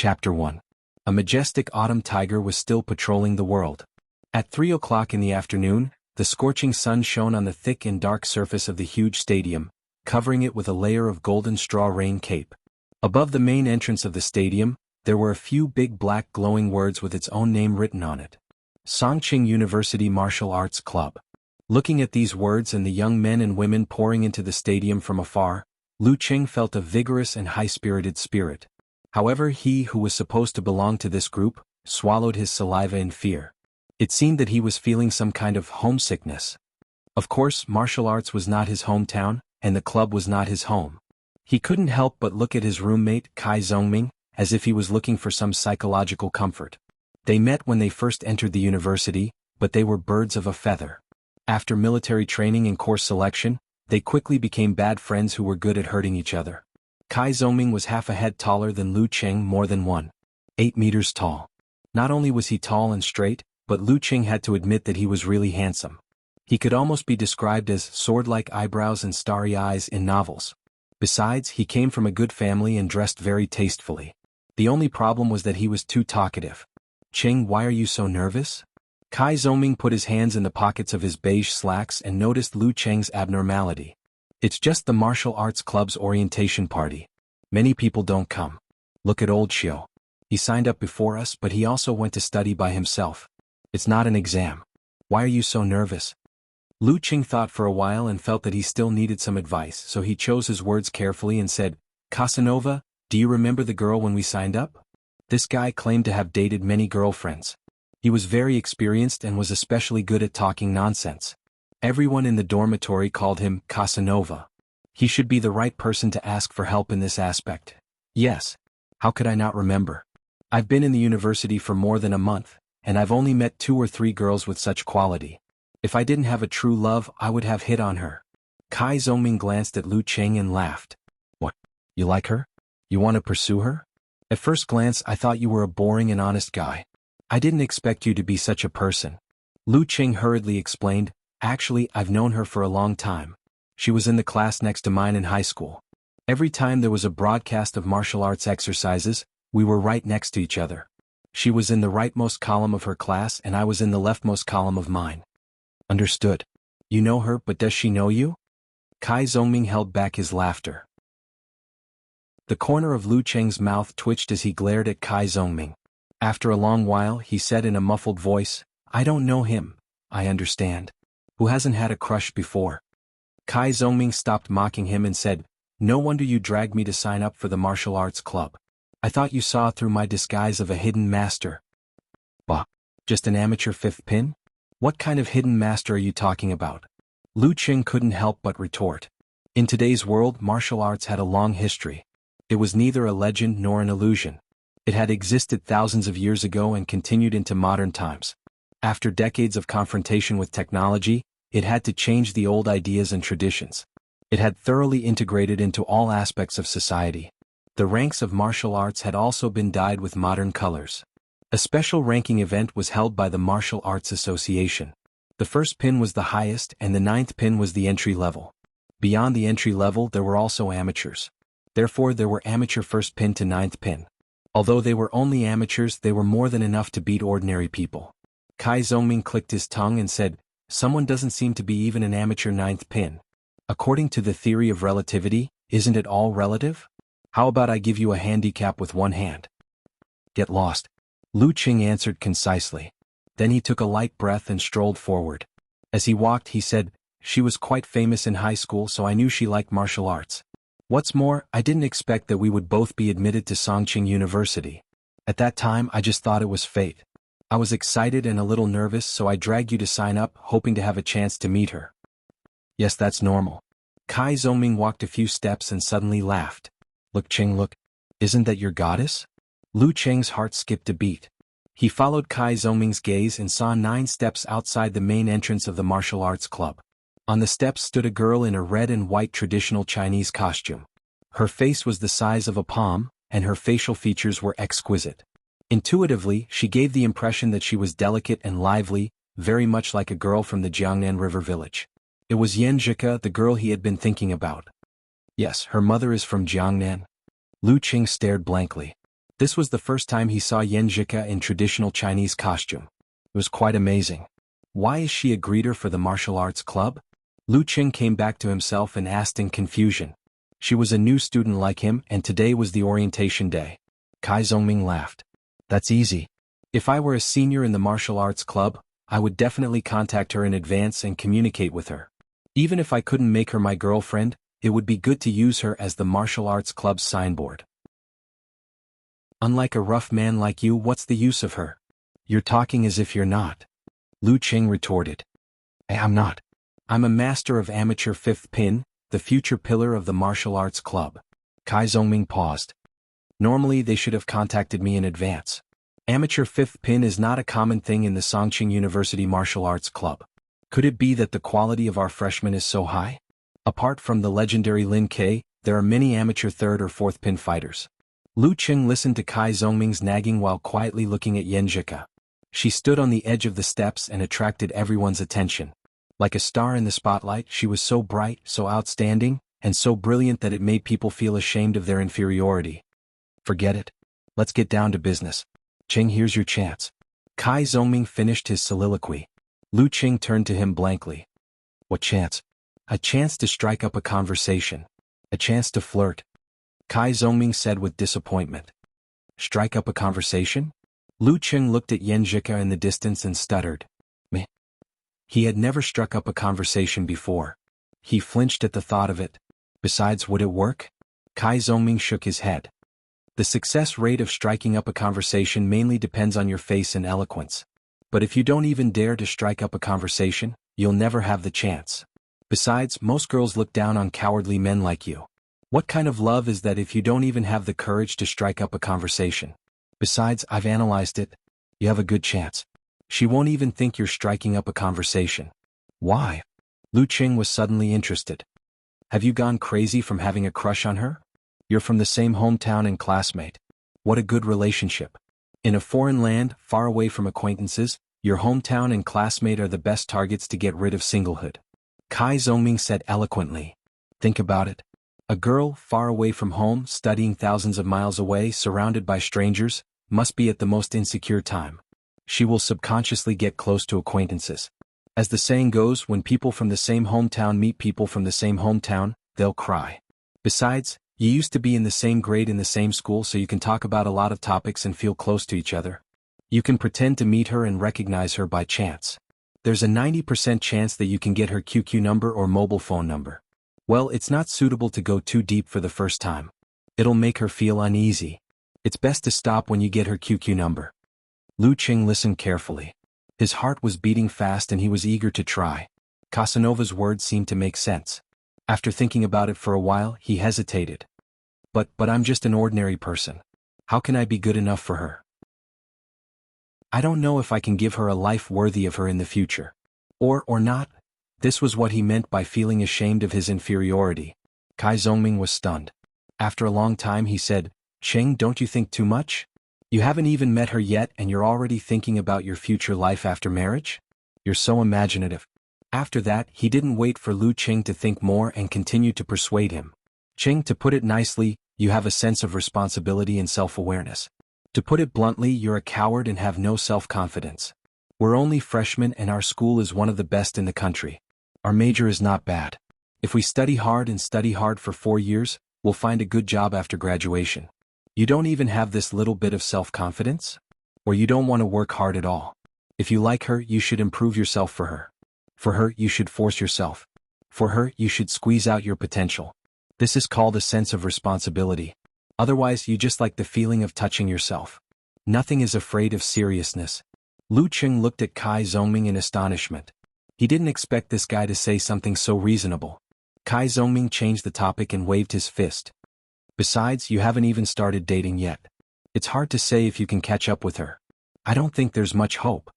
Chapter 1. A majestic autumn tiger was still patrolling the world. At 3 o'clock in the afternoon, the scorching sun shone on the thick and dark surface of the huge stadium, covering it with a layer of golden straw rain cape. Above the main entrance of the stadium, there were a few big black glowing words with its own name written on it. Songqing University Martial Arts Club. Looking at these words and the young men and women pouring into the stadium from afar, Lu Qing felt a vigorous and high-spirited spirit. However, he who was supposed to belong to this group swallowed his saliva in fear. It seemed that he was feeling some kind of homesickness. Of course, martial arts was not his hometown, and the club was not his home. He couldn't help but look at his roommate, Kai Zongming, as if he was looking for some psychological comfort. They met when they first entered the university, but they were birds of a feather. After military training and course selection, they quickly became bad friends who were good at hurting each other. Kai Zongming was half a head taller than Lu Qing, more than 1.8 meters tall. Not only was he tall and straight, but Lu Qing had to admit that he was really handsome. He could almost be described as sword-like eyebrows and starry eyes in novels. Besides, he came from a good family and dressed very tastefully. The only problem was that he was too talkative. "Qing, why are you so nervous?" Kai Zongming put his hands in the pockets of his beige slacks and noticed Lu Qing's abnormality. "It's just the martial arts club's orientation party. Many people don't come. Look at old Xiu. He signed up before us, but he also went to study by himself. It's not an exam. Why are you so nervous?" Lu Qing thought for a while and felt that he still needed some advice, so he chose his words carefully and said, "Casanova, do you remember the girl when we signed up?" This guy claimed to have dated many girlfriends. He was very experienced and was especially good at talking nonsense. Everyone in the dormitory called him Casanova. He should be the right person to ask for help in this aspect. Yes. How could I not remember? I've been in the university for more than a month, and I've only met 2 or 3 girls with such quality. If I didn't have a true love, I would have hit on her. Kai Zongming glanced at Lu Qing and laughed. "What? You like her? You want to pursue her? At first glance I thought you were a boring and honest guy. I didn't expect you to be such a person." Lu Qing hurriedly explained, "Actually, I've known her for a long time. She was in the class next to mine in high school. Every time there was a broadcast of martial arts exercises, we were right next to each other. She was in the rightmost column of her class and I was in the leftmost column of mine." "Understood. You know her, but does she know you?" Kai Zongming held back his laughter. The corner of Lu Qing's mouth twitched as he glared at Kai Zongming. After a long while, he said in a muffled voice, "I don't know him, I understand. Who hasn't had a crush before?" Kai Zongming stopped mocking him and said, "No wonder you dragged me to sign up for the martial arts club. I thought you saw through my disguise of a hidden master." "Bah, just an amateur 5th pin? What kind of hidden master are you talking about?" Lu Qing couldn't help but retort. In today's world, martial arts had a long history. It was neither a legend nor an illusion. It had existed thousands of years ago and continued into modern times. After decades of confrontation with technology, it had to change the old ideas and traditions. It had thoroughly integrated into all aspects of society. The ranks of martial arts had also been dyed with modern colors. A special ranking event was held by the Martial Arts Association. The first pin was the highest and the 9th pin was the entry level. Beyond the entry level there were also amateurs. Therefore there were amateur 1st pin to 9th pin. Although they were only amateurs, they were more than enough to beat ordinary people. Kai Zongming clicked his tongue and said, "Someone doesn't seem to be even an amateur 9th pin. According to the theory of relativity, isn't it all relative? How about I give you a handicap with one hand?" "Get lost," Lu Qing answered concisely. Then he took a light breath and strolled forward. As he walked he said, "She was quite famous in high school, so I knew she liked martial arts. What's more, I didn't expect that we would both be admitted to Songqing University. At that time I just thought it was fate. I was excited and a little nervous, so I dragged you to sign up, hoping to have a chance to meet her." "Yes, that's normal." Kai Zongming walked a few steps and suddenly laughed. "Look Qing, look. Isn't that your goddess?" Lu Qing's heart skipped a beat. He followed Kai Zongming's gaze and saw 9 steps outside the main entrance of the martial arts club. On the steps stood a girl in a red and white traditional Chinese costume. Her face was the size of a palm, and her facial features were exquisite. Intuitively, she gave the impression that she was delicate and lively, very much like a girl from the Jiangnan River village. It was Yan Zhika, the girl he had been thinking about. Yes, her mother is from Jiangnan. Lu Qing stared blankly. This was the first time he saw Yanjika in traditional Chinese costume. It was quite amazing. Why is she a greeter for the martial arts club? Lu Qing came back to himself and asked in confusion. She was a new student like him, and today was the orientation day. Kai Zongming laughed. That's easy. If I were a senior in the martial arts club, I would definitely contact her in advance and communicate with her. Even if I couldn't make her my girlfriend, it would be good to use her as the martial arts club's signboard. Unlike a rough man like you, what's the use of her? You're talking as if you're not. Lu Qing retorted. I'm not. I'm a master of amateur fifth pin, the future pillar of the martial arts club. Kai Zongming paused. Normally they should have contacted me in advance. Amateur fifth pin is not a common thing in the Songqing University Martial Arts Club. Could it be that the quality of our freshmen is so high? Apart from the legendary Lin Kei, there are many amateur third or fourth pin fighters. Lu Qing listened to Kai Zongming's nagging while quietly looking at Yanjika. She stood on the edge of the steps and attracted everyone's attention. Like a star in the spotlight, she was so bright, so outstanding, and so brilliant that it made people feel ashamed of their inferiority. Forget it. Let's get down to business. Qing, here's your chance. Kai Zongming finished his soliloquy. Lu Qing turned to him blankly. What chance? A chance to strike up a conversation. A chance to flirt. Kai Zongming said with disappointment. Strike up a conversation? Lu Qing looked at Yanjika in the distance and stuttered. Meh. He had never struck up a conversation before. He flinched at the thought of it. Besides, would it work? Kai Zongming shook his head. The success rate of striking up a conversation mainly depends on your face and eloquence. But if you don't even dare to strike up a conversation, you'll never have the chance. Besides, most girls look down on cowardly men like you. What kind of love is that if you don't even have the courage to strike up a conversation? Besides, I've analyzed it. You have a good chance. She won't even think you're striking up a conversation. Why? Lu Qing was suddenly interested. Have you gone crazy from having a crush on her? You're from the same hometown and classmate. What a good relationship. In a foreign land, far away from acquaintances, your hometown and classmate are the best targets to get rid of singlehood. Kai Zongming said eloquently. Think about it. A girl, far away from home, studying thousands of miles away, surrounded by strangers, must be at the most insecure time. She will subconsciously get close to acquaintances. As the saying goes, when people from the same hometown meet people from the same hometown, they'll cry. Besides, you used to be in the same grade in the same school, so you can talk about a lot of topics and feel close to each other. You can pretend to meet her and recognize her by chance. There's a 90% chance that you can get her QQ number or mobile phone number. Well, it's not suitable to go too deep for the first time. It'll make her feel uneasy. It's best to stop when you get her QQ number. Lu Qing listened carefully. His heart was beating fast and he was eager to try. Casanova's words seemed to make sense. After thinking about it for a while, he hesitated. But I'm just an ordinary person. How can I be good enough for her? I don't know if I can give her a life worthy of her in the future. Or not. This was what he meant by feeling ashamed of his inferiority. Kai Zongming was stunned. After a long time he said, Qing, don't you think too much? You haven't even met her yet and you're already thinking about your future life after marriage? You're so imaginative. After that, he didn't wait for Lu Qing to think more and continued to persuade him. Qing, to put it nicely, you have a sense of responsibility and self-awareness. To put it bluntly, you're a coward and have no self-confidence. We're only freshmen and our school is one of the best in the country. Our major is not bad. If we study hard for 4 years, we'll find a good job after graduation. You don't even have this little bit of self-confidence? Or you don't want to work hard at all? If you like her, you should improve yourself for her. For her, you should force yourself. For her, you should squeeze out your potential. This is called a sense of responsibility. Otherwise, you just like the feeling of touching yourself. Nothing is afraid of seriousness. Lu Qing looked at Kai Zongming in astonishment. He didn't expect this guy to say something so reasonable. Kai Zongming changed the topic and waved his fist. Besides, you haven't even started dating yet. It's hard to say if you can catch up with her. I don't think there's much hope.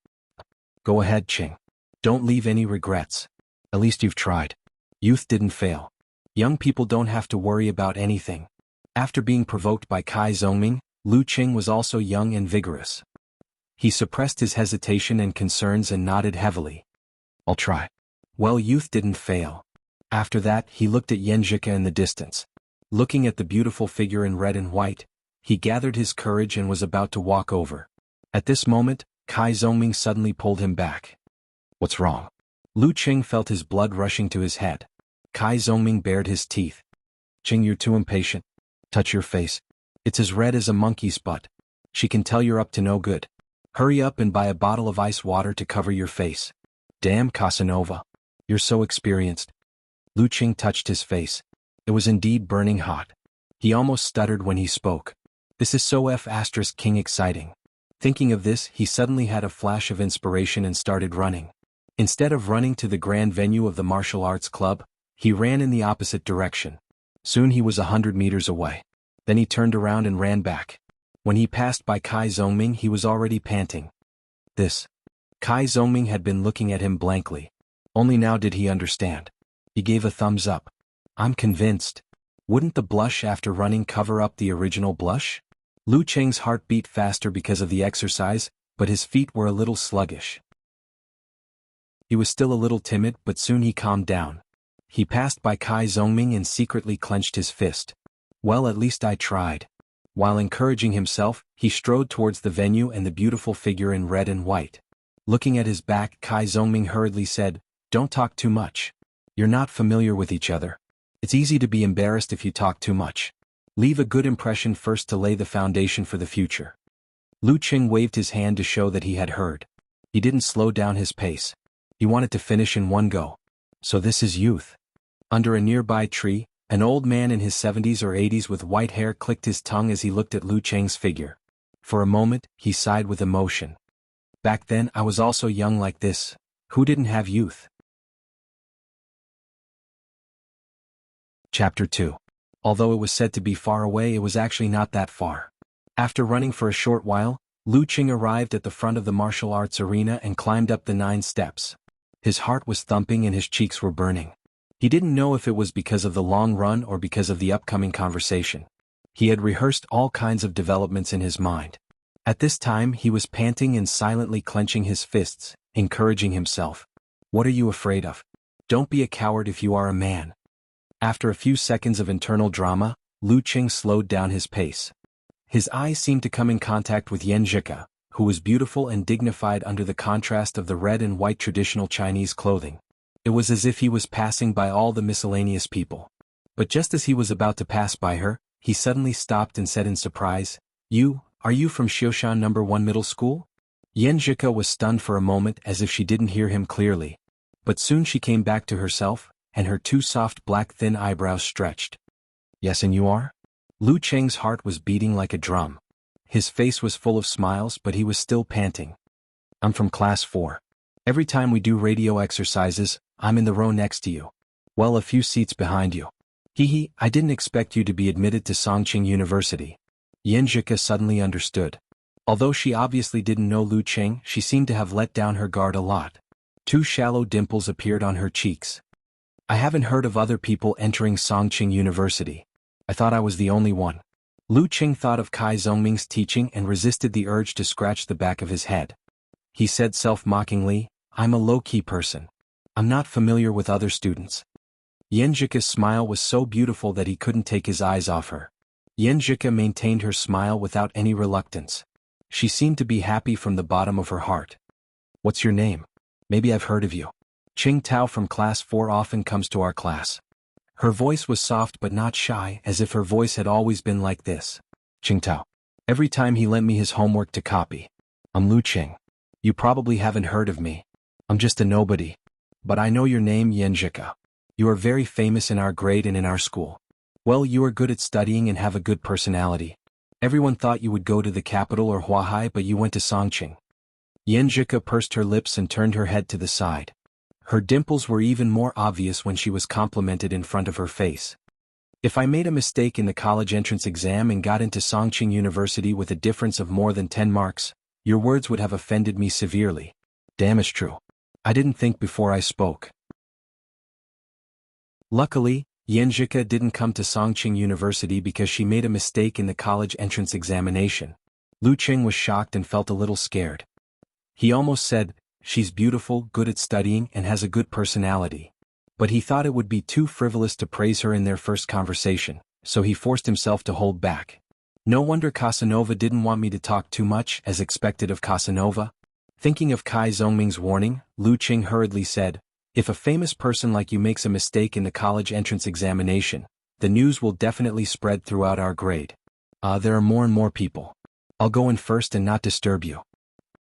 Go ahead, Qing. Don't leave any regrets. At least you've tried. Youth didn't fail. Young people don't have to worry about anything. After being provoked by Kai Zongming, Lu Qing was also young and vigorous. He suppressed his hesitation and concerns and nodded heavily. I'll try. Well, youth didn't fail. After that, he looked at Yanjika in the distance. Looking at the beautiful figure in red and white, He gathered his courage and was about to walk over. At this moment, Kai Zongming suddenly pulled him back. What's wrong? Lu Qing felt his blood rushing to his head. Kai Zongming bared his teeth. Qing, you're too impatient. Touch your face. It's as red as a monkey's butt. She can tell you're up to no good. Hurry up and buy a bottle of ice water to cover your face. Damn, Casanova. You're so experienced. Lu Qing touched his face. It was indeed burning hot. He almost stuttered when he spoke. This is so King exciting. Thinking of this, he suddenly had a flash of inspiration and started running. Instead of running to the grand venue of the martial arts club, he ran in the opposite direction. Soon he was 100 meters away. Then he turned around and ran back. When he passed by Kai Zongming, he was already panting. Kai Zongming had been looking at him blankly. Only now did he understand. He gave a thumbs up. I'm convinced. Wouldn't the blush after running cover up the original blush? Lu Qing's heart beat faster because of the exercise, but his feet were a little sluggish. He was still a little timid, but soon he calmed down. He passed by Kai Zongming and secretly clenched his fist. Well, at least I tried. While encouraging himself, he strode towards the venue and the beautiful figure in red and white. Looking at his back, Kai Zongming hurriedly said, Don't talk too much. You're not familiar with each other. It's easy to be embarrassed if you talk too much. Leave a good impression first to lay the foundation for the future. Lu Qing waved his hand to show that he had heard. He didn't slow down his pace. He wanted to finish in one go. So this is youth. Under a nearby tree, an old man in his 70s or 80s with white hair clicked his tongue as he looked at Lu Qing's figure. For a moment, he sighed with emotion. Back then I was also young like this. Who didn't have youth? Chapter 2. Although it was said to be far away, it was actually not that far. After running for a short while, Lu Qing arrived at the front of the martial arts arena and climbed up the 9 steps. His heart was thumping and his cheeks were burning. He didn't know if it was because of the long run or because of the upcoming conversation. He had rehearsed all kinds of developments in his mind. At this time he was panting and silently clenching his fists, encouraging himself. What are you afraid of? Don't be a coward if you are a man. After a few seconds of internal drama, Lu Qing slowed down his pace. His eyes seemed to come in contact with Yan Zhika, who was beautiful and dignified under the contrast of the red and white traditional Chinese clothing. It was as if he was passing by all the miscellaneous people. But just as he was about to pass by her, he suddenly stopped and said in surprise, Are you from Xioshan No. 1 Middle School? Yan Zhika was stunned for a moment as if she didn't hear him clearly. But soon she came back to herself, and her 2 soft black thin eyebrows stretched. Yes, and you are? Lu Qing's heart was beating like a drum. His face was full of smiles, but he was still panting. I'm from class 4. Every time we do radio exercises, I'm in the row next to you. Well, a few seats behind you. I didn't expect you to be admitted to Songqing University. Yan Zhika suddenly understood. Although she obviously didn't know Lu Qing, she seemed to have let down her guard a lot. 2 shallow dimples appeared on her cheeks. I haven't heard of other people entering Songqing University. I thought I was the only one. Lu Qing thought of Kai Zongming's teaching and resisted the urge to scratch the back of his head. He said self-mockingly, I'm a low-key person. I'm not familiar with other students. Yan Zhika's smile was so beautiful that he couldn't take his eyes off her. Yan Zhika maintained her smile without any reluctance. She seemed to be happy from the bottom of her heart. What's your name? Maybe I've heard of you. Qing Tao from class 4 often comes to our class. Her voice was soft but not shy, as if her voice had always been like this. Qing Tao. Every time he lent me his homework to copy. I'm Lu Qing. You probably haven't heard of me. I'm just a nobody. But I know your name, Yan Zhika. You are very famous in our grade and in our school. Well, you are good at studying and have a good personality. Everyone thought you would go to the capital or Huahai, but you went to Songqing. Yan Zhika pursed her lips and turned her head to the side. Her dimples were even more obvious when she was complimented in front of her face. If I made a mistake in the college entrance exam and got into Songqing University with a difference of more than 10 marks, your words would have offended me severely. Damn, it's true. I didn't think before I spoke. Luckily, Yan Zhika didn't come to Songqing University because she made a mistake in the college entrance examination. Lu Qing was shocked and felt a little scared. He almost said, she's beautiful, good at studying, and has a good personality. But he thought it would be too frivolous to praise her in their first conversation, so he forced himself to hold back. No wonder Casanova didn't want me to talk too much, as expected of Casanova. Thinking of Kai Zongming's warning, Lu Qing hurriedly said, "If a famous person like you makes a mistake in the college entrance examination, the news will definitely spread throughout our grade. There are more and more people. I'll go in first and not disturb you."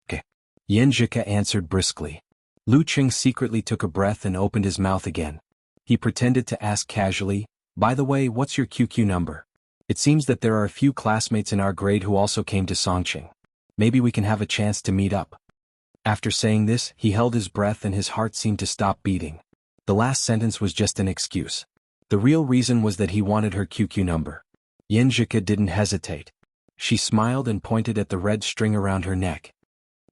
"Okay." Yan Zhika answered briskly. Lu Qing secretly took a breath and opened his mouth again. He pretended to ask casually, "By the way, what's your QQ number? It seems that there are a few classmates in our grade who also came to Songqing. Maybe we can have a chance to meet up." After saying this, he held his breath and his heart seemed to stop beating. The last sentence was just an excuse. The real reason was that he wanted her QQ number. Yan Zhika didn't hesitate. She smiled and pointed at the red string around her neck.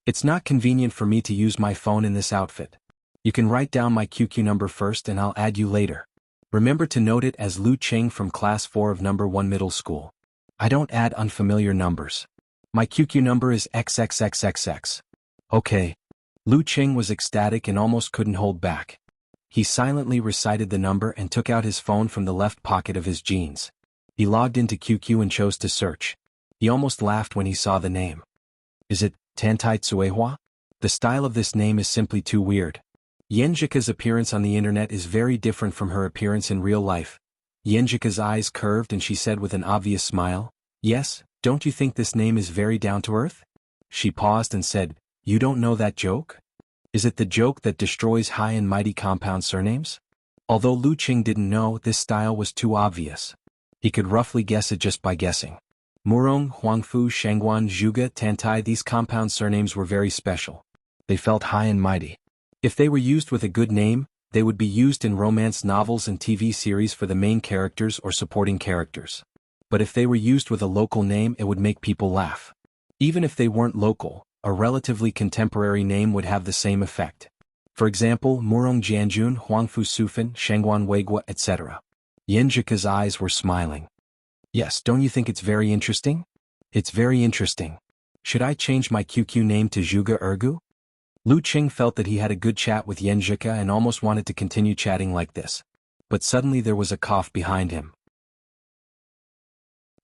"It's not convenient for me to use my phone in this outfit. You can write down my QQ number first and I'll add you later. Remember to note it as Lu Qing from class 4 of number 1 middle school. I don't add unfamiliar numbers. My QQ number is XXXXX. Okay." Lu Qing was ecstatic and almost couldn't hold back. He silently recited the number and took out his phone from the left pocket of his jeans. He logged into QQ and chose to search. He almost laughed when he saw the name. Is it Tantai Tsuehua? The style of this name is simply too weird. Yan Zhika's appearance on the internet is very different from her appearance in real life. Yan Zhika's eyes curved and she said with an obvious smile, "Yes, don't you think this name is very down-to-earth?" She paused and said, "You don't know that joke? Is it the joke that destroys high and mighty compound surnames?" Although Lu Qing didn't know, this style was too obvious. He could roughly guess it just by guessing. Murong, Huangfu, Shangguan, Zhuge, Tantai, these compound surnames were very special. They felt high and mighty. If they were used with a good name, they would be used in romance novels and TV series for the main characters or supporting characters. But if they were used with a local name, it would make people laugh. Even if they weren't local, a relatively contemporary name would have the same effect. For example, Murong Jianjun, Huangfu Sufan, Shangguan Weigua, etc. Yan Zhika's eyes were smiling. "Yes, don't you think it's very interesting?" "It's very interesting. Should I change my QQ name to Zhuge Ergu?" Lu Qing felt that he had a good chat with Yan Zhika and almost wanted to continue chatting like this. But suddenly there was a cough behind him.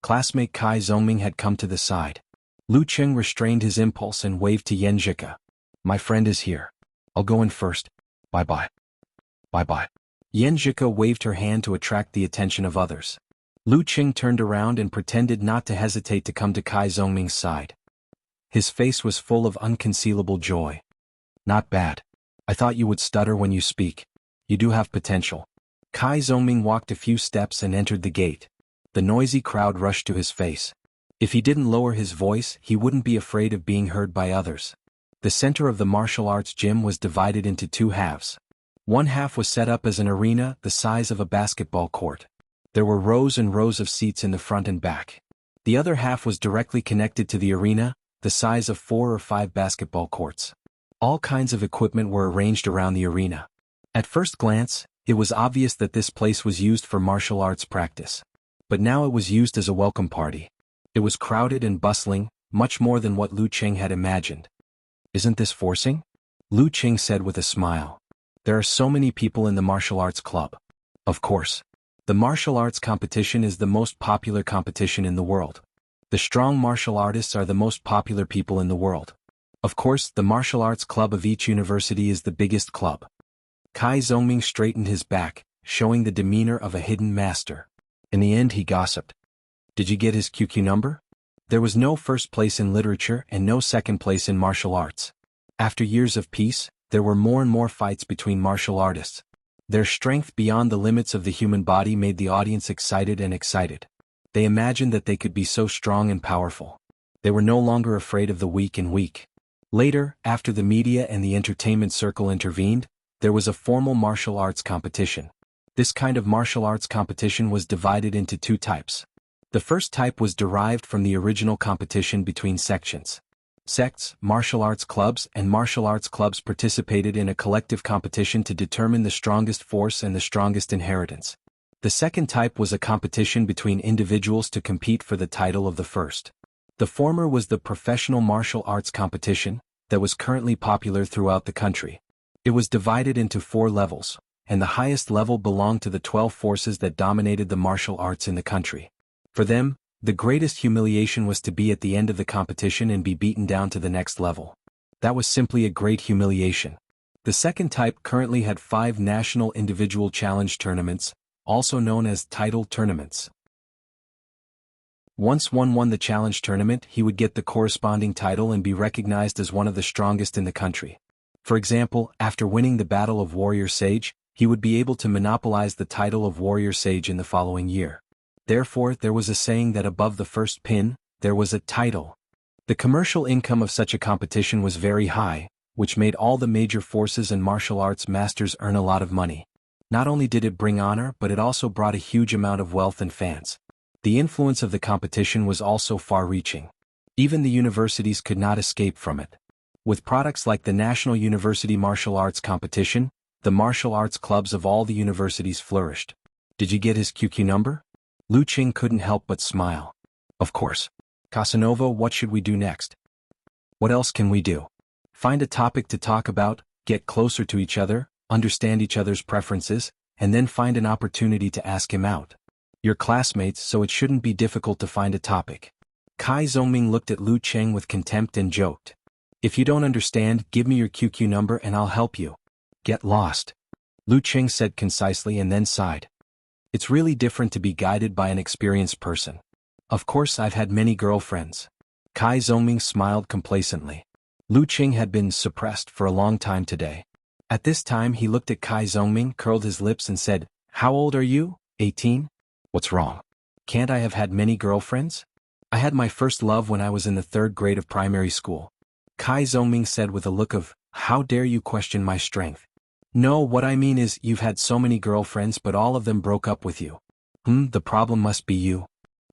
Classmate Kai Zongming had come to the side. Lu Qing restrained his impulse and waved to Yan Zhika. "My friend is here. I'll go in first. Bye-bye." "Bye-bye." Yan Zhika waved her hand to attract the attention of others. Lu Qing turned around and pretended not to hesitate to come to Kai Zongming's side. His face was full of unconcealable joy. "Not bad. I thought you would stutter when you speak. You do have potential." Kai Zongming walked a few steps and entered the gate. The noisy crowd rushed to his face. If he didn't lower his voice, he wouldn't be afraid of being heard by others. The center of the martial arts gym was divided into two halves. One half was set up as an arena the size of a basketball court. There were rows and rows of seats in the front and back. The other half was directly connected to the arena, the size of 4 or 5 basketball courts. All kinds of equipment were arranged around the arena. At first glance, it was obvious that this place was used for martial arts practice. But now it was used as a welcome party. It was crowded and bustling, much more than what Lu Qing had imagined. "Isn't this forcing?" Lu Qing said with a smile. "There are so many people in the martial arts club." "Of course. The martial arts competition is the most popular competition in the world. The strong martial artists are the most popular people in the world. Of course, the martial arts club of each university is the biggest club." Kai Zongming straightened his back, showing the demeanor of a hidden master. In the end he gossiped. "Did you get his QQ number?" There was no first place in literature and no second place in martial arts. After years of peace, there were more and more fights between martial artists. Their strength beyond the limits of the human body made the audience excited and excited. They imagined that they could be so strong and powerful. They were no longer afraid of the weak and weak. Later, after the media and the entertainment circle intervened, there was a formal martial arts competition. This kind of martial arts competition was divided into two types. The first type was derived from the original competition between sections. Sects, martial arts clubs, and martial arts clubs participated in a collective competition to determine the strongest force and the strongest inheritance. The second type was a competition between individuals to compete for the title of the first. The former was the professional martial arts competition that was currently popular throughout the country. It was divided into 4 levels, and the highest level belonged to the 12 forces that dominated the martial arts in the country. For them, The greatest humiliation was to be at the end of the competition and be beaten down to the next level. That was simply a great humiliation. The second type currently had 5 national individual challenge tournaments, also known as title tournaments. Once one won the challenge tournament, he would get the corresponding title and be recognized as one of the strongest in the country. For example, after winning the Battle of Warrior Sage, he would be able to monopolize the title of Warrior Sage in the following year. Therefore, there was a saying that above the first pin, there was a title. The commercial income of such a competition was very high, which made all the major forces and martial arts masters earn a lot of money. Not only did it bring honor, but it also brought a huge amount of wealth and fans. The influence of the competition was also far-reaching. Even the universities could not escape from it. With products like the National University Martial Arts Competition, the martial arts clubs of all the universities flourished. Did you get his QQ number? Lu Qing couldn't help but smile. Of course. Casanova, what should we do next? What else can we do? Find a topic to talk about, get closer to each other, understand each other's preferences, and then find an opportunity to ask him out. You're classmates, so it shouldn't be difficult to find a topic. Kai Zongming looked at Lu Cheng with contempt and joked. If you don't understand, give me your QQ number and I'll help you. Get lost. Lu Cheng said concisely and then sighed. It's really different to be guided by an experienced person. Of course, I've had many girlfriends. Kai Zongming smiled complacently. Lu Cheng had been suppressed for a long time today. At this time he looked at Kai Zongming, curled his lips and said, "How old are you? 18? What's wrong? Can't I have had many girlfriends? I had my first love when I was in the 3rd grade of primary school." Kai Zongming said with a look of, "How dare you question my strength? No, what I mean is, you've had so many girlfriends but all of them broke up with you. The problem must be you."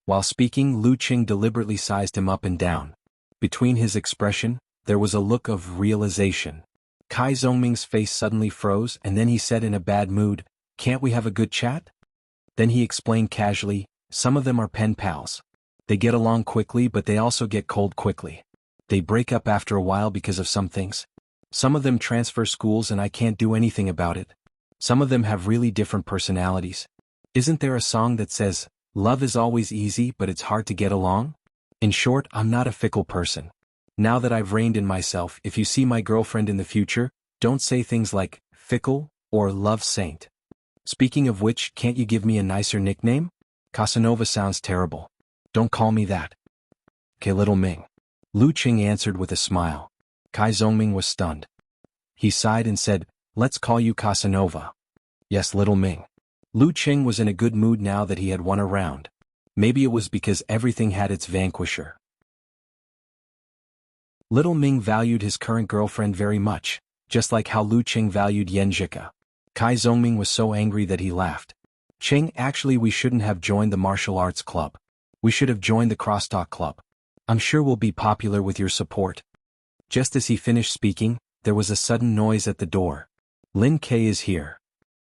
While speaking, Lu Qing deliberately sized him up and down. Between his expression, there was a look of realization. Kai Zongming's face suddenly froze and then he said in a bad mood, "Can't we have a good chat?" Then he explained casually, "Some of them are pen pals. They get along quickly but they also get cold quickly. They break up after a while because of some things. Some of them transfer schools and I can't do anything about it. Some of them have really different personalities. Isn't there a song that says, 'Love is always easy but it's hard to get along'? In short, I'm not a fickle person. Now that I've reined in myself, if you see my girlfriend in the future, don't say things like, fickle, or love saint. Speaking of which, can't you give me a nicer nickname? Casanova sounds terrible. Don't call me that." "Okay, little Ming." Lu Qing answered with a smile. Kai Zongming was stunned. He sighed and said, "Let's call you Casanova." "Yes, little Ming." Lu Qing was in a good mood now that he had won a round. Maybe it was because everything had its vanquisher. Little Ming valued his current girlfriend very much, just like how Lu Qing valued Yan Zhika. Kai Zongming was so angry that he laughed. "Qing, actually we shouldn't have joined the martial arts club. We should have joined the crosstalk club. I'm sure we'll be popular with your support." Just as he finished speaking, there was a sudden noise at the door. "Lin Ke is here."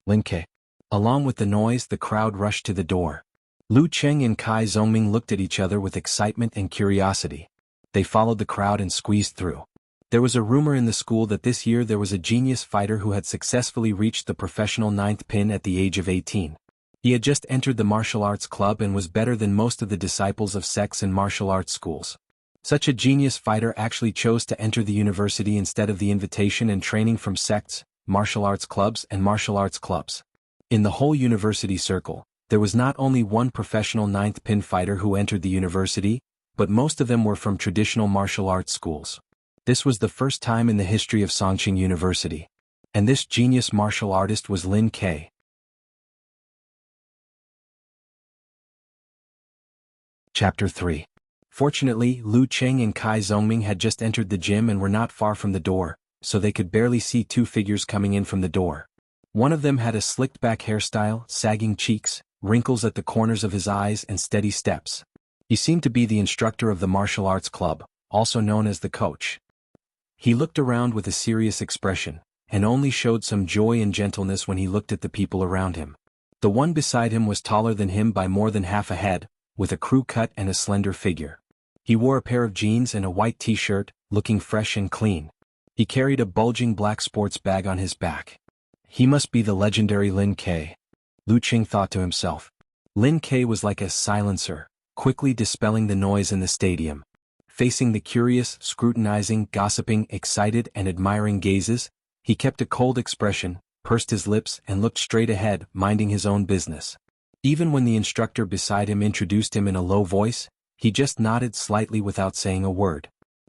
"Lin Ke." Along with the noise, the crowd rushed to the door. Lu Cheng and Kai Zongming looked at each other with excitement and curiosity. They followed the crowd and squeezed through. There was a rumor in the school that this year there was a genius fighter who had successfully reached the professional 9th pin at the age of 18. He had just entered the martial arts club and was better than most of the disciples of sects and martial arts schools. Such a genius fighter actually chose to enter the university instead of the invitation and training from sects, martial arts clubs and martial arts clubs. In the whole university circle, there was not only one professional 9th pin fighter who entered the university, but most of them were from traditional martial arts schools. This was the first time in the history of Songqing University. And this genius martial artist was Lin Ke. Chapter 3. Fortunately, Lu Cheng and Kai Zongming had just entered the gym and were not far from the door, so they could barely see 2 figures coming in from the door. One of them had a slicked-back hairstyle, sagging cheeks, wrinkles at the corners of his eyes and steady steps. He seemed to be the instructor of the martial arts club, also known as the coach. He looked around with a serious expression, and only showed some joy and gentleness when he looked at the people around him. The one beside him was taller than him by more than half a head, with a crew cut and a slender figure. He wore a pair of jeans and a white t-shirt, looking fresh and clean. He carried a bulging black sports bag on his back. He must be the legendary Lin Ke. Lu Qing thought to himself. Lin Ke was like a silencer, quickly dispelling the noise in the stadium. Facing the curious, scrutinizing, gossiping, excited, and admiring gazes, he kept a cold expression, pursed his lips, and looked straight ahead, minding his own business. Even when the instructor beside him introduced him in a low voice, he just nodded slightly without saying a word.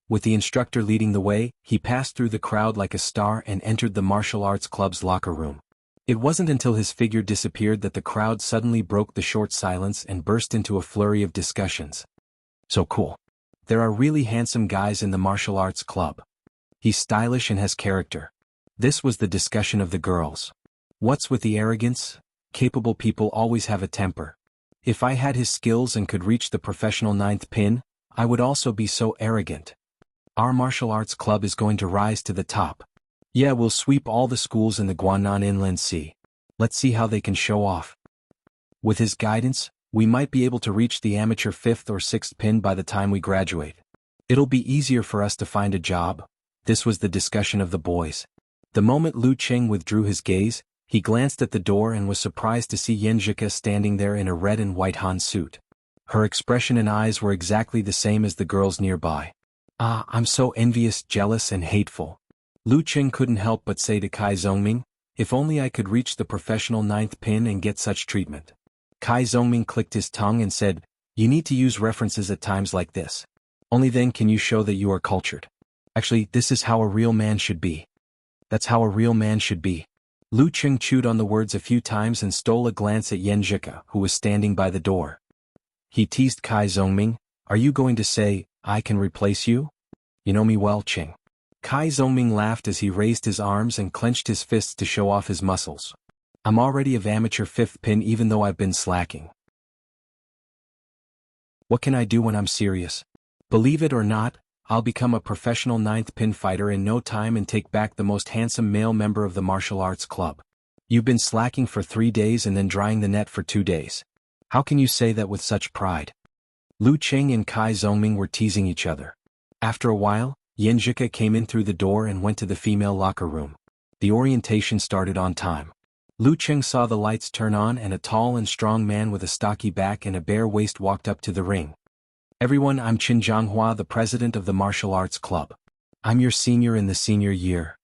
With the instructor leading the way, he passed through the crowd like a star and entered the martial arts club's locker room. It wasn't until his figure disappeared that the crowd suddenly broke the short silence and burst into a flurry of discussions. So cool. There are really handsome guys in the martial arts club. He's stylish and has character. This was the discussion of the girls. What's with the arrogance? Capable people always have a temper. If I had his skills and could reach the professional ninth pin, I would also be so arrogant. Our martial arts club is going to rise to the top. Yeah, we'll sweep all the schools in the Guanan Inland Sea. Let's see how they can show off. With his guidance, we might be able to reach the amateur 5th or 6th pin by the time we graduate. It'll be easier for us to find a job. This was the discussion of the boys. The moment Lu Qing withdrew his gaze, he glanced at the door and was surprised to see Yanjika standing there in a red and white Han suit. Her expression and eyes were exactly the same as the girls nearby. Ah, I'm so envious, jealous, and hateful. Lu Qing couldn't help but say to Kai Zhongming, if only I could reach the professional 9th pin and get such treatment. Kai Zhongming clicked his tongue and said, you need to use references at times like this. Only then can you show that you are cultured. Actually, this is how a real man should be. That's how a real man should be. Lu Qing chewed on the words a few times and stole a glance at Yanjika, who was standing by the door. He teased Kai Zhongming, are you going to say, I can replace you? You know me well, Qing. Kai Zhongming laughed as he raised his arms and clenched his fists to show off his muscles. I'm already of amateur 5th pin even though I've been slacking. What can I do when I'm serious? Believe it or not, I'll become a professional 9th pin fighter in no time and take back the most handsome male member of the martial arts club. You've been slacking for 3 days and then drying the net for 2 days. How can you say that with such pride? Lu Qing and Kai Zhongming were teasing each other. After a while, Yanjika came in through the door and went to the female locker room. The orientation started on time. Lu Qing saw the lights turn on and a tall and strong man with a stocky back and a bare waist walked up to the ring. Everyone, I'm Qin Zhanghua, the president of the martial arts club. I'm your senior in the senior year.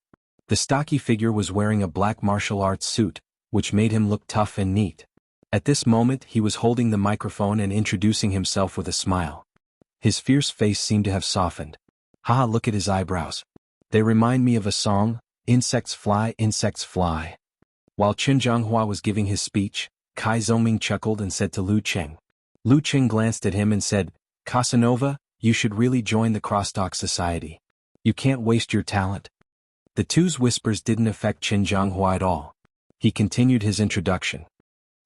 The stocky figure was wearing a black martial arts suit, which made him look tough and neat. At this moment he was holding the microphone and introducing himself with a smile. His fierce face seemed to have softened. Haha, look at his eyebrows. They remind me of a song, insects fly, insects fly. While Qin Zhanghua was giving his speech, Kai Zhongming chuckled and said to Lu Qing. Lu Qing glanced at him and said, Casanova, you should really join the Crosstalk Society. You can't waste your talent. The two's whispers didn't affect Qin Zhanghua at all. He continued his introduction.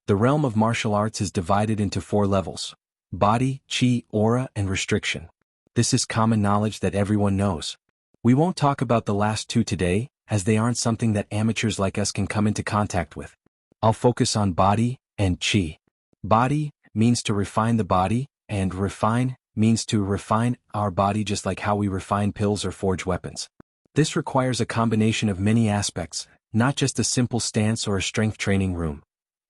The realm of martial arts is divided into 4 levels: body, chi, aura, and restriction. This is common knowledge that everyone knows. We won't talk about the last 2 today, as they aren't something that amateurs like us can come into contact with. I'll focus on body and chi. Body means to refine the body, and refine means to refine our body just like how we refine pills or forge weapons. This requires a combination of many aspects, not just a simple stance or a strength training room.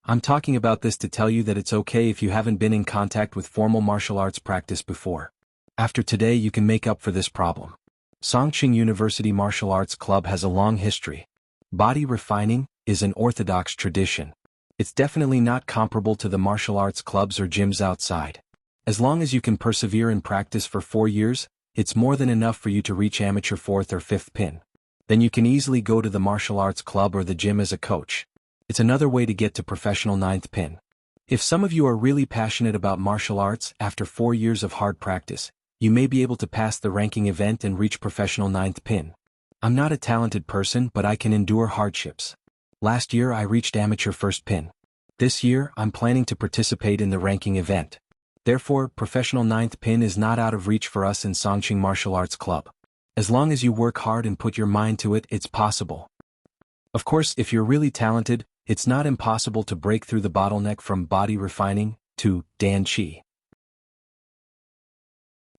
I'm talking about this to tell you that it's okay if you haven't been in contact with formal martial arts practice before. After today you can make up for this problem. Songqing University Martial Arts Club has a long history. Body refining is an orthodox tradition. It's definitely not comparable to the martial arts clubs or gyms outside. As long as you can persevere in practice for 4 years, it's more than enough for you to reach amateur 4th or 5th pin. Then you can easily go to the martial arts club or the gym as a coach. It's another way to get to professional 9th pin. If some of you are really passionate about martial arts, after 4 years of hard practice, you may be able to pass the ranking event and reach professional 9th pin. I'm not a talented person, but I can endure hardships. Last year I reached amateur 1st pin. This year I'm planning to participate in the ranking event. Therefore, professional 9th pin is not out of reach for us in Songqing Martial Arts Club. As long as you work hard and put your mind to it, it's possible. Of course, if you're really talented, it's not impossible to break through the bottleneck from body refining to Dan Qi.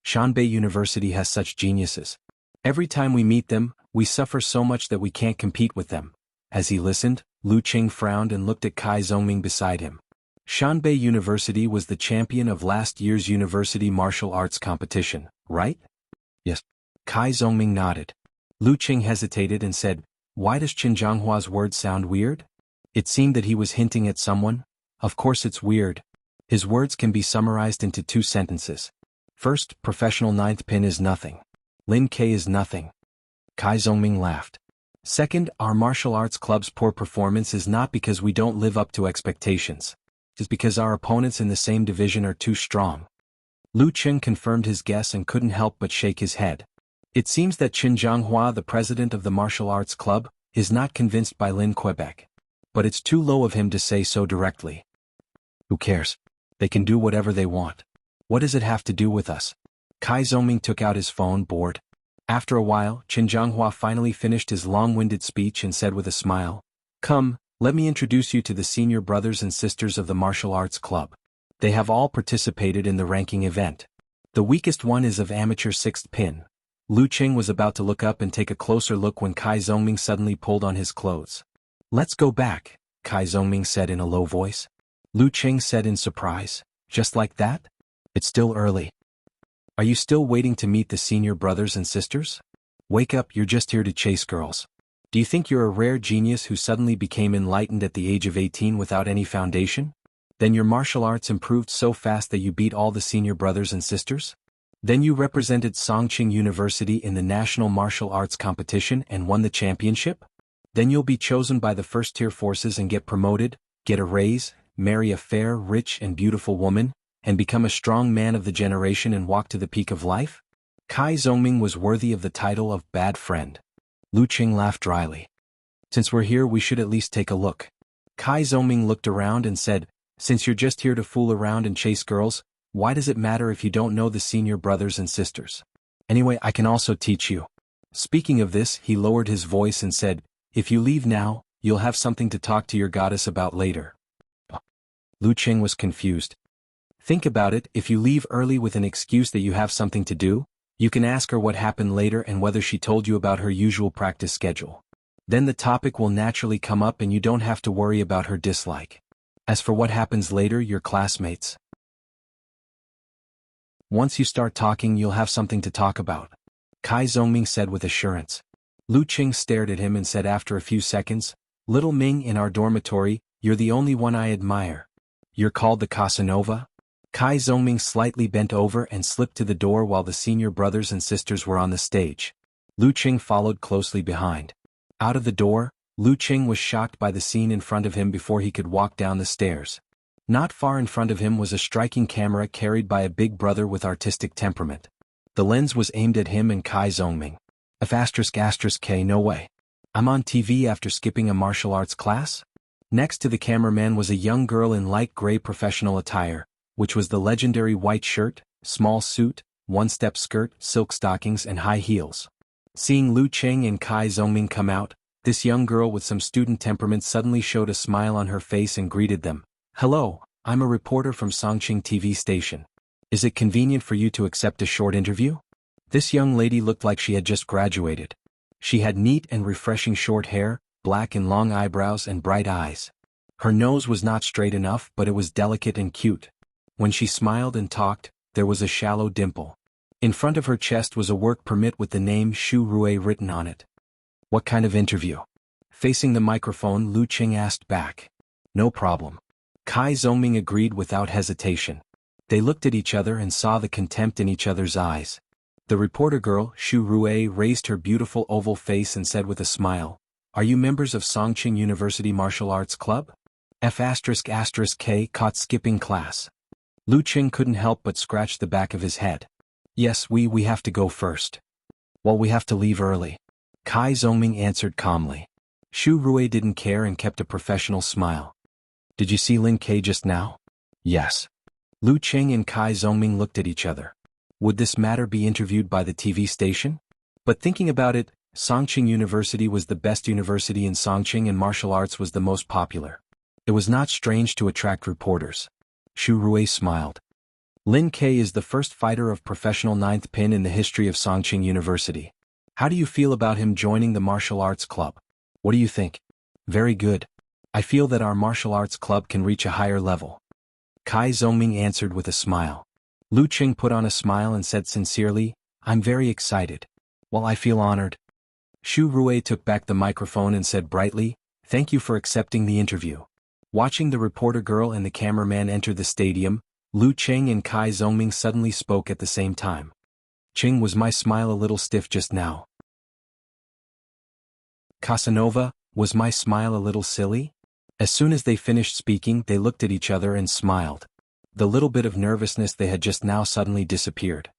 Shanbei University has such geniuses. Every time we meet them, we suffer so much that we can't compete with them. As he listened, Lu Qing frowned and looked at Kai Zhongming beside him. Shanbei University was the champion of last year's university martial arts competition, right? Yes. Kai Zongming nodded. Lu Qing hesitated and said, "Why does Qin Zhanghua's word sound weird?" It seemed that he was hinting at someone. Of course it's weird. His words can be summarized into 2 sentences. First, professional ninth pin is nothing. Lin K is nothing. Kai Zongming laughed. Second, our martial arts club's poor performance is not because we don't live up to expectations. It's because our opponents in the same division are too strong. Lu Qing confirmed his guess and couldn't help but shake his head. It seems that Qin Zhanghua, the president of the martial arts club, is not convinced by Lin Quebec. But it's too low of him to say so directly. Who cares? They can do whatever they want. What does it have to do with us? Kai Zongming took out his phone, bored. After a while, Qin Zhanghua finally finished his long-winded speech and said with a smile, "Come, let me introduce you to the senior brothers and sisters of the martial arts club. They have all participated in the ranking event. The weakest one is of amateur 6th pin." Lu Qing was about to look up and take a closer look when Kai Zongming suddenly pulled on his clothes. "Let's go back," Kai Zongming said in a low voice. Lu Qing said in surprise, "Just like that? It's still early. Are you still waiting to meet the senior brothers and sisters? Wake up, you're just here to chase girls. Do you think you're a rare genius who suddenly became enlightened at the age of 18 without any foundation? Then your martial arts improved so fast that you beat all the senior brothers and sisters? Then you represented Songqing University in the national martial arts competition and won the championship? Then you'll be chosen by the first-tier forces and get promoted, get a raise, marry a fair, rich and beautiful woman, and become a strong man of the generation and walk to the peak of life?" Kai Zongming was worthy of the title of bad friend. Lu Qing laughed dryly. "Since we're here, we should at least take a look." Kai Zongming looked around and said, "Since you're just here to fool around and chase girls, why does it matter if you don't know the senior brothers and sisters? Anyway, I can also teach you." Speaking of this, he lowered his voice and said, "If you leave now, you'll have something to talk to your goddess about later." Lu Qing was confused. "Think about it, if you leave early with an excuse that you have something to do, you can ask her what happened later and whether she told you about her usual practice schedule. Then the topic will naturally come up and you don't have to worry about her dislike. As for what happens later, your classmates. Once you start talking, you'll have something to talk about," Kai Zongming said with assurance. Lu Qing stared at him and said after a few seconds, "Little Ming, in our dormitory, you're the only one I admire. You're called the Casanova?" Kai Zongming slightly bent over and slipped to the door while the senior brothers and sisters were on the stage. Lu Qing followed closely behind. Out of the door, Lu Qing was shocked by the scene in front of him before he could walk down the stairs. Not far in front of him was a striking camera carried by a big brother with artistic temperament. The lens was aimed at him and Kai Zongming. K, no way. I'm on TV after skipping a martial arts class? Next to the cameraman was a young girl in light gray professional attire, which was the legendary white shirt, small suit, one-step skirt, silk stockings and high heels. Seeing Lu Qing and Kai Zongming come out, this young girl with some student temperament suddenly showed a smile on her face and greeted them. "Hello, I'm a reporter from Songqing TV station. Is it convenient for you to accept a short interview?" This young lady looked like she had just graduated. She had neat and refreshing short hair, black and long eyebrows and bright eyes. Her nose was not straight enough, but it was delicate and cute. When she smiled and talked, there was a shallow dimple. In front of her chest was a work permit with the name Shu Rue written on it. "What kind of interview?" Facing the microphone, Lu Qing asked back. "No problem." Kai Zongming agreed without hesitation. They looked at each other and saw the contempt in each other's eyes. The reporter girl, Shu Rue, raised her beautiful oval face and said with a smile, "Are you members of Songqing University Martial Arts Club?" K caught skipping class. Lu Qing couldn't help but scratch the back of his head. "Yes, we have to go first." "Well, we have to leave early," Kai Zongming answered calmly. Shu Rue didn't care and kept a professional smile. "Did you see Lin K just now?" "Yes." Lu Qing and Kai Zongming looked at each other. Would this matter be interviewed by the TV station? But thinking about it, Songqing University was the best university in Songqing and martial arts was the most popular. It was not strange to attract reporters. Shu Rue smiled. "Lin K is the first fighter of professional ninth pin in the history of Songqing University. How do you feel about him joining the martial arts club? What do you think?" "Very good. I feel that our martial arts club can reach a higher level. Kai Zhongming answered with a smile. Lu Qing put on a smile and said sincerely, I'm very excited. Well, I feel honored. Xu Rui took back the microphone and said brightly, thank you for accepting the interview. Watching the reporter girl and the cameraman enter the stadium, Lu Qing and Kai Zhongming suddenly spoke at the same time. Qing, was my smile a little stiff just now? Casanova, was my smile a little silly? As soon as they finished speaking, they looked at each other and smiled. The little bit of nervousness they had just now suddenly disappeared.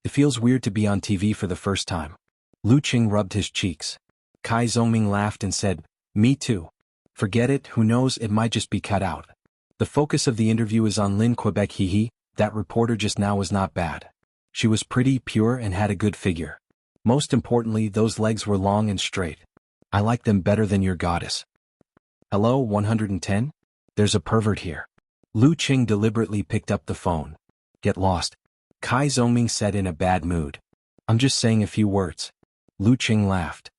It feels weird to be on TV for the first time. Lu Qing rubbed his cheeks. Kai Zhongming laughed and said, me too. Forget it, who knows, it might just be cut out. The focus of the interview is on Lin Quebec. That reporter just now was not bad. She was pretty, pure, and had a good figure. Most importantly, those legs were long and straight. I like them better than your goddess. Hello, 110? There's a pervert here. Lu Qing deliberately picked up the phone. Get lost. Kai Zhongming said in a bad mood. I'm just saying a few words. Lu Qing laughed.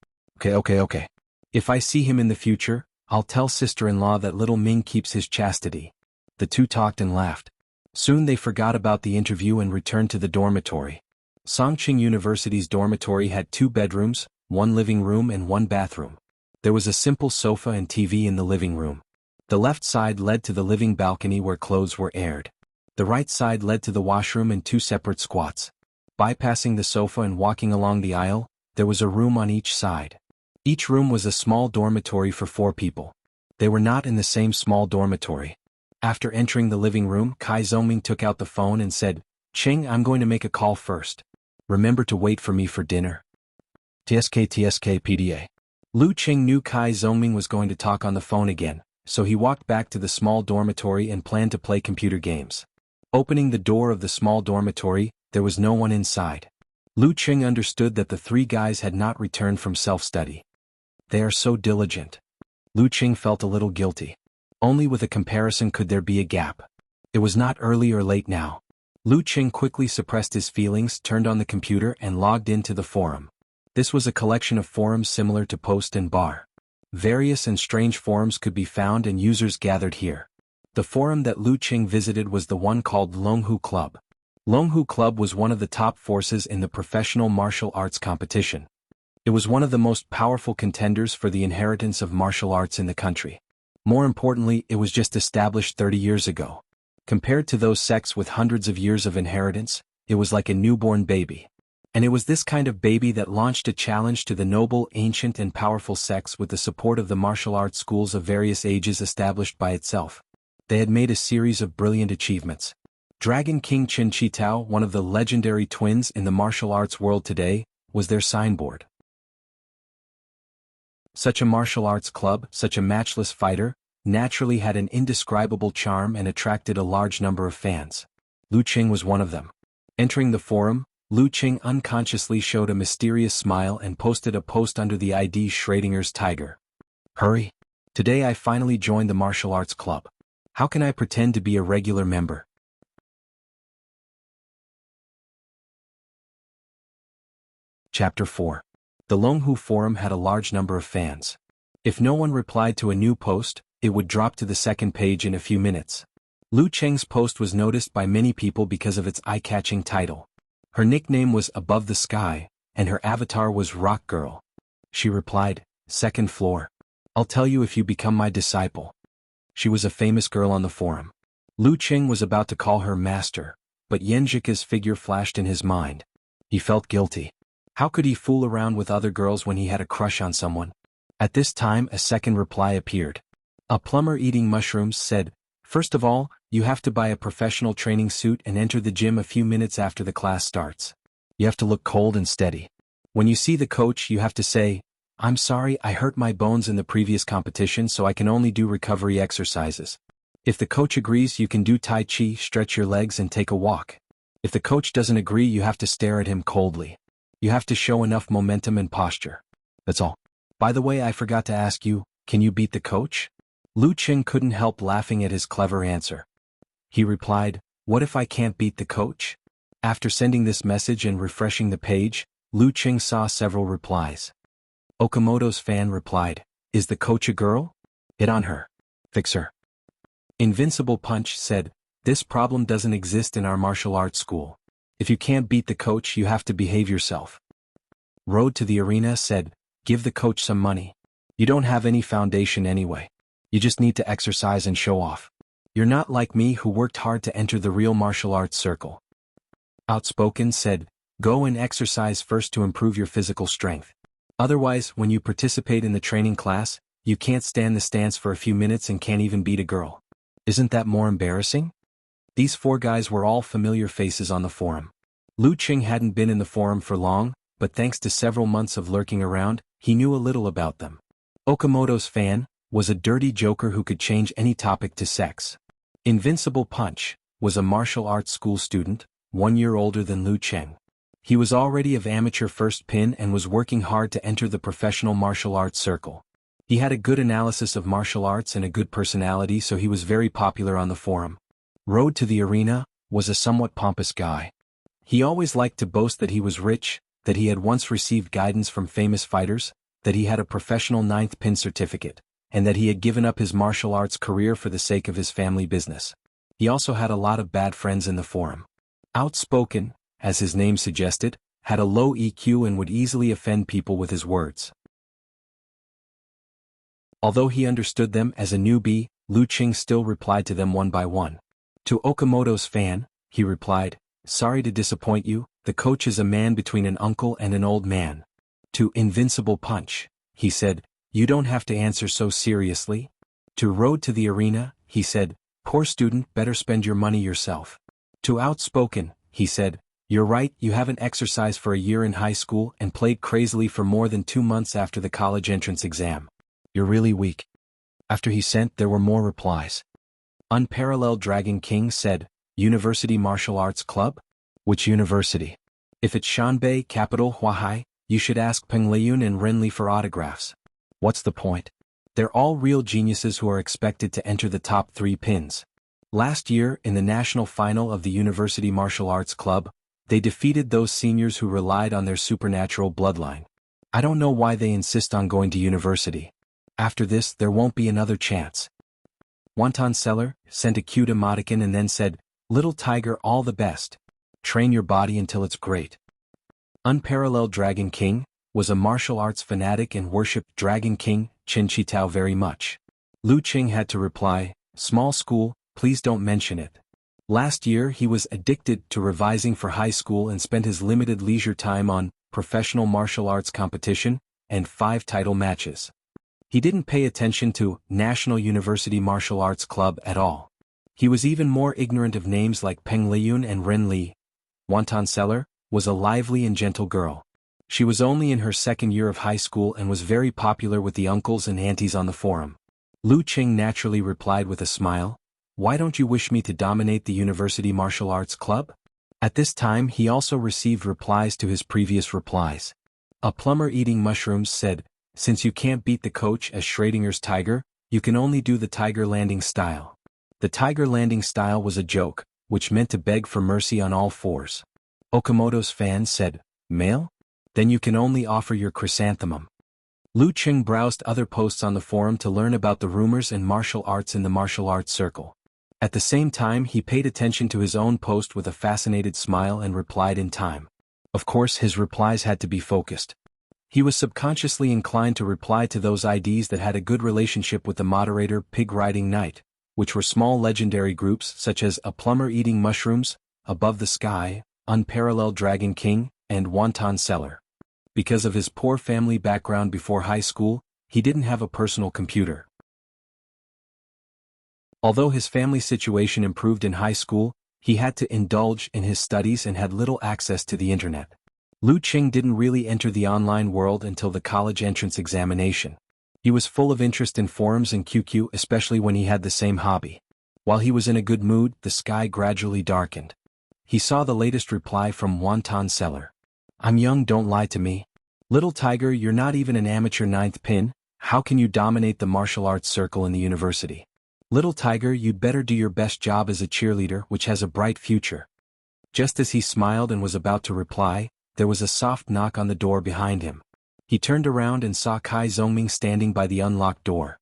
Okay. If I see him in the future, I'll tell sister-in-law that little Ming keeps his chastity. The two talked and laughed. Soon they forgot about the interview and returned to the dormitory. Songqing University's dormitory had 2 bedrooms, 1 living room and 1 bathroom. There was a simple sofa and TV in the living room. The left side led to the living balcony where clothes were aired. The right side led to the washroom and 2 separate squats. Bypassing the sofa and walking along the aisle, there was a room on each side. Each room was a small dormitory for 4 people. They were not in the same small dormitory. After entering the living room, Kai Zhongming took out the phone and said, Qing, I'm going to make a call first. Remember to wait for me for dinner. TSK PDA. Lu Qing knew Kai Zhongming was going to talk on the phone again, so he walked back to the small dormitory and planned to play computer games. Opening the door of the small dormitory, there was no one inside. Lu Qing understood that the 3 guys had not returned from self-study. They are so diligent. Lu Qing felt a little guilty. Only with a comparison could there be a gap. It was not early or late now. Lu Qing quickly suppressed his feelings, turned on the computer and logged into the forum. This was a collection of forums similar to Post and Bar. Various and strange forums could be found and users gathered here. The forum that Lu Qing visited was the one called Longhu Club. Longhu Club was one of the top forces in the professional martial arts competition. It was one of the most powerful contenders for the inheritance of martial arts in the country. More importantly, it was just established 30 years ago. Compared to those sects with hundreds of years of inheritance, it was like a newborn baby. And it was this kind of baby that launched a challenge to the noble, ancient and powerful sects with the support of the martial arts schools of various ages established by itself. They had made a series of brilliant achievements. Dragon King Qin Chitao, one of the legendary twins in the martial arts world today, was their signboard. Such a martial arts club, such a matchless fighter, naturally had an indescribable charm and attracted a large number of fans. Lu Qing was one of them. Entering the forum, Lu Qing unconsciously showed a mysterious smile and posted a post under the ID Schrodinger's Tiger. Hurry! Today I finally joined the martial arts club. How can I pretend to be a regular member? Chapter 4. The Longhu forum had a large number of fans. If no one replied to a new post, it would drop to the second page in a few minutes. Lu Qing's post was noticed by many people because of its eye-catching title. Her nickname was Above the Sky, and her avatar was Rock Girl. She replied, "Second floor. I'll tell you if you become my disciple." She was a famous girl on the forum. Lu Qing was about to call her master, but Yanjika's figure flashed in his mind. He felt guilty. How could he fool around with other girls when he had a crush on someone? At this time a second reply appeared. A plumber eating mushrooms said, "First of all, you have to buy a professional training suit and enter the gym a few minutes after the class starts. You have to look cold and steady. When you see the coach you have to say, 'I'm sorry, I hurt my bones in the previous competition so I can only do recovery exercises.' If the coach agrees you can do Tai Chi, stretch your legs and take a walk. If the coach doesn't agree you have to stare at him coldly. You have to show enough momentum and posture. That's all. By the way, I forgot to ask you, can you beat the coach?" Lu Qing couldn't help laughing at his clever answer. He replied, "What if I can't beat the coach?" After sending this message and refreshing the page, Lu Qing saw several replies. Okamoto's fan replied, "Is the coach a girl? Hit on her. Fix her." Invincible Punch said, This problem doesn't exist in our martial arts school. If you can't beat the coach, you have to behave yourself. Road to the arena said, give the coach some money. You don't have any foundation anyway. You just need to exercise and show off. You're not like me who worked hard to enter the real martial arts circle. Outspoken said, go and exercise first to improve your physical strength. Otherwise, when you participate in the training class, you can't stand the stance for a few minutes and can't even beat a girl. Isn't that more embarrassing? These four guys were all familiar faces on the forum. Lu Qing hadn't been in the forum for long, but thanks to several months of lurking around, he knew a little about them. Okamoto's fan was a dirty joker who could change any topic to sex. Invincible Punch was a martial arts school student, 1 year older than Lu Qing. He was already of amateur first pin and was working hard to enter the professional martial arts circle. He had a good analysis of martial arts and a good personality, so he was very popular on the forum. Road to the arena was a somewhat pompous guy. He always liked to boast that he was rich, that he had once received guidance from famous fighters, that he had a professional 9th pin certificate, and that he had given up his martial arts career for the sake of his family business. He also had a lot of bad friends in the forum. Outspoken, as his name suggested, had a low EQ and would easily offend people with his words. Although he understood them as a newbie, Lu Qing still replied to them one by one. To Okamoto's fan, he replied, sorry to disappoint you, the coach is a man between an uncle and an old man. To Invincible Punch, he said, you don't have to answer so seriously. To Road to the Arena, he said, poor student, better spend your money yourself. To Outspoken, he said, you're right, you haven't exercised for a year in high school and played crazily for more than 2 months after the college entrance exam. You're really weak. After he sent, there were more replies. Unparalleled Dragon King said, University Martial Arts Club? Which university? If it's Shanbei Capital Huahai, you should ask Peng Leiyun and Renli for autographs. What's the point? They're all real geniuses who are expected to enter the top 3 pins. Last year, in the national final of the University Martial Arts Club, they defeated those seniors who relied on their supernatural bloodline. I don't know why they insist on going to university. After this, there won't be another chance. Wonton Seller sent a cute emoticon and then said, Little Tiger, all the best. Train your body until it's great. Unparalleled Dragon King was a martial arts fanatic and worshipped Dragon King Qin Shi Tao very much. Lu Qing had to reply, small school, please don't mention it. Last year he was addicted to revising for high school and spent his limited leisure time on professional martial arts competition and 5 title matches. He didn't pay attention to National University Martial Arts Club at all. He was even more ignorant of names like Peng Leiyun and Ren Li. Wonton Seller was a lively and gentle girl. She was only in her 2nd year of high school and was very popular with the uncles and aunties on the forum. Lu Qing naturally replied with a smile, why don't you wish me to dominate the University Martial Arts Club? At this time he also received replies to his previous replies. A plumber eating mushrooms said, since you can't beat the coach as Schrodinger's tiger, you can only do the tiger landing style. The tiger landing style was a joke, which meant to beg for mercy on all fours. Okamoto's fan said, male? Then you can only offer your chrysanthemum. Lu Qing browsed other posts on the forum to learn about the rumors and martial arts in the martial arts circle. At the same time he paid attention to his own post with a fascinated smile and replied in time. Of course his replies had to be focused. He was subconsciously inclined to reply to those IDs that had a good relationship with the moderator Pig Riding Knight, which were small legendary groups such as A Plumber Eating Mushrooms, Above the Sky, Unparalleled Dragon King, and Wonton Seller. Because of his poor family background before high school, he didn't have a personal computer. Although his family situation improved in high school, he had to indulge in his studies and had little access to the internet. Lu Qing didn't really enter the online world until the college entrance examination. He was full of interest in forums and QQ, especially when he had the same hobby. While he was in a good mood, the sky gradually darkened. He saw the latest reply from Wonton Seller. I'm young, don't lie to me. Little Tiger, you're not even an amateur 9th pin, how can you dominate the martial arts circle in the university? Little Tiger, you'd better do your best job as a cheerleader, which has a bright future. Just as he smiled and was about to reply, there was a soft knock on the door behind him. He turned around and saw Kai Zhongming standing by the unlocked door.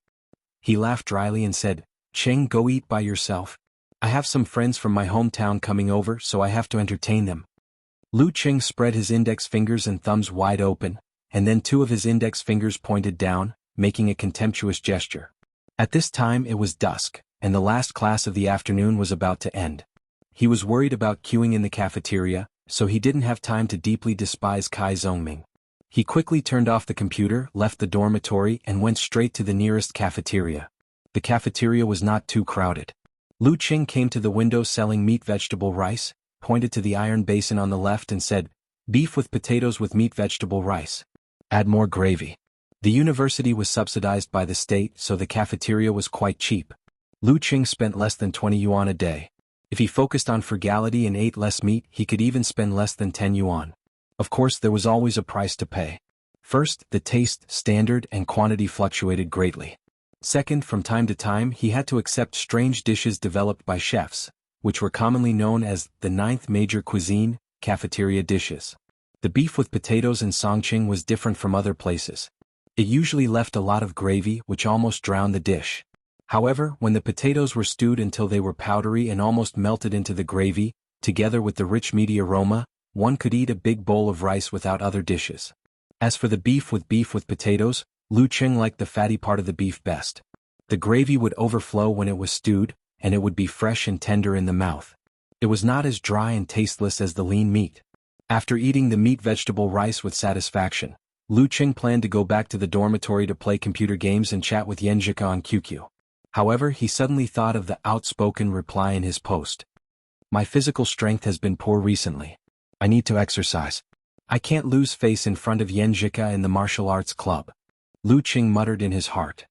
He laughed dryly and said, Cheng, go eat by yourself. I have some friends from my hometown coming over, so I have to entertain them. Lu Qing spread his index fingers and thumbs wide open, and then two of his index fingers pointed down, making a contemptuous gesture. At this time it was dusk, and the last class of the afternoon was about to end. He was worried about queuing in the cafeteria, so he didn't have time to deeply despise Kai Zhongming. He quickly turned off the computer, left the dormitory, and went straight to the nearest cafeteria. The cafeteria was not too crowded. Lu Qing came to the window selling meat vegetable rice, pointed to the iron basin on the left and said, "Beef with potatoes with meat vegetable rice. Add more gravy." The university was subsidized by the state, so the cafeteria was quite cheap. Lu Qing spent less than 20 yuan a day. If he focused on frugality and ate less meat, he could even spend less than 10 yuan. Of course, there was always a price to pay. First, the taste, standard, and quantity fluctuated greatly. Second, from time to time he had to accept strange dishes developed by chefs, which were commonly known as the ninth major cuisine, cafeteria dishes. The beef with potatoes in Songqing was different from other places. It usually left a lot of gravy, which almost drowned the dish. However, when the potatoes were stewed until they were powdery and almost melted into the gravy, together with the rich meaty aroma, one could eat a big bowl of rice without other dishes. As for the beef with potatoes, Lu Qing liked the fatty part of the beef best. The gravy would overflow when it was stewed, and it would be fresh and tender in the mouth. It was not as dry and tasteless as the lean meat. After eating the meat vegetable rice with satisfaction, Lu Qing planned to go back to the dormitory to play computer games and chat with Yanjika on QQ. However, he suddenly thought of the outspoken reply in his post. "My physical strength has been poor recently. I need to exercise. I can't lose face in front of Yanjika in the martial arts club." Lu Qing muttered in his heart.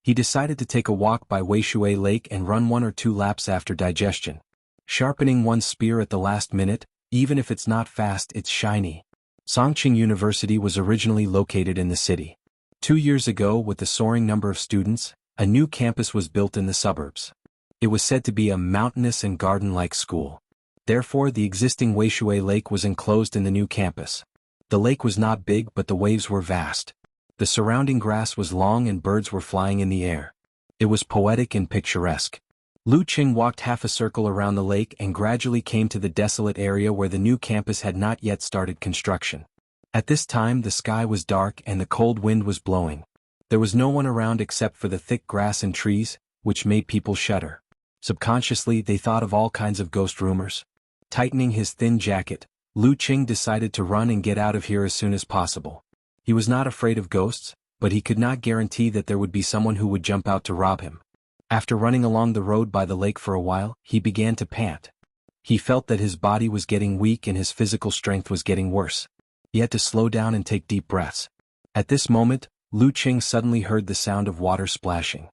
He decided to take a walk by Weishui Lake and run 1 or 2 laps after digestion. Sharpening one's spear at the last minute, even if it's not fast, it's shiny. Songqing University was originally located in the city. 2 years ago, with the soaring number of students, a new campus was built in the suburbs. It was said to be a mountainous and garden-like school. Therefore, the existing Weishui Lake was enclosed in the new campus. The lake was not big, but the waves were vast. The surrounding grass was long and birds were flying in the air. It was poetic and picturesque. Lu Qing walked half a circle around the lake and gradually came to the desolate area where the new campus had not yet started construction. At this time the sky was dark and the cold wind was blowing. There was no one around except for the thick grass and trees, which made people shudder. Subconsciously they thought of all kinds of ghost rumors. Tightening his thin jacket, Lu Qing decided to run and get out of here as soon as possible. He was not afraid of ghosts, but he could not guarantee that there would be someone who would jump out to rob him. After running along the road by the lake for a while, he began to pant. He felt that his body was getting weak and his physical strength was getting worse. He had to slow down and take deep breaths. At this moment, Lu Qing suddenly heard the sound of water splashing.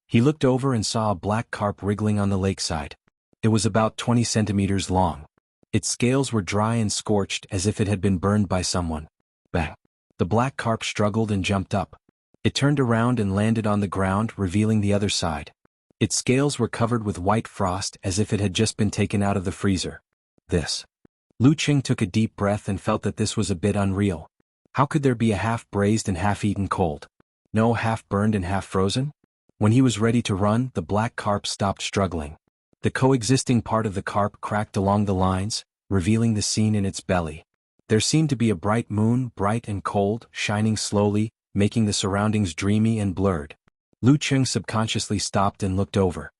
He looked over and saw a black carp wriggling on the lakeside. It was about 20 centimeters long. Its scales were dry and scorched as if it had been burned by someone. Bang! The black carp struggled and jumped up. It turned around and landed on the ground, revealing the other side. Its scales were covered with white frost as if it had just been taken out of the freezer. Lu Qing took a deep breath and felt that this was a bit unreal. How could there be a half-braised and half-eaten cold? No half-burned and half-frozen? When he was ready to run, the black carp stopped struggling. The coexisting part of the carp cracked along the lines, revealing the scene in its belly. There seemed to be a bright moon, bright and cold, shining slowly, making the surroundings dreamy and blurred. Lu Qing subconsciously stopped and looked over.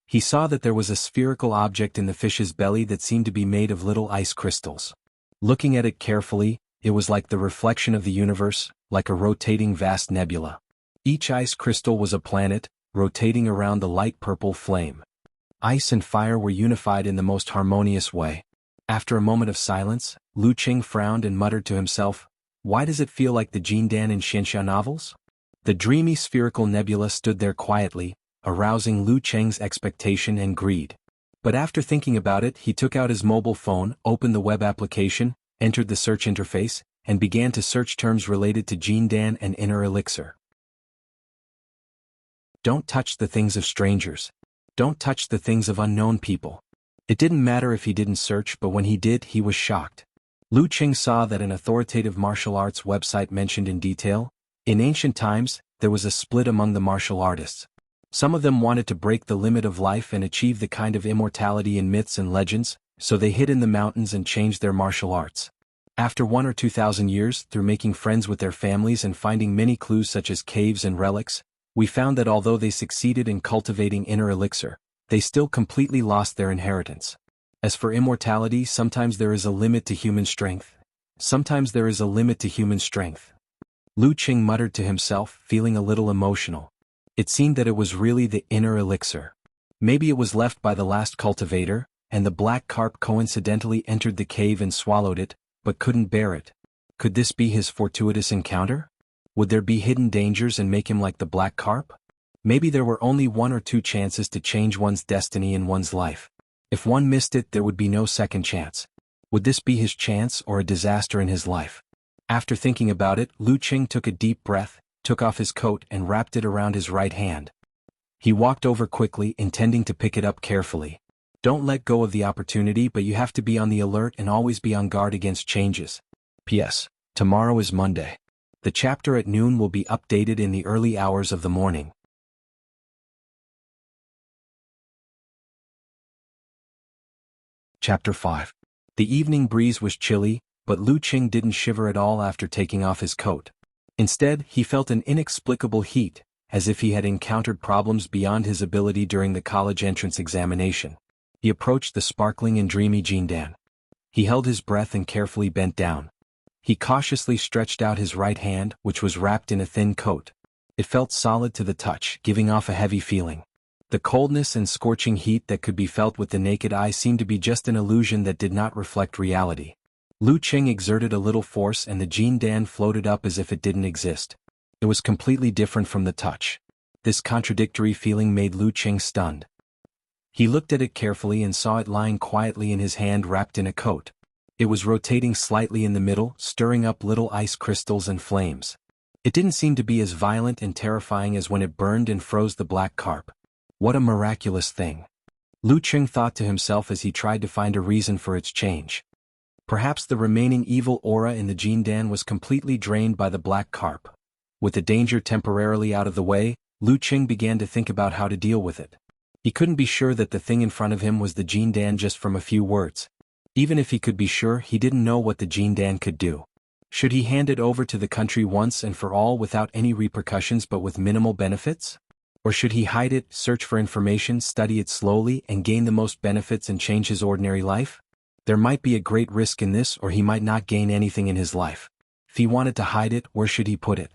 He saw that there was a spherical object in the fish's belly that seemed to be made of little ice crystals. Looking at it carefully, it was like the reflection of the universe, like a rotating vast nebula. Each ice crystal was a planet, rotating around the light purple flame. Ice and fire were unified in the most harmonious way. After a moment of silence, Lu Qing frowned and muttered to himself, "Why does it feel like the Jindan in Xianxia novels?" The dreamy spherical nebula stood there quietly, arousing Lu Qing's expectation and greed. But after thinking about it, he took out his mobile phone, opened the web application, entered the search interface, and began to search terms related to Jindan and inner elixir. Don't touch the things of strangers. Don't touch the things of unknown people. It didn't matter if he didn't search, but when he did, he was shocked. Lu Qing saw that an authoritative martial arts website mentioned in detail, in ancient times, there was a split among the martial artists. Some of them wanted to break the limit of life and achieve the kind of immortality in myths and legends, so they hid in the mountains and changed their martial arts. After 1 or 2,000 years, through making friends with their families and finding many clues such as caves and relics, we found that although they succeeded in cultivating inner elixir, they still completely lost their inheritance. As for immortality, sometimes there is a limit to human strength. Sometimes there is a limit to human strength. Lu Qing muttered to himself, feeling a little emotional. It seemed that it was really the inner elixir. Maybe it was left by the last cultivator, and the black carp coincidentally entered the cave and swallowed it, but couldn't bear it. Could this be his fortuitous encounter? Would there be hidden dangers and make him like the black carp? Maybe there were only 1 or 2 chances to change one's destiny in one's life. If one missed it, there would be no second chance. Would this be his chance or a disaster in his life? After thinking about it, Lu Qing took a deep breath, took off his coat and wrapped it around his right hand. He walked over quickly, intending to pick it up carefully. Don't let go of the opportunity, but you have to be on the alert and always be on guard against changes. P.S. Tomorrow is Monday. The chapter at noon will be updated in the early hours of the morning. Chapter 5. The evening breeze was chilly, but Lu Qing didn't shiver at all after taking off his coat. Instead, he felt an inexplicable heat, as if he had encountered problems beyond his ability during the college entrance examination. He approached the sparkling and dreamy Jindan. He held his breath and carefully bent down. He cautiously stretched out his right hand, which was wrapped in a thin coat. It felt solid to the touch, giving off a heavy feeling. The coldness and scorching heat that could be felt with the naked eye seemed to be just an illusion that did not reflect reality. Lu Qing exerted a little force and the Jindan floated up as if it didn't exist. It was completely different from the touch. This contradictory feeling made Lu Qing stunned. He looked at it carefully and saw it lying quietly in his hand wrapped in a coat. It was rotating slightly in the middle, stirring up little ice crystals and flames. It didn't seem to be as violent and terrifying as when it burned and froze the black carp. What a miraculous thing! Lu Qing thought to himself as he tried to find a reason for its change. Perhaps the remaining evil aura in the Jindan was completely drained by the black carp. With the danger temporarily out of the way, Lu Qing began to think about how to deal with it. He couldn't be sure that the thing in front of him was the Jindan just from a few words. Even if he could be sure, he didn't know what the Jindan could do. Should he hand it over to the country once and for all without any repercussions but with minimal benefits? Or should he hide it, search for information, study it slowly, and gain the most benefits and change his ordinary life? There might be a great risk in this, or he might not gain anything in his life. If he wanted to hide it, where should he put it?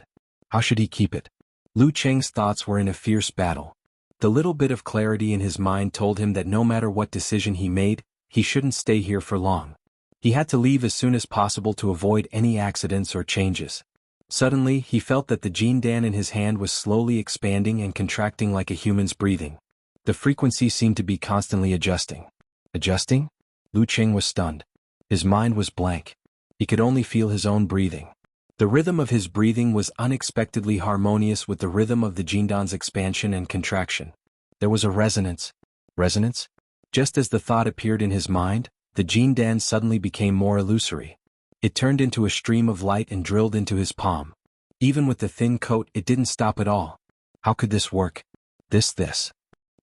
How should he keep it? Lu Qing's thoughts were in a fierce battle. The little bit of clarity in his mind told him that no matter what decision he made, he shouldn't stay here for long. He had to leave as soon as possible to avoid any accidents or changes. Suddenly, he felt that the Jindan in his hand was slowly expanding and contracting like a human's breathing. The frequency seemed to be constantly adjusting. Adjusting? Lu Qing was stunned. His mind was blank. He could only feel his own breathing. The rhythm of his breathing was unexpectedly harmonious with the rhythm of the Jindan's expansion and contraction. There was a resonance. Resonance? Just as the thought appeared in his mind, the Jindan suddenly became more illusory. It turned into a stream of light and drilled into his palm. Even with the thin coat, it didn't stop at all. How could this work? This.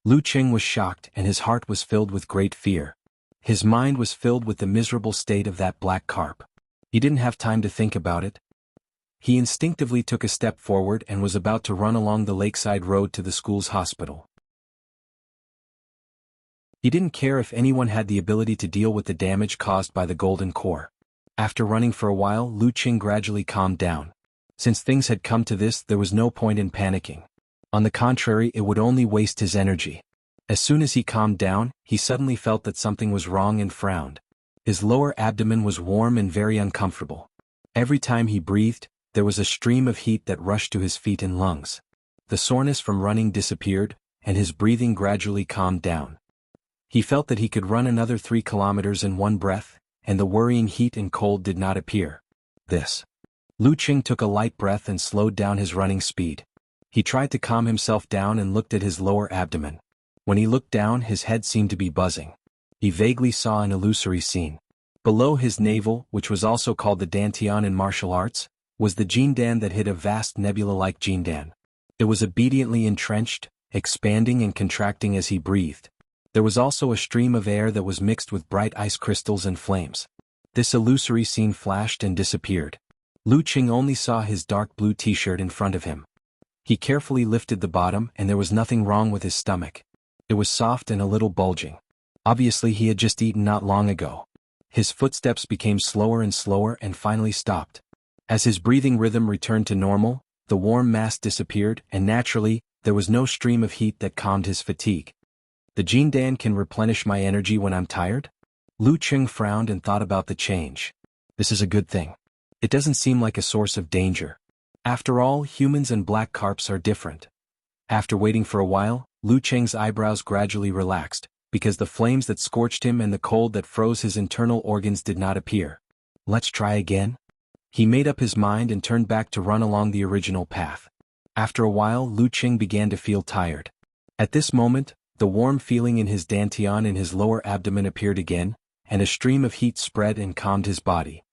Lu Qing was shocked and his heart was filled with great fear. His mind was filled with the miserable state of that black carp. He didn't have time to think about it. He instinctively took a step forward and was about to run along the lakeside road to the school's hospital. He didn't care if anyone had the ability to deal with the damage caused by the golden core. After running for a while, Lu Qing gradually calmed down. Since things had come to this, there was no point in panicking. On the contrary, it would only waste his energy. As soon as he calmed down, he suddenly felt that something was wrong and frowned. His lower abdomen was warm and very uncomfortable. Every time he breathed, there was a stream of heat that rushed to his feet and lungs. The soreness from running disappeared, and his breathing gradually calmed down. He felt that he could run another 3 kilometers in one breath, and the worrying heat and cold did not appear. Lu Qing took a light breath and slowed down his running speed. He tried to calm himself down and looked at his lower abdomen. When he looked down, his head seemed to be buzzing. He vaguely saw an illusory scene. Below his navel, which was also called the dantian in martial arts, was the Jindan that hid a vast nebula-like Jindan. It was obediently entrenched, expanding and contracting as he breathed. There was also a stream of air that was mixed with bright ice crystals and flames. This illusory scene flashed and disappeared. Lu Qing only saw his dark blue t-shirt in front of him. He carefully lifted the bottom and there was nothing wrong with his stomach. It was soft and a little bulging. Obviously he had just eaten not long ago. His footsteps became slower and finally stopped. As his breathing rhythm returned to normal, the warm mass disappeared and naturally, there was no stream of heat that calmed his fatigue. The Jindan can replenish my energy when I'm tired? Lu Qing frowned and thought about the change. This is a good thing. It doesn't seem like a source of danger. After all, humans and black carps are different. After waiting for a while, Lu Qing's eyebrows gradually relaxed, because the flames that scorched him and the cold that froze his internal organs did not appear. Let's try again? He made up his mind and turned back to run along the original path. After a while, Lu Qing began to feel tired. At this moment, the warm feeling in his dantian and his lower abdomen appeared again, and a stream of heat spread and calmed his body.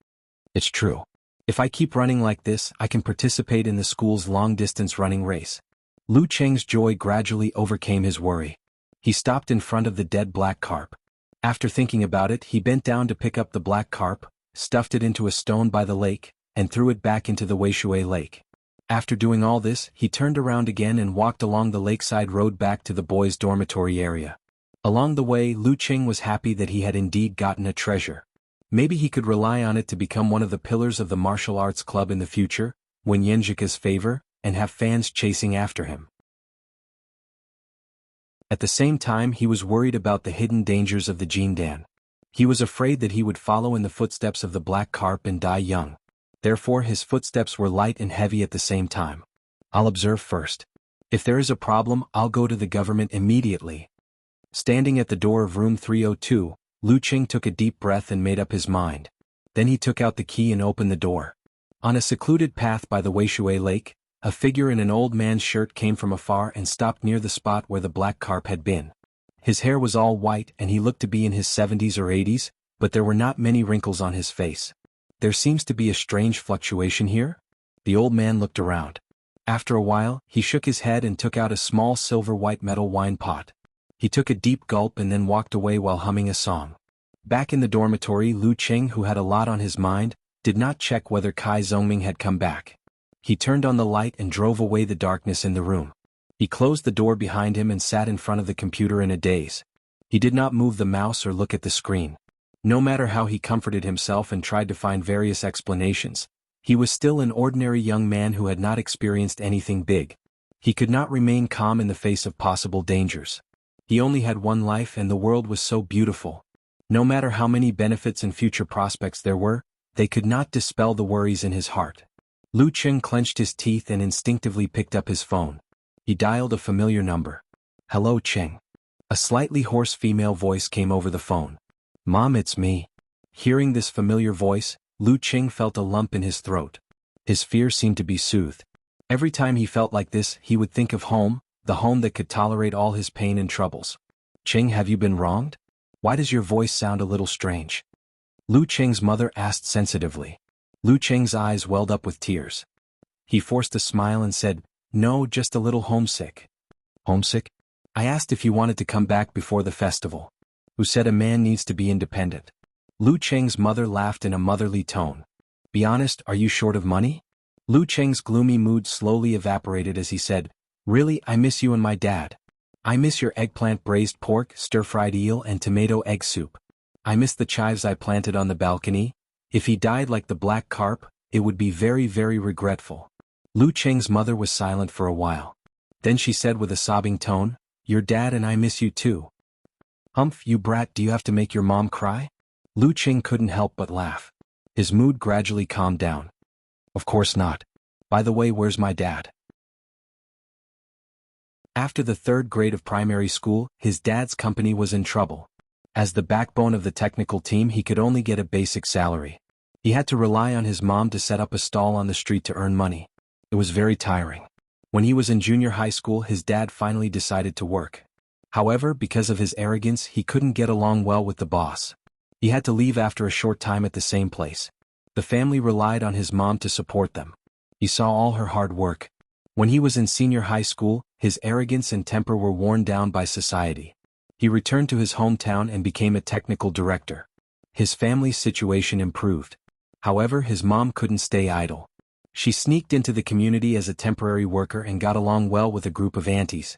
It's true. If I keep running like this, I can participate in the school's long-distance running race. Lu Qing's joy gradually overcame his worry. He stopped in front of the dead black carp. After thinking about it, he bent down to pick up the black carp, stuffed it into a stone by the lake, and threw it back into the Weishui Lake. After doing all this, he turned around again and walked along the lakeside road back to the boys' dormitory area. Along the way, Lu Qing was happy that he had indeed gotten a treasure. Maybe he could rely on it to become one of the pillars of the martial arts club in the future, win Yenjika's favor, and have fans chasing after him. At the same time, he was worried about the hidden dangers of the Jindan. He was afraid that he would follow in the footsteps of the black carp and die young. Therefore his footsteps were light and heavy at the same time. I'll observe first. If there is a problem, I'll go to the government immediately. Standing at the door of room 302, Lu Qing took a deep breath and made up his mind. Then he took out the key and opened the door. On a secluded path by the Weishui Lake, a figure in an old man's shirt came from afar and stopped near the spot where the black carp had been. His hair was all white and he looked to be in his 70s or 80s, but there were not many wrinkles on his face. There seems to be a strange fluctuation here? The old man looked around. After a while, he shook his head and took out a small silver white metal wine pot. He took a deep gulp and then walked away while humming a song. Back in the dormitory, Lu Qing, who had a lot on his mind, did not check whether Kai Zongming had come back. He turned on the light and drove away the darkness in the room. He closed the door behind him and sat in front of the computer in a daze. He did not move the mouse or look at the screen. No matter how he comforted himself and tried to find various explanations, he was still an ordinary young man who had not experienced anything big. He could not remain calm in the face of possible dangers. He only had one life and the world was so beautiful. No matter how many benefits and future prospects there were, they could not dispel the worries in his heart. Lu Qing clenched his teeth and instinctively picked up his phone. He dialed a familiar number. Hello, Qing. A slightly hoarse female voice came over the phone. Mom, it's me. Hearing this familiar voice, Lu Qing felt a lump in his throat. His fear seemed to be soothed. Every time he felt like this, he would think of home, the home that could tolerate all his pain and troubles. Qing, have you been wronged? Why does your voice sound a little strange? Lu Qing's mother asked sensitively. Lu Qing's eyes welled up with tears. He forced a smile and said, No, just a little homesick. Homesick? I asked if you wanted to come back before the festival. Who said a man needs to be independent? Lu Qing's mother laughed in a motherly tone. Be honest, are you short of money? Lu Qing's gloomy mood slowly evaporated as he said, Really, I miss you and my dad. I miss your eggplant braised pork, stir-fried eel and tomato egg soup. I miss the chives I planted on the balcony. If he died like the black carp, it would be very, very regretful. Lu Qing's mother was silent for a while. Then she said with a sobbing tone, Your dad and I miss you too. Humph, you brat, do you have to make your mom cry? Lu Qing couldn't help but laugh. His mood gradually calmed down. Of course not. By the way, where's my dad? After the 3rd grade of primary school, his dad's company was in trouble. As the backbone of the technical team, he could only get a basic salary. He had to rely on his mom to set up a stall on the street to earn money. It was very tiring. When he was in junior high school, his dad finally decided to work. However, because of his arrogance, he couldn't get along well with the boss. He had to leave after a short time at the same place. The family relied on his mom to support them. He saw all her hard work. When he was in senior high school, his arrogance and temper were worn down by society. He returned to his hometown and became a technical director. His family's situation improved. However, his mom couldn't stay idle. She sneaked into the community as a temporary worker and got along well with a group of aunties.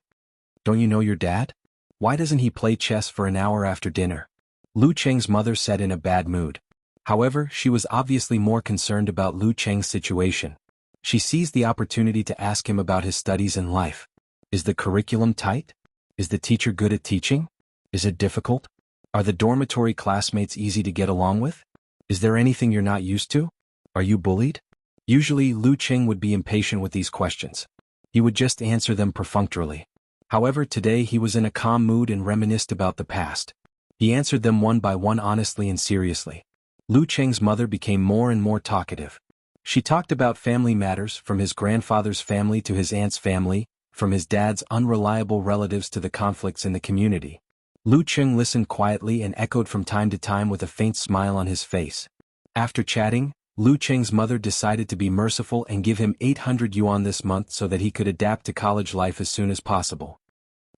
"Don't you know your dad? Why doesn't he play chess for an hour after dinner?" Lu Cheng's mother said in a bad mood. However, she was obviously more concerned about Lu Cheng's situation. She seized the opportunity to ask him about his studies and life. Is the curriculum tight? Is the teacher good at teaching? Is it difficult? Are the dormitory classmates easy to get along with? Is there anything you're not used to? Are you bullied? Usually, Lu Cheng would be impatient with these questions. He would just answer them perfunctorily. However, today he was in a calm mood and reminisced about the past. He answered them one by one honestly and seriously. Lu Cheng's mother became more and more talkative. She talked about family matters, from his grandfather's family to his aunt's family, from his dad's unreliable relatives to the conflicts in the community. Lu Cheng listened quietly and echoed from time to time with a faint smile on his face. After chatting, Lu Cheng's mother decided to be merciful and give him 800 yuan this month so that he could adapt to college life as soon as possible.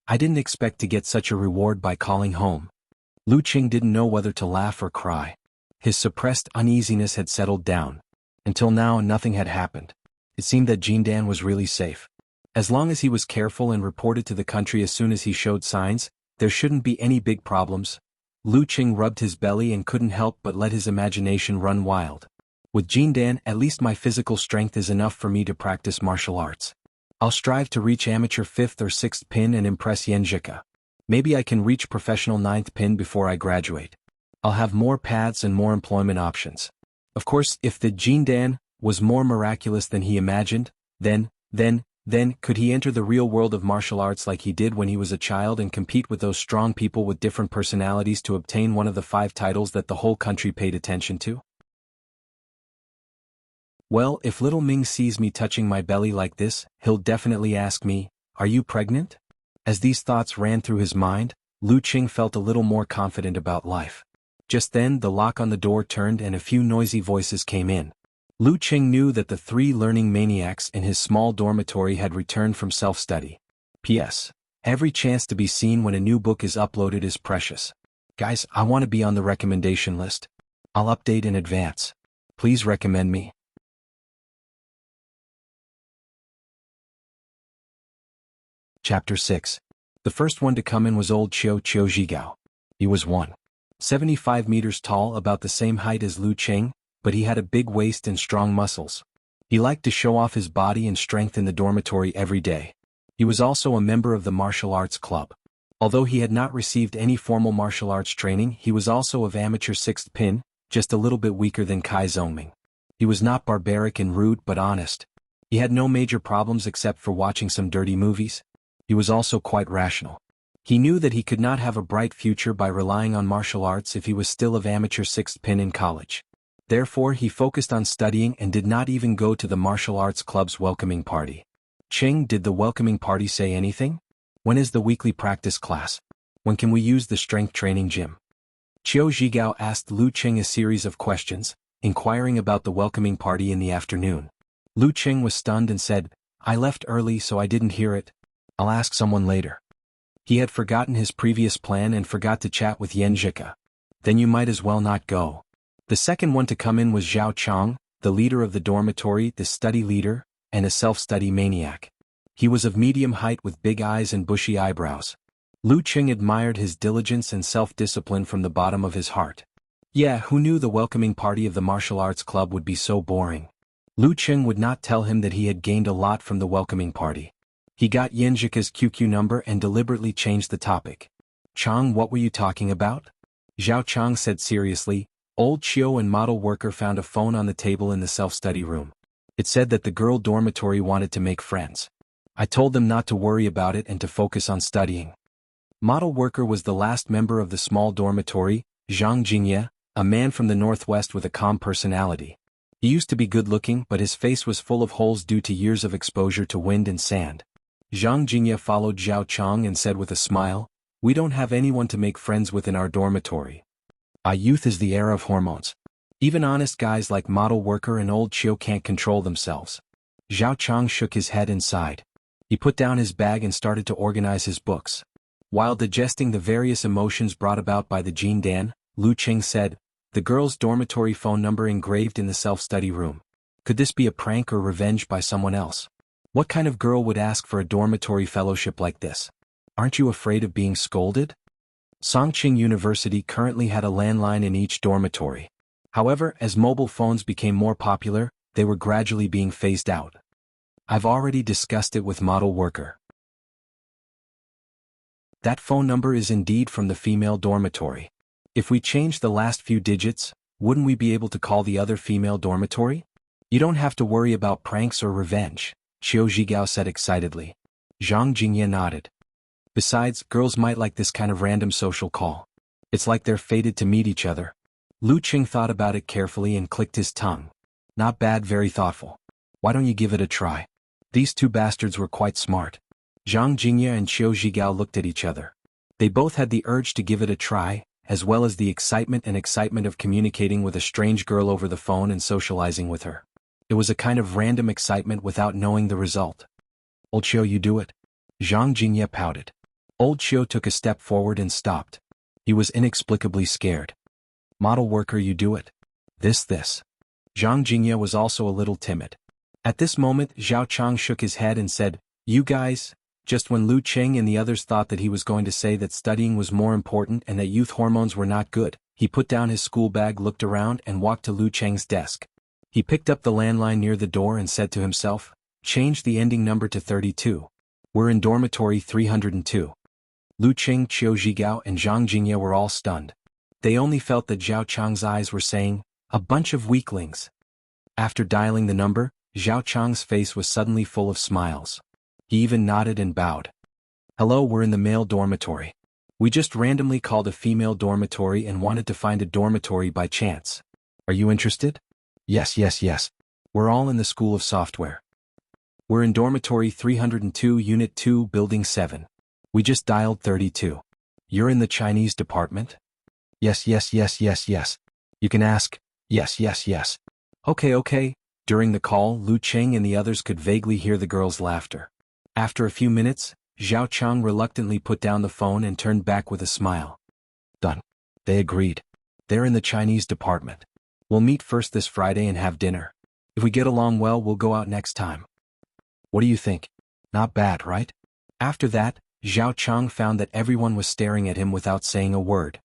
"I didn't expect to get such a reward by calling home." Lu Cheng didn't know whether to laugh or cry. His suppressed uneasiness had settled down. Until now, nothing had happened. It seemed that Jindan was really safe. As long as he was careful and reported to the country as soon as he showed signs, there shouldn't be any big problems. Lu Cheng rubbed his belly and couldn't help but let his imagination run wild. With Jindan, at least my physical strength is enough for me to practice martial arts. I'll strive to reach amateur 5th or 6th pin and impress Yenjika. Maybe I can reach professional 9th pin before I graduate. I'll have more paths and more employment options. Of course, if the Jindan was more miraculous than he imagined, then could he enter the real world of martial arts like he did when he was a child and compete with those strong people with different personalities to obtain one of the 5 titles that the whole country paid attention to? Well, if little Ming sees me touching my belly like this, he'll definitely ask me, "Are you pregnant?" As these thoughts ran through his mind, Lu Cheng felt a little more confident about life. Just then, the lock on the door turned and a few noisy voices came in. Lu Cheng knew that the 3 learning maniacs in his small dormitory had returned from self-study. P.S. Every chance to be seen when a new book is uploaded is precious. Guys, I want to be on the recommendation list. I'll update in advance. Please recommend me. Chapter 6. The first one to come in was old Qiu Zhigao. He was 1.75 meters tall, about the same height as Lu Cheng, but he had a big waist and strong muscles. He liked to show off his body and strength in the dormitory every day. He was also a member of the martial arts club. Although he had not received any formal martial arts training, he was also of amateur 6th pin, just a little bit weaker than Kai Zongming. He was not barbaric and rude but honest. He had no major problems except for watching some dirty movies. He was also quite rational. He knew that he could not have a bright future by relying on martial arts if he was still of amateur 6th pin in college. Therefore, he focused on studying and did not even go to the martial arts club's welcoming party. "Cheng, did the welcoming party say anything? When is the weekly practice class? When can we use the strength training gym?" Qiu Zhigao asked Lu Cheng a series of questions, inquiring about the welcoming party in the afternoon. Lu Cheng was stunned and said, "I left early so I didn't hear it. I'll ask someone later." He had forgotten his previous plan and forgot to chat with Yenjika. "Then you might as well not go." The second one to come in was Zhao Chong, the leader of the dormitory, the study leader, and a self-study maniac. He was of medium height with big eyes and bushy eyebrows. Lu Cheng admired his diligence and self-discipline from the bottom of his heart. Yeah, who knew the welcoming party of the martial arts club would be so boring? Lu Cheng would not tell him that he had gained a lot from the welcoming party. He got Yenjika's QQ number and deliberately changed the topic. "Chong, what were you talking about?" Zhao Chong said seriously. Old Chio and model worker found a phone on the table in the self-study room. It said that the girl dormitory wanted to make friends. I told them not to worry about it and to focus on studying. Model worker was the last member of the small dormitory, Zhang Jingye, a man from the northwest with a calm personality. He used to be good-looking, but his face was full of holes due to years of exposure to wind and sand. Zhang Jingye followed Zhao Chong and said with a smile, "We don't have anyone to make friends with in our dormitory. Youth is the era of hormones. Even honest guys like model worker and old Chio can't control themselves." Zhao Chong shook his head and sighed. He put down his bag and started to organize his books. While digesting the various emotions brought about by the Jean Dan, Lu Qing said, "The girl's dormitory phone number engraved in the self-study room. Could this be a prank or revenge by someone else? What kind of girl would ask for a dormitory fellowship like this? Aren't you afraid of being scolded?" Songqing University currently had a landline in each dormitory. However, as mobile phones became more popular, they were gradually being phased out. I've already discussed it with model worker. That phone number is indeed from the female dormitory. If we change the last few digits, wouldn't we be able to call the other female dormitory? You don't have to worry about pranks or revenge, Qiu Zhigao said excitedly. Zhang Jingye nodded. Besides, girls might like this kind of random social call. It's like they're fated to meet each other. Lu Qing thought about it carefully and clicked his tongue. Not bad, very thoughtful. Why don't you give it a try? These two bastards were quite smart. Zhang Jingye and Qiu Zhigao looked at each other. They both had the urge to give it a try, as well as the excitement of communicating with a strange girl over the phone and socializing with her. It was a kind of random excitement without knowing the result. "Old Qiu, you do it?" Zhang Jingye pouted. Old Qiu took a step forward and stopped. He was inexplicably scared. "Model worker, you do it?" This. Zhang Jingye was also a little timid. At this moment, Zhao Chang shook his head and said, "You guys," just when Lu Qing and the others thought that he was going to say that studying was more important and that youth hormones were not good, he put down his school bag, looked around, and walked to Lu Cheng's desk. He picked up the landline near the door and said to himself, "Change the ending number to 32. We're in dormitory 302. Lu Qing, Qiu Zhigao, and Zhang Jingye were all stunned. They only felt that Zhao Chang's eyes were saying, "A bunch of weaklings." After dialing the number, Zhao Chang's face was suddenly full of smiles. He even nodded and bowed. "Hello, we're in the male dormitory. We just randomly called a female dormitory and wanted to find a dormitory by chance. Are you interested?" Yes. We're all in the School of Software. We're in dormitory 302, Unit 2, Building 7. We just dialed 32. You're in the Chinese department?" Yes. You can ask. Yes. Okay. During the call, Lu Qing and the others could vaguely hear the girls' laughter. After a few minutes, Zhao Chang reluctantly put down the phone and turned back with a smile. "Done." They agreed. "They're in the Chinese department. We'll meet first this Friday and have dinner. If we get along well, we'll go out next time. What do you think? Not bad, right?" After that, Zhao Chang found that everyone was staring at him without saying a word.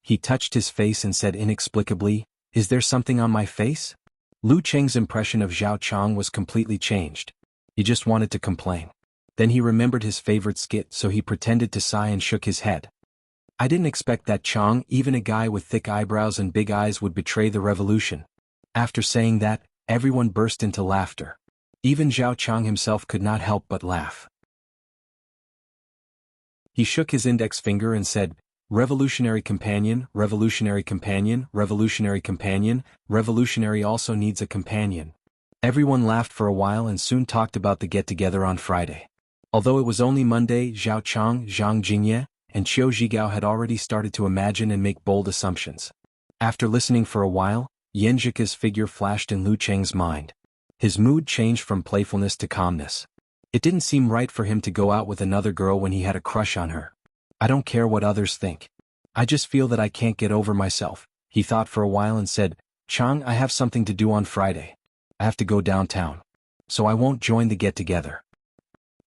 He touched his face and said inexplicably, "Is there something on my face?" Lu Cheng's impression of Zhao Chang was completely changed. He just wanted to complain. Then he remembered his favorite skit, so he pretended to sigh and shook his head. "I didn't expect that Chang, even a guy with thick eyebrows and big eyes, would betray the revolution." After saying that, everyone burst into laughter. Even Zhao Chang himself could not help but laugh. He shook his index finger and said, "Revolutionary companion, revolutionary companion, revolutionary companion, revolutionary also needs a companion." Everyone laughed for a while and soon talked about the get-together on Friday. Although it was only Monday, Zhao Chang, Zhang Jingye, and Qiu Zhigao had already started to imagine and make bold assumptions. After listening for a while, Yan Zhika's figure flashed in Lu Cheng's mind. His mood changed from playfulness to calmness. It didn't seem right for him to go out with another girl when he had a crush on her. "I don't care what others think. I just feel that I can't get over myself," he thought for a while and said, "Chang, I have something to do on Friday. I have to go downtown. So I won't join the get-together."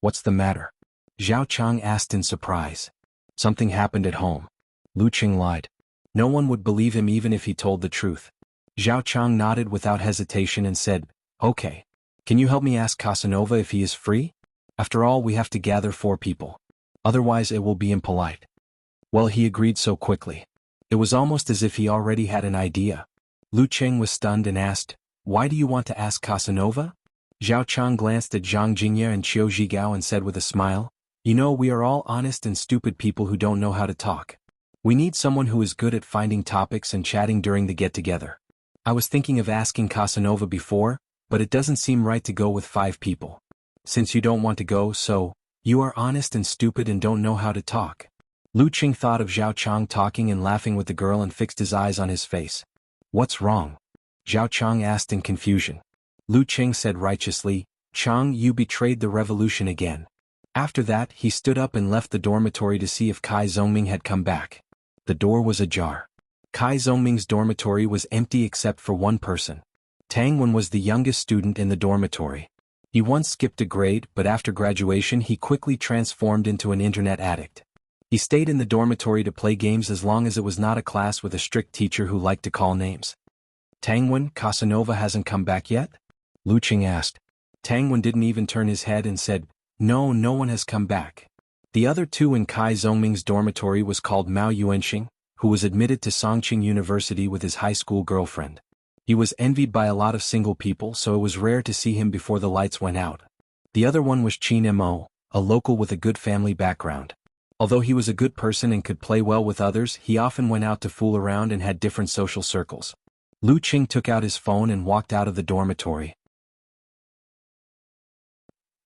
"What's the matter?" Zhao Chang asked in surprise. "Something happened at home." Lu Qing lied. No one would believe him even if he told the truth. Zhao Chang nodded without hesitation and said, "Okay. Can you help me ask Casanova if he is free? After all, we have to gather 4 people. Otherwise it will be impolite." Well, he agreed so quickly. It was almost as if he already had an idea. Lu Qing was stunned and asked, "Why do you want to ask Casanova?" Zhao Chang glanced at Zhang Jingye and Qiu Zhigao and said with a smile, "You know, we are all honest and stupid people who don't know how to talk. We need someone who is good at finding topics and chatting during the get-together. I was thinking of asking Casanova before, but it doesn't seem right to go with 5 people. Since you don't want to go, so, you are honest and stupid and don't know how to talk." Lu Qing thought of Zhao Chang talking and laughing with the girl and fixed his eyes on his face. "What's wrong?" Zhao Chang asked in confusion. Lu Qing said righteously, "Chang, you betrayed the revolution again. After that, he stood up and left the dormitory to see if Kai Zongming had come back. The door was ajar. Kai Zongming's dormitory was empty except for one person. Tang Wen was the youngest student in the dormitory. He once skipped a grade, but after graduation he quickly transformed into an internet addict. He stayed in the dormitory to play games as long as it was not a class with a strict teacher who liked to call names. Tang Wen, Casanova hasn't come back yet? Lu Qing asked. Tang Wen didn't even turn his head and said, No, no one has come back. The other two in Kai Zongming's dormitory was called Mao Yuanxing, who was admitted to Songqing University with his high school girlfriend. He was envied by a lot of single people, so it was rare to see him before the lights went out. The other one was Qin Mo, a local with a good family background. Although he was a good person and could play well with others, he often went out to fool around and had different social circles. Lu Qing took out his phone and walked out of the dormitory.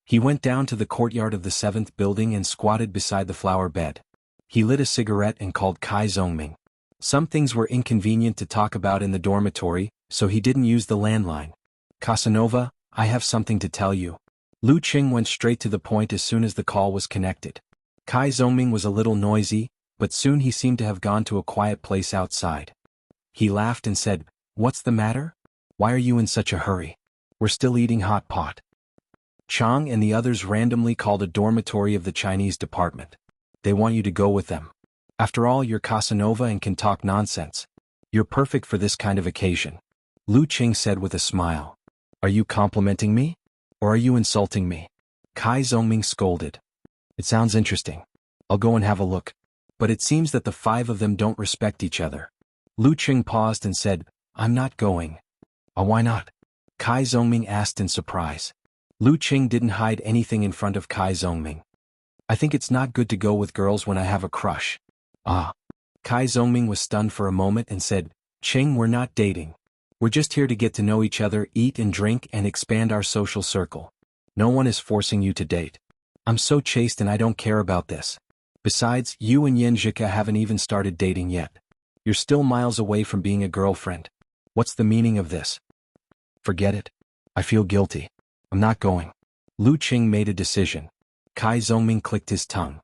He went down to the courtyard of the 7th building and squatted beside the flower bed. He lit a cigarette and called Kai Zongming. Some things were inconvenient to talk about in the dormitory, so he didn't use the landline. Casanova, I have something to tell you. Lu Qing went straight to the point as soon as the call was connected. Kai Zongming was a little noisy, but soon he seemed to have gone to a quiet place outside. He laughed and said, What's the matter? Why are you in such a hurry? We're still eating hot pot. Chang and the others randomly called a dormitory of the Chinese department. They want you to go with them. After all, you're Casanova and can talk nonsense. You're perfect for this kind of occasion. Lu Qing said with a smile. Are you complimenting me? Or are you insulting me? Kai Zongming scolded. It sounds interesting. I'll go and have a look. But it seems that the 5 of them don't respect each other. Lu Qing paused and said, I'm not going. Why not? Kai Zongming asked in surprise. Lu Qing didn't hide anything in front of Kai Zongming. I think it's not good to go with girls when I have a crush. Ah. Kai Zongming was stunned for a moment and said, Qing, we're not dating. We're just here to get to know each other, eat and drink and expand our social circle. No one is forcing you to date. I'm so chaste and I don't care about this. Besides, you and Yan Zhika haven't even started dating yet. You're still miles away from being a girlfriend. What's the meaning of this? Forget it. I feel guilty. I'm not going. Lu Qing made a decision. Kai Zongming clicked his tongue.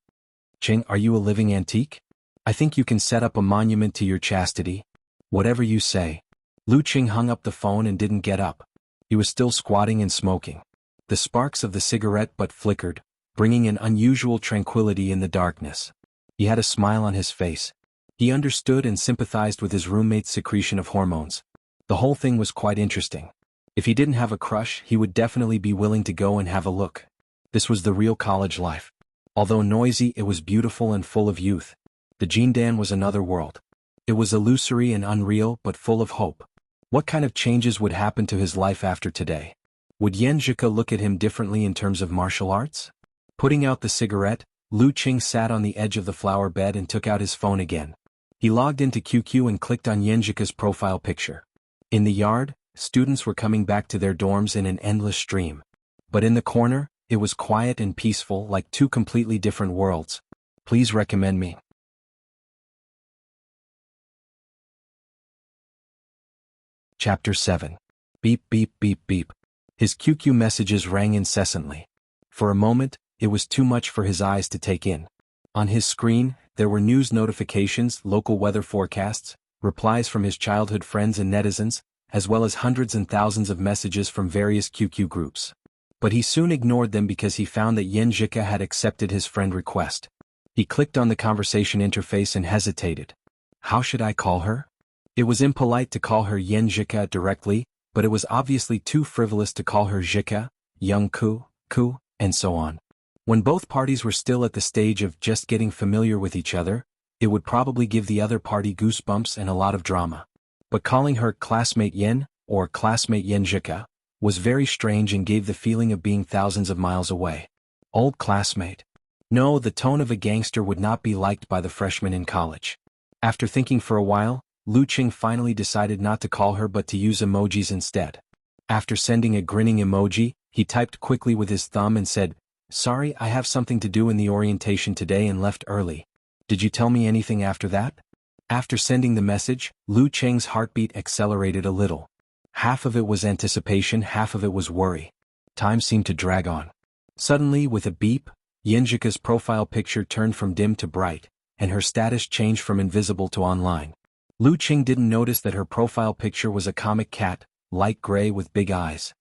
Qing, are you a living antique? I think you can set up a monument to your chastity. Whatever you say. Lu Qing hung up the phone and didn't get up. He was still squatting and smoking. The sparks of the cigarette butt flickered, bringing an unusual tranquility in the darkness. He had a smile on his face. He understood and sympathized with his roommate's secretion of hormones. The whole thing was quite interesting. If he didn't have a crush, he would definitely be willing to go and have a look. This was the real college life. Although noisy, it was beautiful and full of youth. The Jindan was another world. It was illusory and unreal but full of hope. What kind of changes would happen to his life after today? Would Yan Zhika look at him differently in terms of martial arts? Putting out the cigarette, Lu Qing sat on the edge of the flower bed and took out his phone again. He logged into QQ and clicked on Yan Zhika's profile picture. In the yard, students were coming back to their dorms in an endless stream. But in the corner, it was quiet and peaceful, like 2 completely different worlds. Please recommend me. Chapter 7. Beep beep beep beep. His QQ messages rang incessantly. For a moment, it was too much for his eyes to take in. On his screen, there were news notifications, local weather forecasts, replies from his childhood friends and netizens, as well as hundreds and thousands of messages from various QQ groups. But he soon ignored them because he found that Yan Zhika had accepted his friend request. He clicked on the conversation interface and hesitated. How should I call her? It was impolite to call her Yan Zhika directly, but it was obviously too frivolous to call her Zhika, Young Ku, and so on. When both parties were still at the stage of just getting familiar with each other, it would probably give the other party goosebumps and a lot of drama. But calling her classmate Yan, or classmate Yan Zhika, was very strange and gave the feeling of being thousands of miles away. Old classmate. No, the tone of a gangster would not be liked by the freshmen in college. After thinking for a while, Lu Qing finally decided not to call her but to use emojis instead. After sending a grinning emoji, he typed quickly with his thumb and said, Sorry, I have something to do in the orientation today and left early. Did you tell me anything after that? After sending the message, Lu Qing's heartbeat accelerated a little. Half of it was anticipation, half of it was worry. Time seemed to drag on. Suddenly, with a beep, Yinjika's profile picture turned from dim to bright, and her status changed from invisible to online. Lu Qing didn't notice that her profile picture was a comic cat, light gray with big eyes.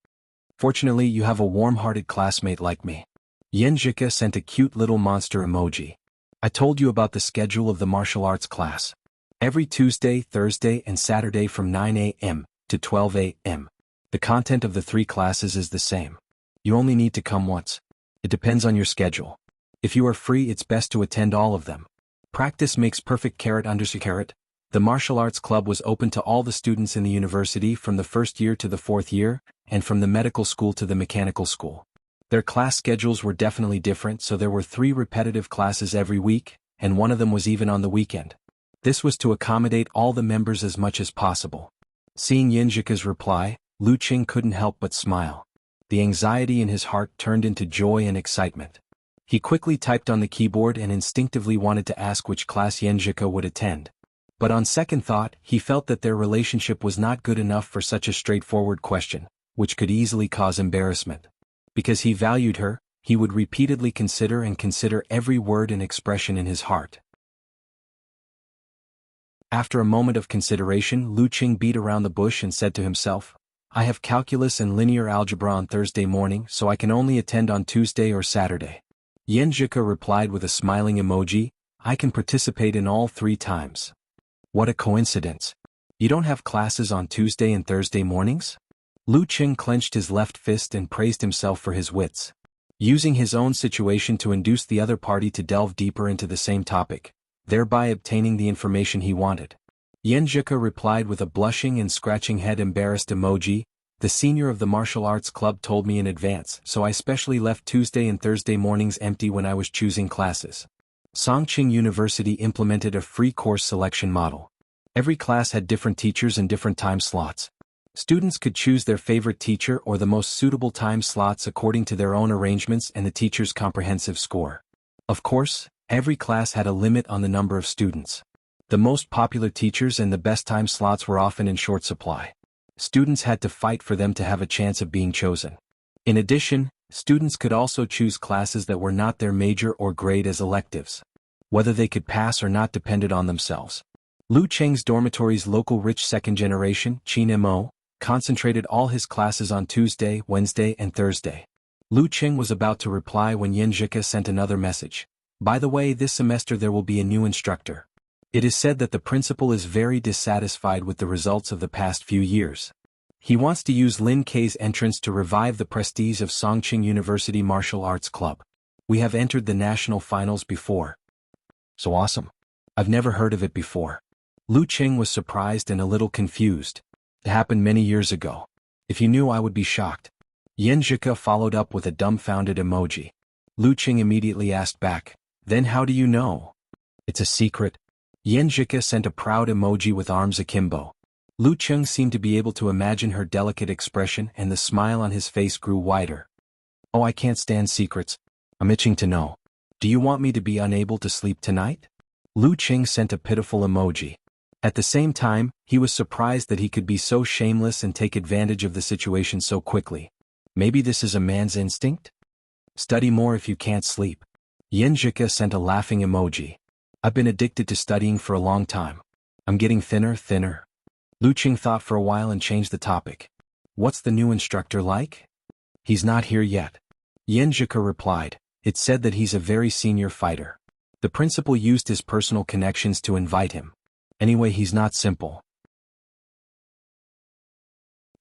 Fortunately, you have a warm-hearted classmate like me. Yinjika sent a cute little monster emoji. I told you about the schedule of the martial arts class. Every Tuesday, Thursday, and Saturday from 9 a.m. to 12 a.m. The content of the 3 classes is the same. You only need to come once. It depends on your schedule. If you are free, it's best to attend all of them. Practice makes perfect. The martial arts club was open to all the students in the university from the first year to the 4th year, and from the medical school to the mechanical school. Their class schedules were definitely different, so there were 3 repetitive classes every week, and one of them was even on the weekend. This was to accommodate all the members as much as possible. Seeing Yinjika's reply, Lu Qing couldn't help but smile. The anxiety in his heart turned into joy and excitement. He quickly typed on the keyboard and instinctively wanted to ask which class Yinjika would attend. But on second thought, he felt that their relationship was not good enough for such a straightforward question, which could easily cause embarrassment. Because he valued her, he would repeatedly consider every word and expression in his heart. After a moment of consideration, Lu Qing beat around the bush and said to himself, I have calculus and linear algebra on Thursday morning, so I can only attend on Tuesday or Saturday. Yinjika replied with a smiling emoji, I can participate in all 3 times. What a coincidence. You don't have classes on Tuesday and Thursday mornings? Lu Qing clenched his left fist and praised himself for his wits. Using his own situation to induce the other party to delve deeper into the same topic, thereby obtaining the information he wanted. Yinjika replied with a blushing and scratching head embarrassed emoji, the senior of the martial arts club told me in advance, so I specially left Tuesday and Thursday mornings empty when I was choosing classes. Songqing University implemented a free course selection model. Every class had different teachers and different time slots. Students could choose their favorite teacher or the most suitable time slots according to their own arrangements and the teacher's comprehensive score. Of course, every class had a limit on the number of students. The most popular teachers and the best time slots were often in short supply. Students had to fight for them to have a chance of being chosen. In addition, students could also choose classes that were not their major or grade as electives. Whether they could pass or not depended on themselves. Lu Qing's dormitory's local rich second generation, Qin Mo, concentrated all his classes on Tuesday, Wednesday, and Thursday. Lu Qing was about to reply when Yinjika sent another message. By the way, this semester there will be a new instructor. It is said that the principal is very dissatisfied with the results of the past few years. He wants to use Lin Kei's entrance to revive the prestige of Songqing University Martial Arts Club. We have entered the national finals before. So awesome. I've never heard of it before. Lu Qing was surprised and a little confused. It happened many years ago. If you knew, I would be shocked. Yinjika followed up with a dumbfounded emoji. Lu Qing immediately asked back, then how do you know? It's a secret. Yinjika sent a proud emoji with arms akimbo. Lu Qing seemed to be able to imagine her delicate expression and the smile on his face grew wider. Oh, I can't stand secrets. I'm itching to know. Do you want me to be unable to sleep tonight? Lu Qing sent a pitiful emoji. At the same time, he was surprised that he could be so shameless and take advantage of the situation so quickly. Maybe this is a man's instinct? Study more if you can't sleep. Yinjika sent a laughing emoji. I've been addicted to studying for a long time. I'm getting thinner. Lu Qing thought for a while and changed the topic. What's the new instructor like? He's not here yet. Yinjika replied. It's said that he's a very senior fighter. The principal used his personal connections to invite him. Anyway, he's not simple.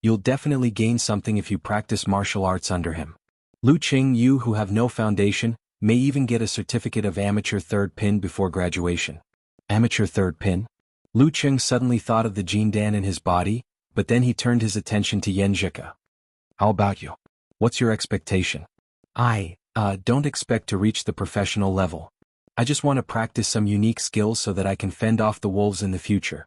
You'll definitely gain something if you practice martial arts under him. Lu Qing, you who have no foundation, may even get a certificate of amateur third pin before graduation. Amateur third pin? Lu Qing suddenly thought of the Jindan in his body, but then he turned his attention to Yinjika. How about you? What's your expectation? I don't expect to reach the professional level. I just want to practice some unique skills so that I can fend off the wolves in the future.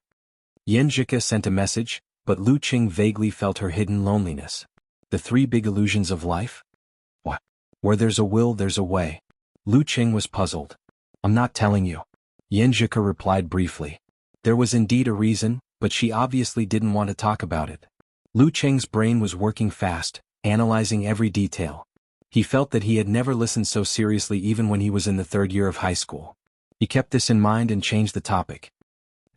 Yinjika sent a message, but Lu Qing vaguely felt her hidden loneliness. The 3 big illusions of life? What? Where there's a will, there's a way. Lu Qing was puzzled. I'm not telling you. Yinjika replied briefly. There was indeed a reason, but she obviously didn't want to talk about it. Lu Qing's brain was working fast, analyzing every detail. He felt that he had never listened so seriously even when he was in the third year of high school. He kept this in mind and changed the topic.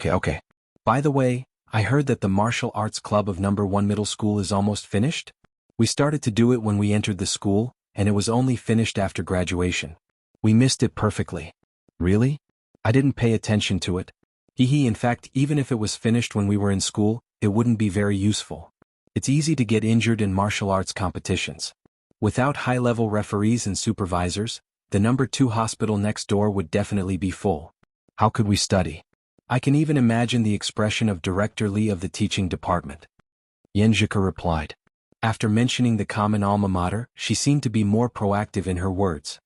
Okay. By the way, I heard that the martial arts club of number 1 middle school is almost finished? We started to do it when we entered the school, and it was only finished after graduation. We missed it perfectly. Really? I didn't pay attention to it. In fact, even if it was finished when we were in school, it wouldn't be very useful. It's easy to get injured in martial arts competitions. Without high-level referees and supervisors, the number 2 hospital next door would definitely be full. How could we study? I can even imagine the expression of Director Lee of the teaching department. Yenjika replied. After mentioning the common alma mater, she seemed to be more proactive in her words.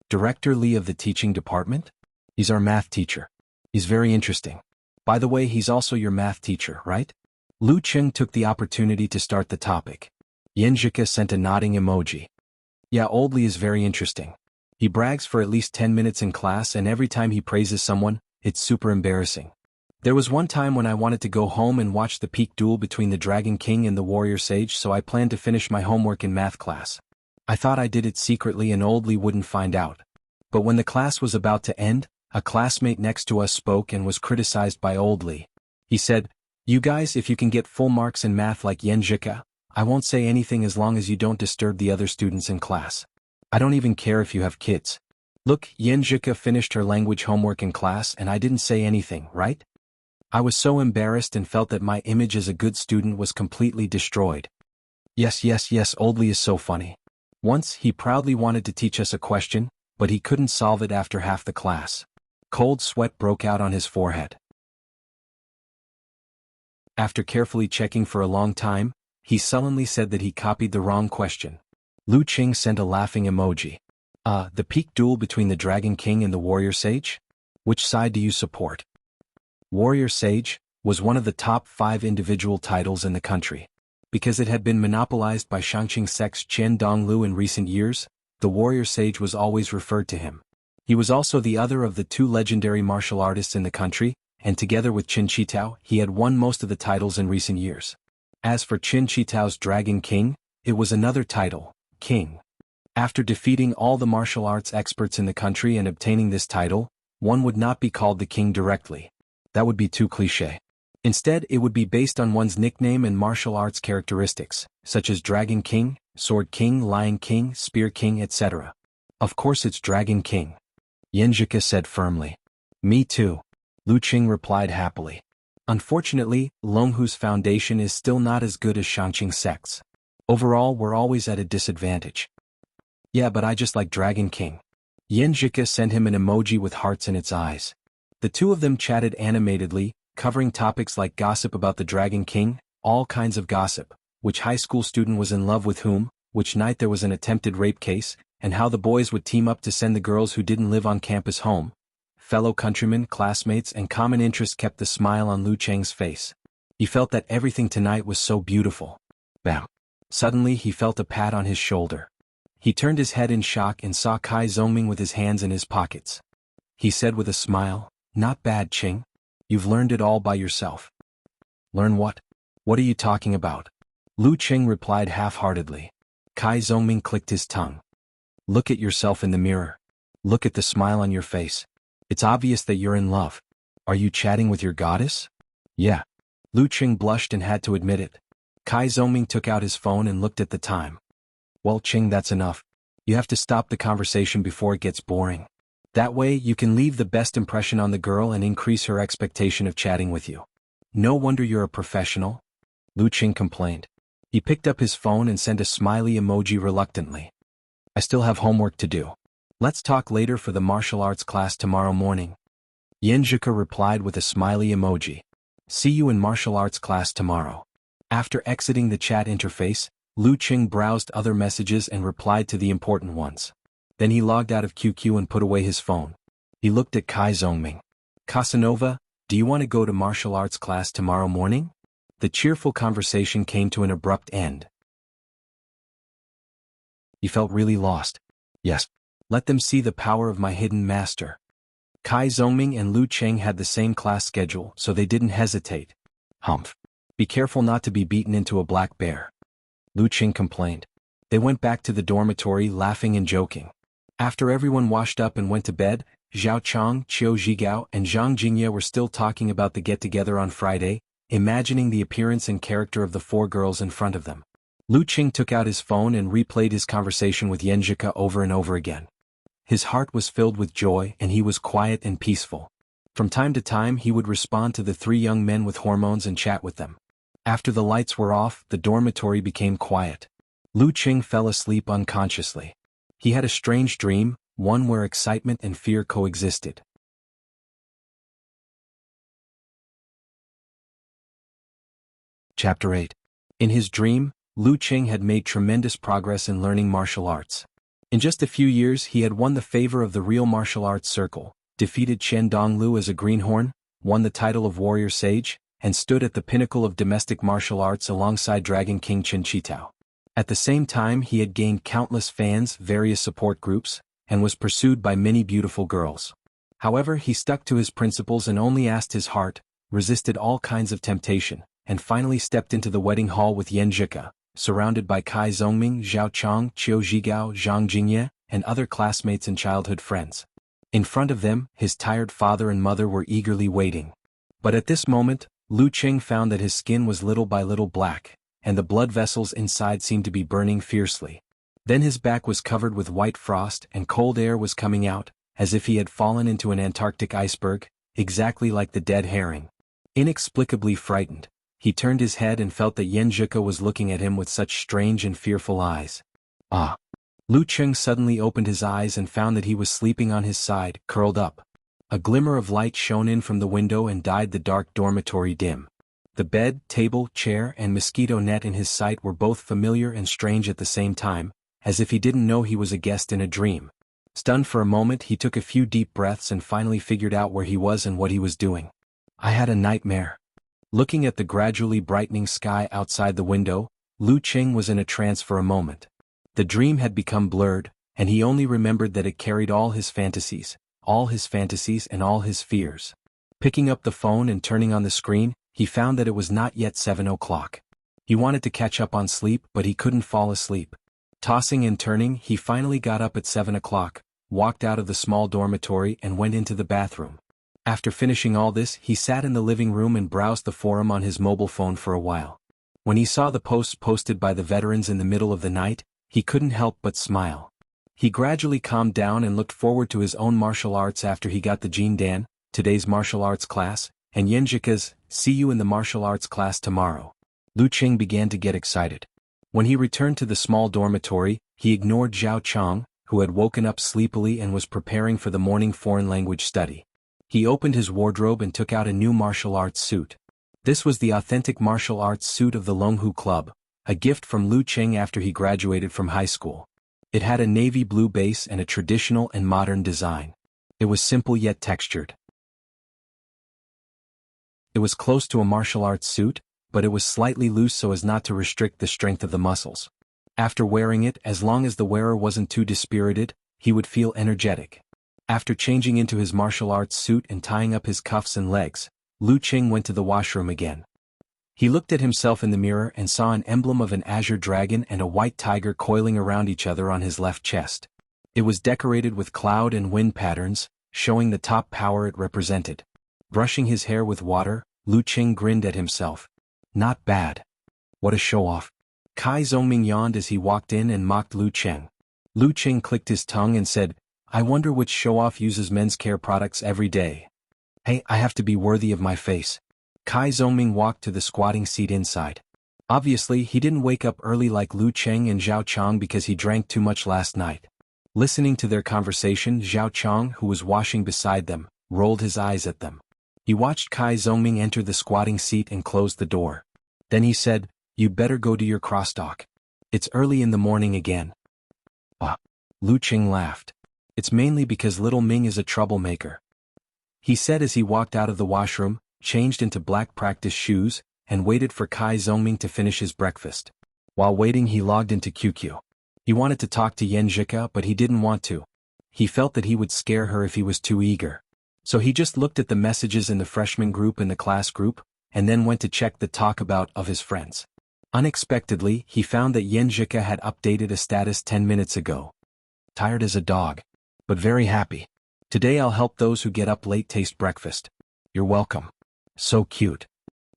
Director Lee of the teaching department? He's our math teacher. He's very interesting. By the way, he's also your math teacher, right? Lu Cheng took the opportunity to start the topic. Yenjika sent a nodding emoji. Yeah, Old Lee is very interesting. He brags for at least 10 minutes in class, and every time he praises someone, it's super embarrassing. There was one time when I wanted to go home and watch the peak duel between the Dragon King and the Warrior Sage, so I planned to finish my homework in math class. I thought I did it secretly and Old Lee wouldn't find out. But when the class was about to end, a classmate next to us spoke and was criticized by Old Lee. He said, "You guys, if you can get full marks in math like Yenjika, I won't say anything as long as you don't disturb the other students in class. I don't even care if you have kids. Look, Yenjika finished her language homework in class and I didn't say anything, right?" I was so embarrassed and felt that my image as a good student was completely destroyed. Yes, Old Lee is so funny. Once, he proudly wanted to teach us a question, but he couldn't solve it after half the class. Cold sweat broke out on his forehead. After carefully checking for a long time, he sullenly said that he copied the wrong question. Lu Qing sent a laughing emoji. The peak duel between the Dragon King and the Warrior Sage? Which side do you support? Warrior Sage was one of the top 5 individual titles in the country. Because it had been monopolized by Shangqing sect's Chen Donglu in recent years, the Warrior Sage was always referred to him. He was also the other of the 2 legendary martial artists in the country, and together with Qin Chitao, he had won most of the titles in recent years. As for Qin Chitao's Dragon King, it was another title, King. After defeating all the martial arts experts in the country and obtaining this title, one would not be called the king directly. That would be too cliché. Instead, it would be based on one's nickname and martial arts characteristics, such as Dragon King, Sword King, Lion King, Spear King, etc. Of course it's Dragon King. Yenjika said firmly. Me too. Lu Qing replied happily. Unfortunately, Longhu's foundation is still not as good as Shangqing sect's. Overall, we're always at a disadvantage. Yeah, but I just like Dragon King. Yenjika sent him an emoji with hearts in its eyes. The two of them chatted animatedly, covering topics like gossip about the Dragon King, all kinds of gossip, which high school student was in love with whom, which night there was an attempted rape case, and how the boys would team up to send the girls who didn't live on campus home. Fellow countrymen, classmates, and common interests kept the smile on Lu Cheng's face. He felt that everything tonight was so beautiful. Bam! Suddenly he felt a pat on his shoulder. He turned his head in shock and saw Kai Zongming with his hands in his pockets. He said with a smile, "Not bad, Ching. You've learned it all by yourself." Learn what? What are you talking about? Lu Cheng replied half-heartedly. Kai Zongming clicked his tongue. Look at yourself in the mirror. Look at the smile on your face. It's obvious that you're in love. Are you chatting with your goddess? Yeah. Lu Cheng blushed and had to admit it. Kai Zongming took out his phone and looked at the time. Well, Ching, that's enough. You have to stop the conversation before it gets boring. That way, you can leave the best impression on the girl and increase her expectation of chatting with you. No wonder you're a professional, Lu Qing complained. He picked up his phone and sent a smiley emoji reluctantly. I still have homework to do. Let's talk later for the martial arts class tomorrow morning. Yenjika replied with a smiley emoji. See you in martial arts class tomorrow. After exiting the chat interface, Lu Qing browsed other messages and replied to the important ones. Then he logged out of QQ and put away his phone. He looked at Kai Zongming. Casanova, do you want to go to martial arts class tomorrow morning? The cheerful conversation came to an abrupt end. He felt really lost. Yes. Let them see the power of my hidden master. Kai Zongming and Lu Cheng had the same class schedule, so they didn't hesitate. Humph. Be careful not to be beaten into a black bear. Lu Cheng complained. They went back to the dormitory laughing and joking. After everyone washed up and went to bed, Zhao Chong, Qiu Zhigao and Zhang Jingye were still talking about the get-together on Friday, imagining the appearance and character of the four girls in front of them. Lu Qing took out his phone and replayed his conversation with Yanjika over and over again. His heart was filled with joy and he was quiet and peaceful. From time to time he would respond to the three young men with hormones and chat with them. After the lights were off, the dormitory became quiet. Lu Qing fell asleep unconsciously. He had a strange dream, one where excitement and fear coexisted. Chapter 8. In his dream, Lu Qing had made tremendous progress in learning martial arts. In just a few years he had won the favor of the real martial arts circle, defeated Chen Donglu as a greenhorn, won the title of warrior sage, and stood at the pinnacle of domestic martial arts alongside Dragon King Qin Chitao. At the same time he had gained countless fans, various support groups, and was pursued by many beautiful girls. However, he stuck to his principles and only asked his heart, resisted all kinds of temptation, and finally stepped into the wedding hall with Yan Zhika, surrounded by Kai Zongming, Zhao Chong, Qiu Zhigao, Zhang Jingye, and other classmates and childhood friends. In front of them, his tired father and mother were eagerly waiting. But at this moment, Lu Qing found that his skin was little by little black, and the blood vessels inside seemed to be burning fiercely. Then his back was covered with white frost and cold air was coming out, as if he had fallen into an Antarctic iceberg, exactly like the dead herring. Inexplicably frightened, he turned his head and felt that Yan Zhika was looking at him with such strange and fearful eyes. Ah! Lu Qing suddenly opened his eyes and found that he was sleeping on his side, curled up. A glimmer of light shone in from the window and dyed the dark dormitory dim. The bed, table, chair, and mosquito net in his sight were both familiar and strange at the same time, as if he didn't know he was a guest in a dream. Stunned for a moment, he took a few deep breaths and finally figured out where he was and what he was doing. I had a nightmare. Looking at the gradually brightening sky outside the window, Lu Qing was in a trance for a moment. The dream had become blurred, and he only remembered that it carried all his fantasies and all his fears. Picking up the phone and turning on the screen, he found that it was not yet 7 o'clock. He wanted to catch up on sleep, but he couldn't fall asleep. Tossing and turning, he finally got up at 7 o'clock, walked out of the small dormitory and went into the bathroom. After finishing all this, he sat in the living room and browsed the forum on his mobile phone for a while. When he saw the posts posted by the veterans in the middle of the night, he couldn't help but smile. He gradually calmed down and looked forward to his own martial arts after he got the Jin Dan, today's martial arts class, and Yanjika's, see you in the martial arts class tomorrow. Lu Qing began to get excited. When he returned to the small dormitory, he ignored Zhao Chong, who had woken up sleepily and was preparing for the morning foreign language study. He opened his wardrobe and took out a new martial arts suit. This was the authentic martial arts suit of the Longhu Club, a gift from Lu Qing after he graduated from high school. It had a navy blue base and a traditional and modern design. It was simple yet textured. It was close to a martial arts suit, but it was slightly loose so as not to restrict the strength of the muscles. After wearing it, as long as the wearer wasn't too dispirited, he would feel energetic. After changing into his martial arts suit and tying up his cuffs and legs, Lu Qing went to the washroom again. He looked at himself in the mirror and saw an emblem of an azure dragon and a white tiger coiling around each other on his left chest. It was decorated with cloud and wind patterns, showing the top power it represented. Brushing his hair with water, Lu Qing grinned at himself. Not bad. What a show-off. Kai Zongming yawned as he walked in and mocked Lu Qing. Lu Qing clicked his tongue and said, I wonder which show-off uses men's care products every day. Hey, I have to be worthy of my face. Kai Zongming walked to the squatting seat inside. Obviously, he didn't wake up early like Lu Qing and Zhao Chong because he drank too much last night. Listening to their conversation, Zhao Chong, who was washing beside them, rolled his eyes at them. He watched Kai Zongming enter the squatting seat and close the door. Then he said, You'd better go to your crosstalk. It's early in the morning again. Lu Qing laughed. It's mainly because little Ming is a troublemaker. He said as he walked out of the washroom, changed into black practice shoes, and waited for Kai Zongming to finish his breakfast. While waiting, he logged into QQ. He wanted to talk to Yan Zhika, but he didn't want to. He felt that he would scare her if he was too eager. So he just looked at the messages in the freshman group and the class group, and then went to check the talk about of his friends. Unexpectedly, he found that Yenjika had updated a status 10 minutes ago. Tired as a dog, but very happy. Today I'll help those who get up late taste breakfast. You're welcome. So cute.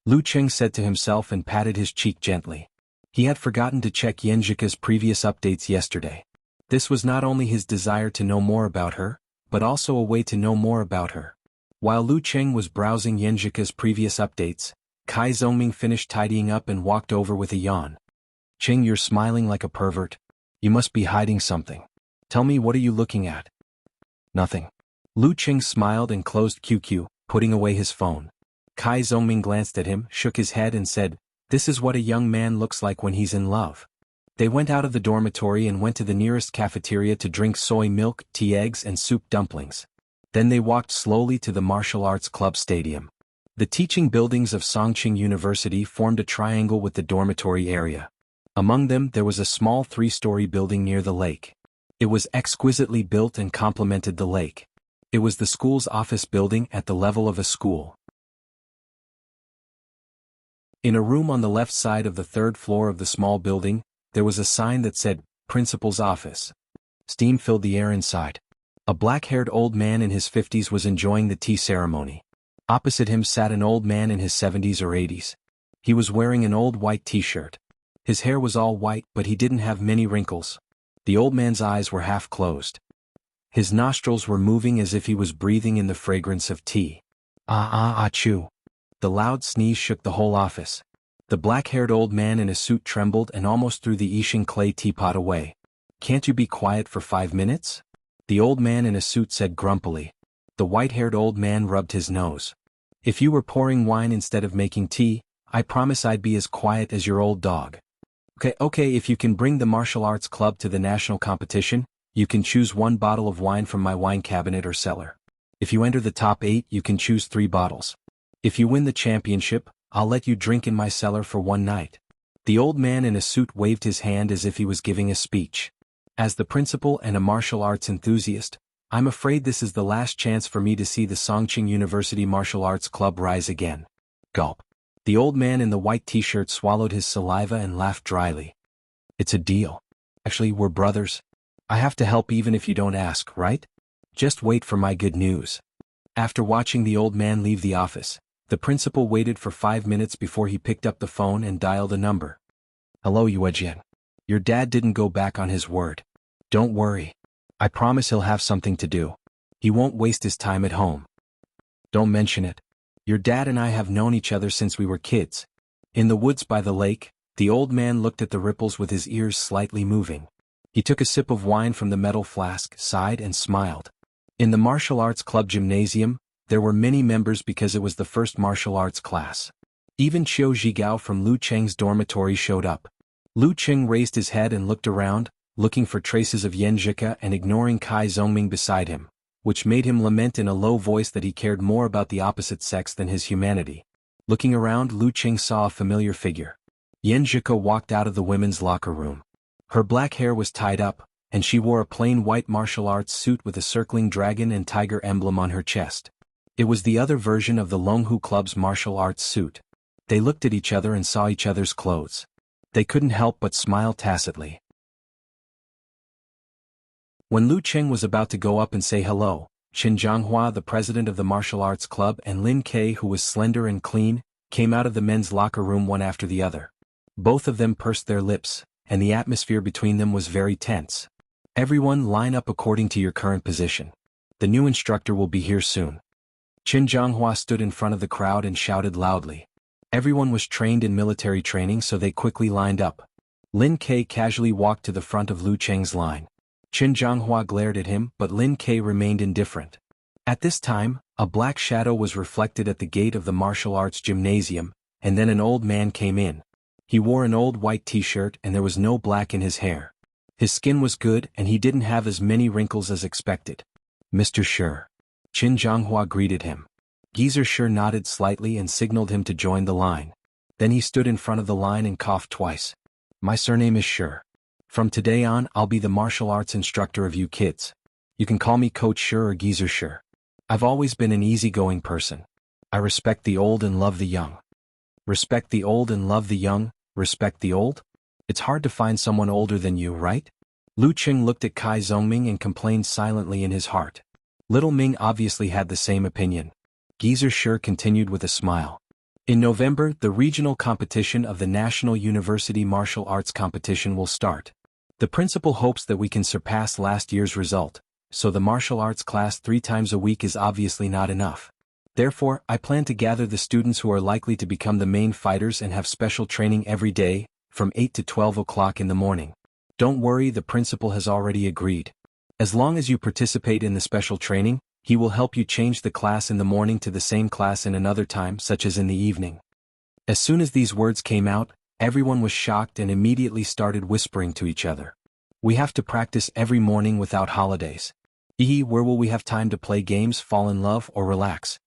Lu Cheng said to himself and patted his cheek gently. He had forgotten to check Yenjika's previous updates yesterday. This was not only his desire to know more about her, but also a way to know more about her. While Lu Cheng was browsing Yenjika's previous updates, Kai Zongming finished tidying up and walked over with a yawn. Cheng, you're smiling like a pervert. You must be hiding something. Tell me, what are you looking at? Nothing. Lu Cheng smiled and closed QQ, putting away his phone. Kai Zongming glanced at him, shook his head and said, "This is what a young man looks like when he's in love." They went out of the dormitory and went to the nearest cafeteria to drink soy milk, tea, eggs and soup dumplings. Then they walked slowly to the martial arts club stadium. The teaching buildings of Songqing University formed a triangle with the dormitory area. Among them there was a small 3-story building near the lake. It was exquisitely built and complemented the lake. It was the school's office building at the level of a school. In a room on the left side of the 3rd floor of the small building, there was a sign that said, "Principal's Office." Steam filled the air inside. A black-haired old man in his 50s was enjoying the tea ceremony. Opposite him sat an old man in his 70s or 80s. He was wearing an old white t-shirt. His hair was all white, but he didn't have many wrinkles. The old man's eyes were half closed. His nostrils were moving as if he was breathing in the fragrance of tea. Achoo. The loud sneeze shook the whole office. The black-haired old man in a suit trembled and almost threw the Yixing clay teapot away. "Can't you be quiet for 5 minutes?" The old man in a suit said grumpily. The white-haired old man rubbed his nose. "If you were pouring wine instead of making tea, I promise I'd be as quiet as your old dog." Okay, if you can bring the martial arts club to the national competition, you can choose 1 bottle of wine from my wine cabinet or cellar. If you enter the top 8, you can choose 3 bottles. If you win the championship, I'll let you drink in my cellar for 1 night. The old man in a suit waved his hand as if he was giving a speech. As the principal and a martial arts enthusiast, I'm afraid this is the last chance for me to see the Songqing University Martial Arts Club rise again. Gulp. The old man in the white t-shirt swallowed his saliva and laughed dryly. It's a deal. Actually, we're brothers. I have to help even if you don't ask, right? Just wait for my good news. After watching the old man leave the office, the principal waited for 5 minutes before he picked up the phone and dialed a number. "Hello, Yuejian. Your dad didn't go back on his word. Don't worry. I promise he'll have something to do. He won't waste his time at home. Don't mention it. Your dad and I have known each other since we were kids." In the woods by the lake, the old man looked at the ripples with his ears slightly moving. He took a sip of wine from the metal flask, sighed and smiled. In the martial arts club gymnasium, there were many members because it was the first martial arts class. Even Qiu Zhigao from Lu Cheng's dormitory showed up. Lu Cheng raised his head and looked around, looking for traces of Yenjika and ignoring Kai Zongming beside him, which made him lament in a low voice that he cared more about the opposite sex than his humanity. Looking around, Lu Cheng saw a familiar figure. Yenjika walked out of the women's locker room. Her black hair was tied up, and she wore a plain white martial arts suit with a circling dragon and tiger emblem on her chest. It was the other version of the Longhu Club's martial arts suit. They looked at each other and saw each other's clothes. They couldn't help but smile tacitly. When Lu Cheng was about to go up and say hello, Qin Zhanghua, the president of the martial arts club, and Lin Kei, who was slender and clean, came out of the men's locker room one after the other. Both of them pursed their lips, and the atmosphere between them was very tense. "Everyone line up according to your current position. The new instructor will be here soon." Qin Zhanghua stood in front of the crowd and shouted loudly. Everyone was trained in military training, so they quickly lined up. Lin Kei casually walked to the front of Lu Cheng's line. Qin Zhanghua glared at him, but Lin Kei remained indifferent. At this time, a black shadow was reflected at the gate of the martial arts gymnasium, and then an old man came in. He wore an old white t-shirt and there was no black in his hair. His skin was good and he didn't have as many wrinkles as expected. "Mr. Shi." Qin Zhanghua greeted him. Geezer Shi nodded slightly and signaled him to join the line. Then he stood in front of the line and coughed twice. "My surname is Shi. From today on, I'll be the martial arts instructor of you kids. You can call me Coach Shi or Geezer Shi. I've always been an easygoing person. I respect the old and love the young." "Respect the old and love the young," respect the old? It's hard to find someone older than you, right? Lu Qing looked at Kai Zongming and complained silently in his heart. Little Ming obviously had the same opinion. Geezer Shi continued with a smile. In November, the regional competition of the National University Martial Arts Competition will start. The principal hopes that we can surpass last year's result, so the martial arts class 3 times a week is obviously not enough. Therefore, I plan to gather the students who are likely to become the main fighters and have special training every day, from 8 to 12 o'clock in the morning. Don't worry, the principal has already agreed. As long as you participate in the special training, he will help you change the class in the morning to the same class in another time, such as in the evening. As soon as these words came out, everyone was shocked and immediately started whispering to each other. We have to practice every morning without holidays. Where will we have time to play games, fall in love, or relax?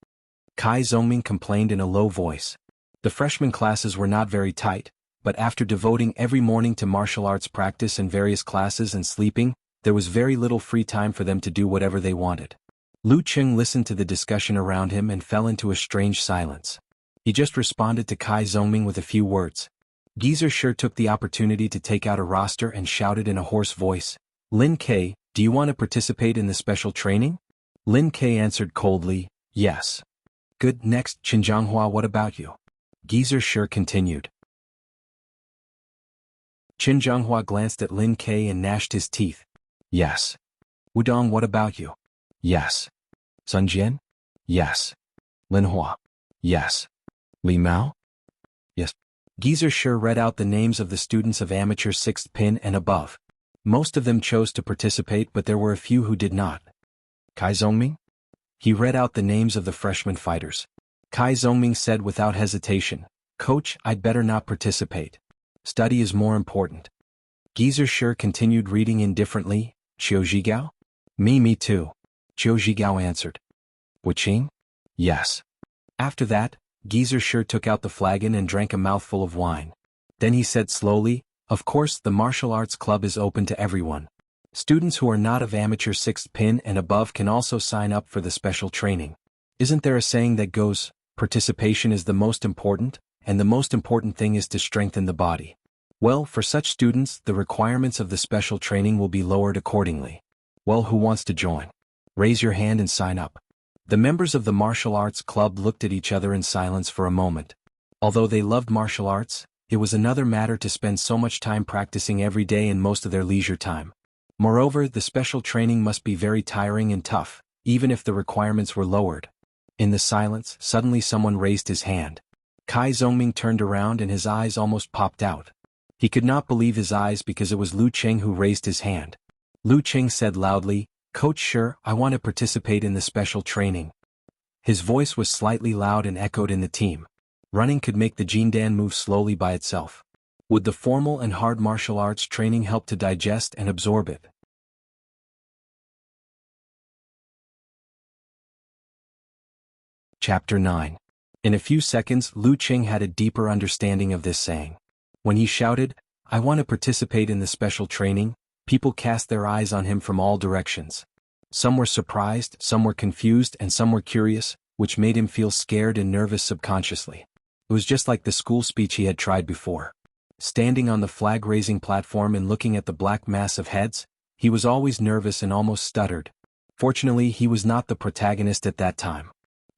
Kai Zongming complained in a low voice. The freshman classes were not very tight, but after devoting every morning to martial arts practice and various classes and sleeping, there was very little free time for them to do whatever they wanted. Lu Qing listened to the discussion around him and fell into a strange silence. He just responded to Kai Zongming with a few words. Geezer Shi took the opportunity to take out a roster and shouted in a hoarse voice, "Lin K, do you want to participate in the special training?" Lin K answered coldly, "Yes." "Good, next, Qinjianghua, what about you?" Geezer Shi continued. Qinjianghua glanced at Lin K and gnashed his teeth. "Yes." "Wudong, what about you?" "Yes." "Sun Jian?" "Yes." "Lin Hua?" "Yes." "Li Mao?" "Yes." Geezer Shi read out the names of the students of amateur 6th pin and above. Most of them chose to participate, but there were a few who did not. Kai Zongming? He read out the names of the freshman fighters. Kai Zongming said without hesitation, "Coach, I'd better not participate. Study is more important." Geezer Shi continued reading indifferently, "Qiu Zhigao?" Me too." Qiu Zhigao answered. "Wuqing?" "Yes." After that, Geezer Shi took out the flagon and drank a mouthful of wine. Then he said slowly, "Of course, the martial arts club is open to everyone. Students who are not of amateur 6th pin and above can also sign up for the special training. Isn't there a saying that goes, participation is the most important, and the most important thing is to strengthen the body? Well, for such students, the requirements of the special training will be lowered accordingly. Well, who wants to join? Raise your hand and sign up." The members of the martial arts club looked at each other in silence for a moment. Although they loved martial arts, it was another matter to spend so much time practicing every day and most of their leisure time. Moreover, the special training must be very tiring and tough, even if the requirements were lowered. In the silence, suddenly someone raised his hand. Kai Zongming turned around and his eyes almost popped out. He could not believe his eyes because it was Lu Qing who raised his hand. Lu Qing said loudly, "Coach Shi, I want to participate in the special training." His voice was slightly loud and echoed in the team. Running could make the Jindan move slowly by itself. Would the formal and hard martial arts training help to digest and absorb it? Chapter 9. In a few seconds, Lu Qing had a deeper understanding of this saying. When he shouted, "I want to participate in the special training," people cast their eyes on him from all directions. Some were surprised, some were confused, and some were curious, which made him feel scared and nervous subconsciously. It was just like the school speech he had tried before. Standing on the flag-raising platform and looking at the black mass of heads, he was always nervous and almost stuttered. Fortunately, he was not the protagonist at that time.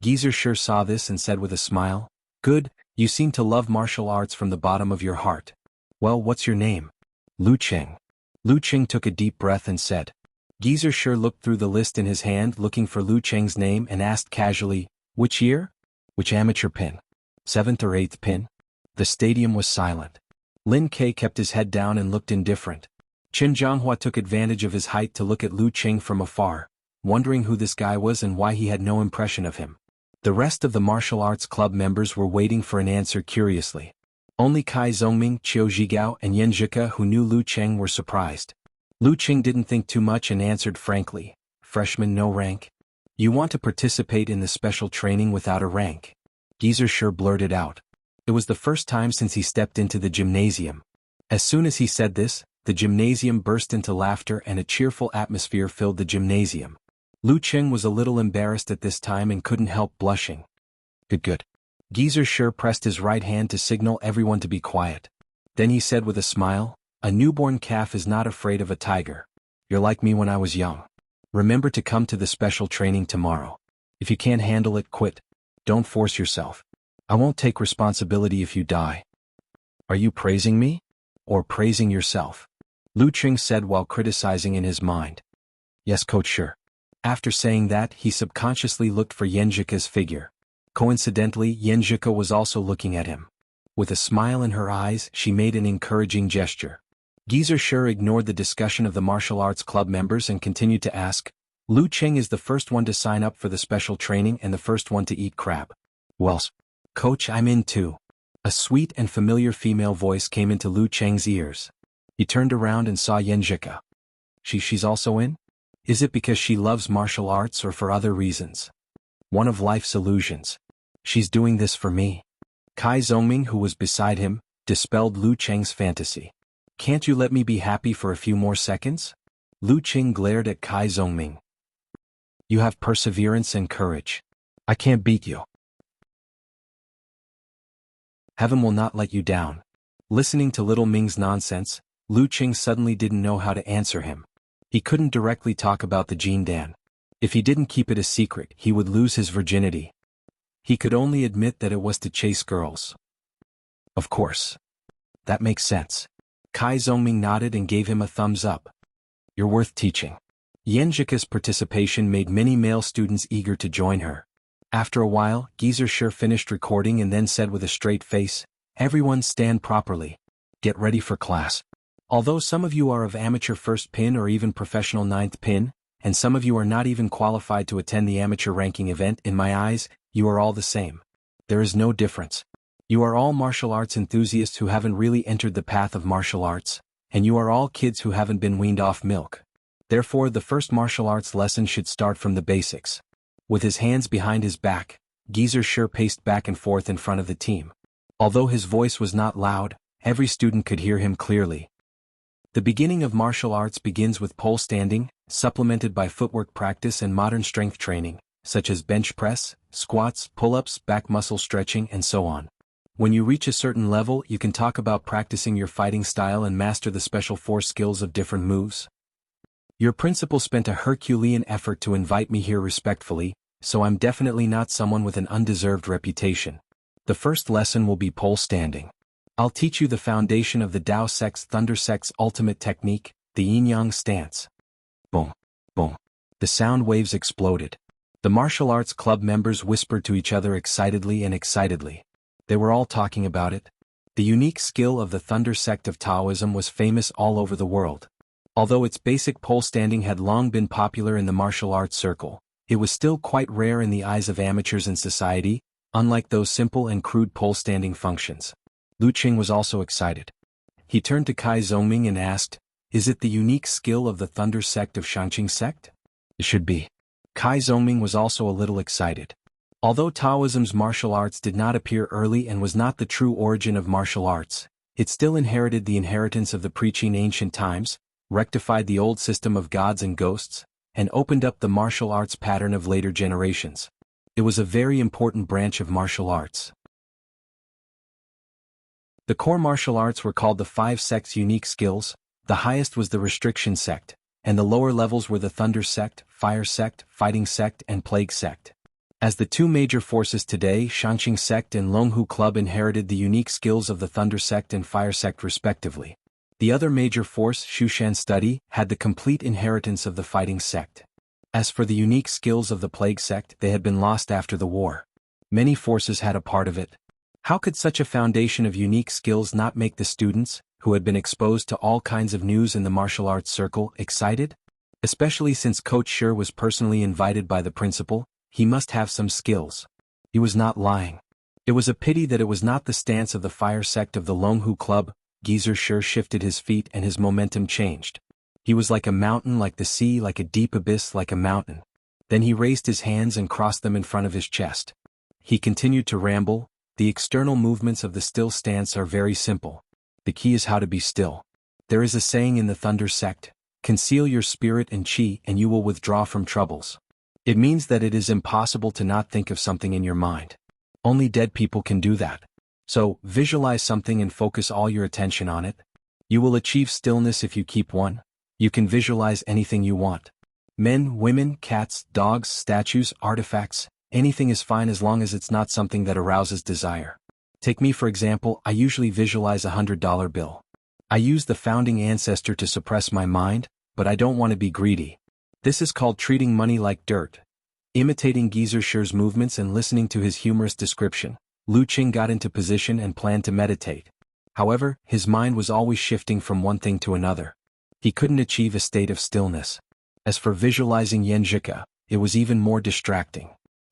Geezer Shi saw this and said with a smile, "Good, you seem to love martial arts from the bottom of your heart. Well, what's your name?" "Lu Qing." Lu Qing took a deep breath and said. Geezer Shi looked through the list in his hand looking for Lu Qing's name and asked casually, "Which year? Which amateur pin? 7th or 8th pin?" The stadium was silent. Lin Ke kept his head down and looked indifferent. Qin Jianghua took advantage of his height to look at Lu Qing from afar, wondering who this guy was and why he had no impression of him. The rest of the martial arts club members were waiting for an answer curiously. Only Kai Zongming, Qiu Zhigao, and Yan Zhika who knew Lu Qing were surprised. Lu Qing didn't think too much and answered frankly, "Freshman, no rank." "You want to participate in the special training without a rank?" Geezer Shi blurted out. It was the first time since he stepped into the gymnasium. As soon as he said this, the gymnasium burst into laughter and a cheerful atmosphere filled the gymnasium. Lu Qing was a little embarrassed at this time and couldn't help blushing. Good. Geezer Shi pressed his right hand to signal everyone to be quiet. Then he said with a smile, "A newborn calf is not afraid of a tiger. You're like me when I was young. Remember to come to the special training tomorrow. If you can't handle it, quit. Don't force yourself. I won't take responsibility if you die." "Are you praising me? Or praising yourself?" Lu Ching said while criticizing in his mind. "Yes, coach, sure." After saying that, he subconsciously looked for Yenjika's figure. Coincidentally, Yenjika was also looking at him. With a smile in her eyes, she made an encouraging gesture. Geezer sure ignored the discussion of the martial arts club members and continued to ask, "Lu Ching is the first one to sign up for the special training and the first one to eat crab." "Well, coach, I'm in too." A sweet and familiar female voice came into Lu Cheng's ears. He turned around and saw Yenjika. She's also in? Is it because she loves martial arts or for other reasons? One of life's illusions. She's doing this for me. Kai Zongming, who was beside him, dispelled Lu Cheng's fantasy. "Can't you let me be happy for a few more seconds?" Lu Ching glared at Kai Zongming. "You have perseverance and courage. I can't beat you. Heaven will not let you down." Listening to little Ming's nonsense, Lu Ching suddenly didn't know how to answer him. He couldn't directly talk about the Jin Dan. If he didn't keep it a secret, he would lose his virginity. He could only admit that it was to chase girls. "Of course. That makes sense." Kai Zongming nodded and gave him a thumbs up. "You're worth teaching." Yenjika's participation made many male students eager to join her. After a while, Geezer sure finished recording and then said with a straight face, "Everyone stand properly. Get ready for class. Although some of you are of amateur first pin or even professional ninth pin, and some of you are not even qualified to attend the amateur ranking event, in my eyes, you are all the same. There is no difference. You are all martial arts enthusiasts who haven't really entered the path of martial arts, and you are all kids who haven't been weaned off milk. Therefore, the first martial arts lesson should start from the basics." With his hands behind his back, Geezer sure paced back and forth in front of the team. Although his voice was not loud, every student could hear him clearly. The beginning of martial arts begins with pole standing, supplemented by footwork practice and modern strength training, such as bench press, squats, pull-ups, back muscle stretching, and so on. When you reach a certain level, you can talk about practicing your fighting style and master the special force skills of different moves. Your principal spent a Herculean effort to invite me here respectfully, so I'm definitely not someone with an undeserved reputation. The first lesson will be pole standing. I'll teach you the foundation of the Tao Sect's Thunder Sect's ultimate technique, the yin-yang stance. Boom, boom. The sound waves exploded. The martial arts club members whispered to each other excitedly and excitedly. They were all talking about it. The unique skill of the Thunder Sect of Taoism was famous all over the world. Although its basic pole standing had long been popular in the martial arts circle, it was still quite rare in the eyes of amateurs in society, unlike those simple and crude pole standing functions. Lu Ching was also excited. He turned to Kai Zongming and asked, "Is it the unique skill of the Thunder Sect of Shangqing Sect?" "It should be." Kai Zongming was also a little excited. Although Taoism's martial arts did not appear early and was not the true origin of martial arts, it still inherited the inheritance of the preaching ancient times, rectified the old system of gods and ghosts, and opened up the martial arts pattern of later generations. It was a very important branch of martial arts. The core martial arts were called the five sects' unique skills. The highest was the restriction sect, and the lower levels were the Thunder Sect, Fire Sect, Fighting Sect, and Plague Sect. As the two major forces today, Shangqing Sect and Longhu Club inherited the unique skills of the Thunder Sect and Fire Sect respectively. The other major force, Shushan Study, had the complete inheritance of the Fighting Sect. As for the unique skills of the Plague Sect, they had been lost after the war. Many forces had a part of it. How could such a foundation of unique skills not make the students, who had been exposed to all kinds of news in the martial arts circle, excited? Especially since Coach Sher was personally invited by the principal, he must have some skills. He was not lying. It was a pity that it was not the stance of the Fire Sect of the Longhu Club. Geezer Sher shifted his feet and his momentum changed. He was like a mountain, like the sea, like a deep abyss, like a mountain. Then he raised his hands and crossed them in front of his chest. He continued to ramble. The external movements of the still stance are very simple. The key is how to be still. There is a saying in the Thunder Sect, "Conceal your spirit and chi and you will withdraw from troubles." It means that it is impossible to not think of something in your mind. Only dead people can do that. So, visualize something and focus all your attention on it. You will achieve stillness if you keep one. You can visualize anything you want. Men, women, cats, dogs, statues, artifacts, anything is fine as long as it's not something that arouses desire. Take me for example, I usually visualize a $100 bill. I use the founding ancestor to suppress my mind, but I don't want to be greedy. This is called treating money like dirt. Imitating Geysershur's movements and listening to his humorous description, Lu Qing got into position and planned to meditate. However, his mind was always shifting from one thing to another. He couldn't achieve a state of stillness. As for visualizing Yanzhika, it was even more distracting.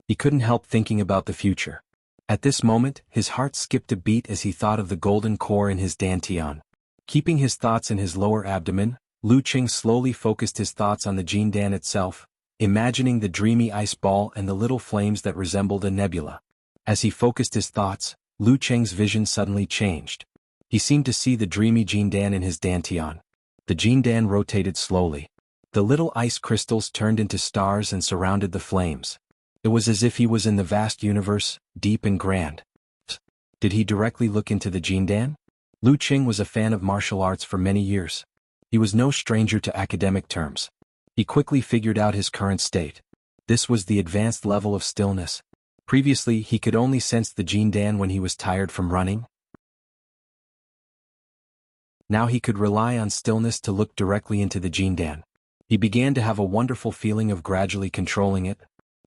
He couldn't help thinking about the future. At this moment, his heart skipped a beat as he thought of the golden core in his dantian. Keeping his thoughts in his lower abdomen, Lu Qing slowly focused his thoughts on the jindan itself, imagining the dreamy ice ball and the little flames that resembled a nebula. As he focused his thoughts, Lu Qing's vision suddenly changed. He seemed to see the dreamy jindan in his dantian. The jindan rotated slowly. The little ice crystals turned into stars and surrounded the flames. It was as if he was in the vast universe, deep and grand. Did he directly look into the jindan? Lu Qing was a fan of martial arts for many years. He was no stranger to academic terms. He quickly figured out his current state. This was the advanced level of stillness. Previously, he could only sense the jindan when he was tired from running. Now he could rely on stillness to look directly into the jindan. He began to have a wonderful feeling of gradually controlling it.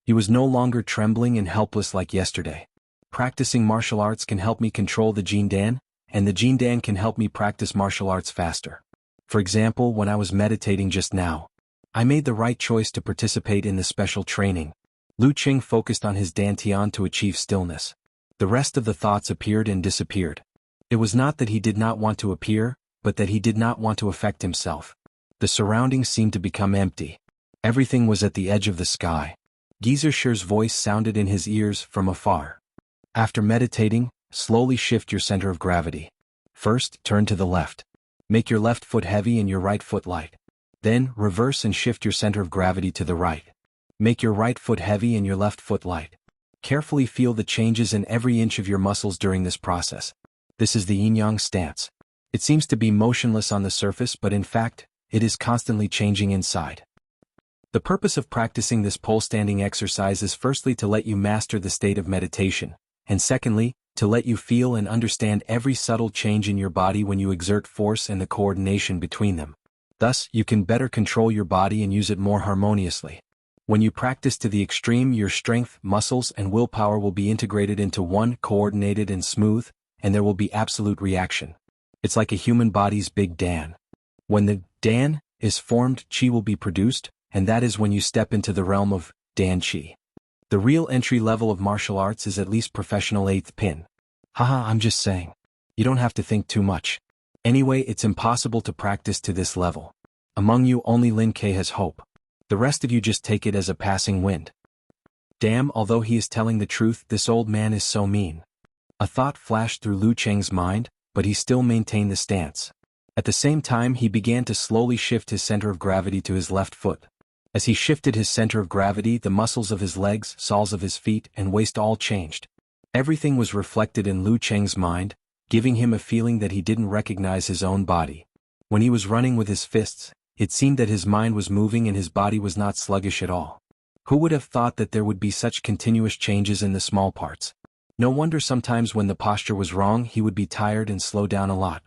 He was no longer trembling and helpless like yesterday. Practicing martial arts can help me control the jindan, and the jindan can help me practice martial arts faster. For example, when I was meditating just now, I made the right choice to participate in the special training. Lu Qing focused on his dantian to achieve stillness. The rest of the thoughts appeared and disappeared. It was not that he did not want to appear, but that he did not want to affect himself. The surroundings seemed to become empty. Everything was at the edge of the sky. Geysershur's voice sounded in his ears from afar. After meditating, slowly shift your center of gravity. First, turn to the left. Make your left foot heavy and your right foot light. Then, reverse and shift your center of gravity to the right. Make your right foot heavy and your left foot light. Carefully feel the changes in every inch of your muscles during this process. This is the yin-yang stance. It seems to be motionless on the surface, but in fact, it is constantly changing inside. The purpose of practicing this pole standing exercise is firstly to let you master the state of meditation, and secondly, to let you feel and understand every subtle change in your body when you exert force and the coordination between them. Thus, you can better control your body and use it more harmoniously. When you practice to the extreme, your strength, muscles, and willpower will be integrated into one, coordinated and smooth, and there will be absolute reaction. It's like a human body's big dan. When the dan is formed, qi will be produced, and that is when you step into the realm of dan qi. The real entry level of martial arts is at least professional 8th pin. Haha, I'm just saying. You don't have to think too much. Anyway, it's impossible to practice to this level. Among you only Lin Ke has hope. The rest of you just take it as a passing wind. Damn, although he is telling the truth, this old man is so mean. A thought flashed through Lu Qing's mind, but he still maintained the stance. At the same time, he began to slowly shift his center of gravity to his left foot. As he shifted his center of gravity, the muscles of his legs, soles of his feet, and waist all changed. Everything was reflected in Lu Qing's mind, giving him a feeling that he didn't recognize his own body. When he was running with his fists, it seemed that his mind was moving and his body was not sluggish at all. Who would have thought that there would be such continuous changes in the small parts? No wonder sometimes when the posture was wrong, he would be tired and slow down a lot.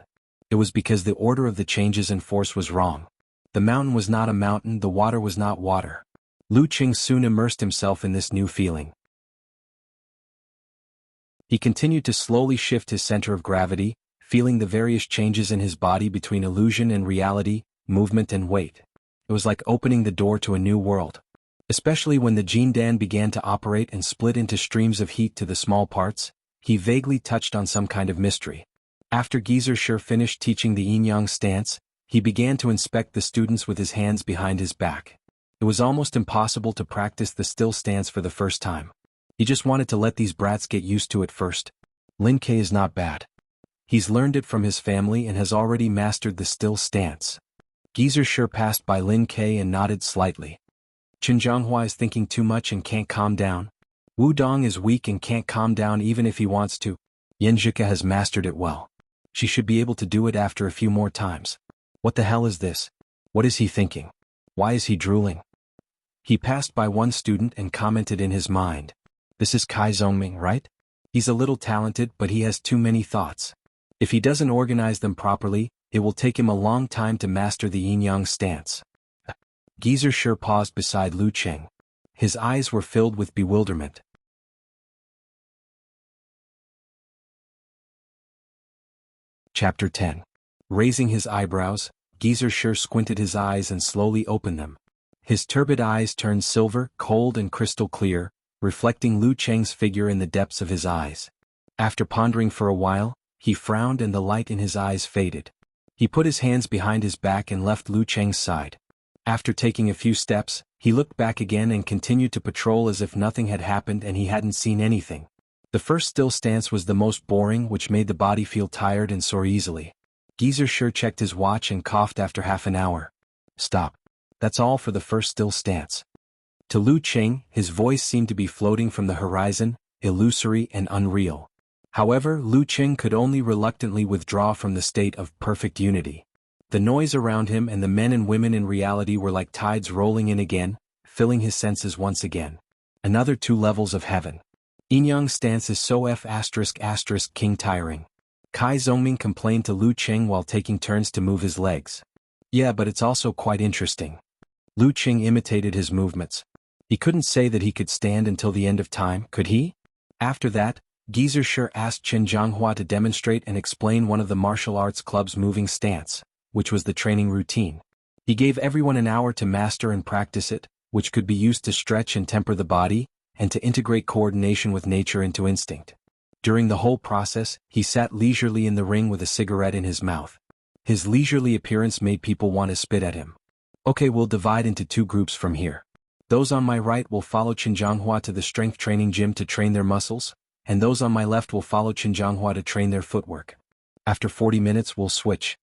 It was because the order of the changes in force was wrong. The mountain was not a mountain, the water was not water. Lu Qing soon immersed himself in this new feeling. He continued to slowly shift his center of gravity, feeling the various changes in his body between illusion and reality, movement and weight. It was like opening the door to a new world. Especially when the jindan began to operate and split into streams of heat to the small parts, he vaguely touched on some kind of mystery. After Geysershur finished teaching the yin-yang stance, he began to inspect the students with his hands behind his back. It was almost impossible to practice the still stance for the first time. He just wanted to let these brats get used to it first. Lin Ke is not bad. He's learned it from his family and has already mastered the still stance. Geysershur passed by Lin Ke and nodded slightly. Chen Zhonghua is thinking too much and can't calm down. Wu Dong is weak and can't calm down even if he wants to. Yenjika has mastered it well. She should be able to do it after a few more times. What the hell is this? What is he thinking? Why is he drooling? He passed by one student and commented in his mind. This is Kai Zongming, right? He's a little talented, but he has too many thoughts. If he doesn't organize them properly, it will take him a long time to master the yin-yang stance. Geezer sure paused beside Lu Cheng. His eyes were filled with bewilderment. Chapter 10. Raising his eyebrows, Geezer sure squinted his eyes and slowly opened them. His turbid eyes turned silver, cold and crystal clear, reflecting Lu Cheng's figure in the depths of his eyes. After pondering for a while, he frowned and the light in his eyes faded. He put his hands behind his back and left Lu Cheng's side. After taking a few steps, he looked back again and continued to patrol as if nothing had happened and he hadn't seen anything. The first still stance was the most boring, which made the body feel tired and sore easily. Geezer sure checked his watch and coughed after half an hour. Stop. That's all for the first still stance. To Lu Cheng, his voice seemed to be floating from the horizon, illusory and unreal. However, Lu Cheng could only reluctantly withdraw from the state of perfect unity. The noise around him and the men and women in reality were like tides rolling in again, filling his senses once again. Another 2 levels of heaven. Yin-yang stance is so ***king tiring. Kai Zongming complained to Lu Cheng while taking turns to move his legs. Yeah, but it's also quite interesting. Lu Cheng imitated his movements. He couldn't say that he could stand until the end of time, could he? After that, Geezer sure asked Chen Zhanghua to demonstrate and explain one of the martial arts club's moving stance, which was the training routine. He gave everyone an hour to master and practice it, which could be used to stretch and temper the body, and to integrate coordination with nature into instinct. During the whole process, he sat leisurely in the ring with a cigarette in his mouth. His leisurely appearance made people want to spit at him. Okay, we'll divide into 2 groups from here. Those on my right will follow Chen Zhanghua to the strength training gym to train their muscles, and those on my left will follow Chen Zhanghua to train their footwork. After 40 minutes we'll switch.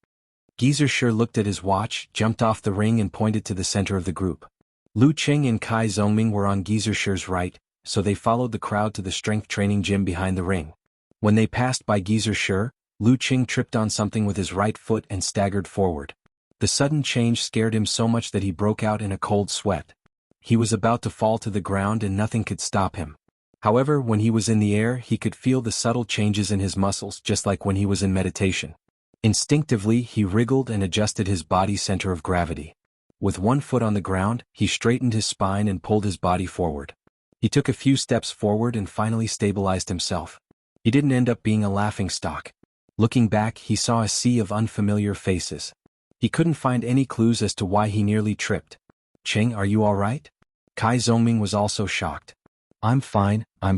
Geezer sure looked at his watch, jumped off the ring and pointed to the center of the group. Lu Cheng and Kai Zongming were on Geezer sure's right, so they followed the crowd to the strength training gym behind the ring. When they passed by Geezer sure, Lu Cheng tripped on something with his right foot and staggered forward. The sudden change scared him so much that he broke out in a cold sweat. He was about to fall to the ground and nothing could stop him. However, when he was in the air he could feel the subtle changes in his muscles just like when he was in meditation. Instinctively he wriggled and adjusted his body's center of gravity. With one foot on the ground, he straightened his spine and pulled his body forward. He took a few steps forward and finally stabilized himself. He didn't end up being a laughingstock. Looking back, he saw a sea of unfamiliar faces. He couldn't find any clues as to why he nearly tripped. Cheng, are you all right? Kai Zongming was also shocked. I'm fine. I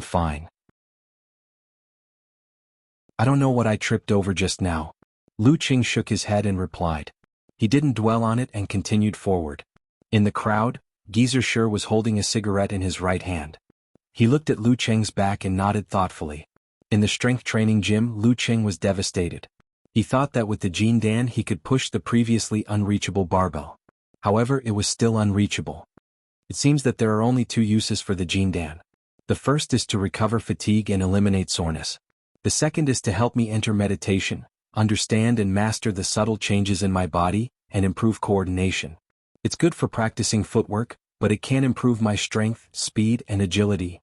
don't know what I tripped over just now. Lu Cheng shook his head and replied. He didn't dwell on it and continued forward. In the crowd, Geezer sure was holding a cigarette in his right hand. He looked at Lu Cheng's back and nodded thoughtfully. In the strength training gym, Lu Cheng was devastated. He thought that with the Jindan he could push the previously unreachable barbell. However, it was still unreachable. It seems that there are only 2 uses for the Jindan. The first is to recover fatigue and eliminate soreness. The second is to help me enter meditation, understand and master the subtle changes in my body, and improve coordination. It's good for practicing footwork, but it can improve my strength, speed, and agility.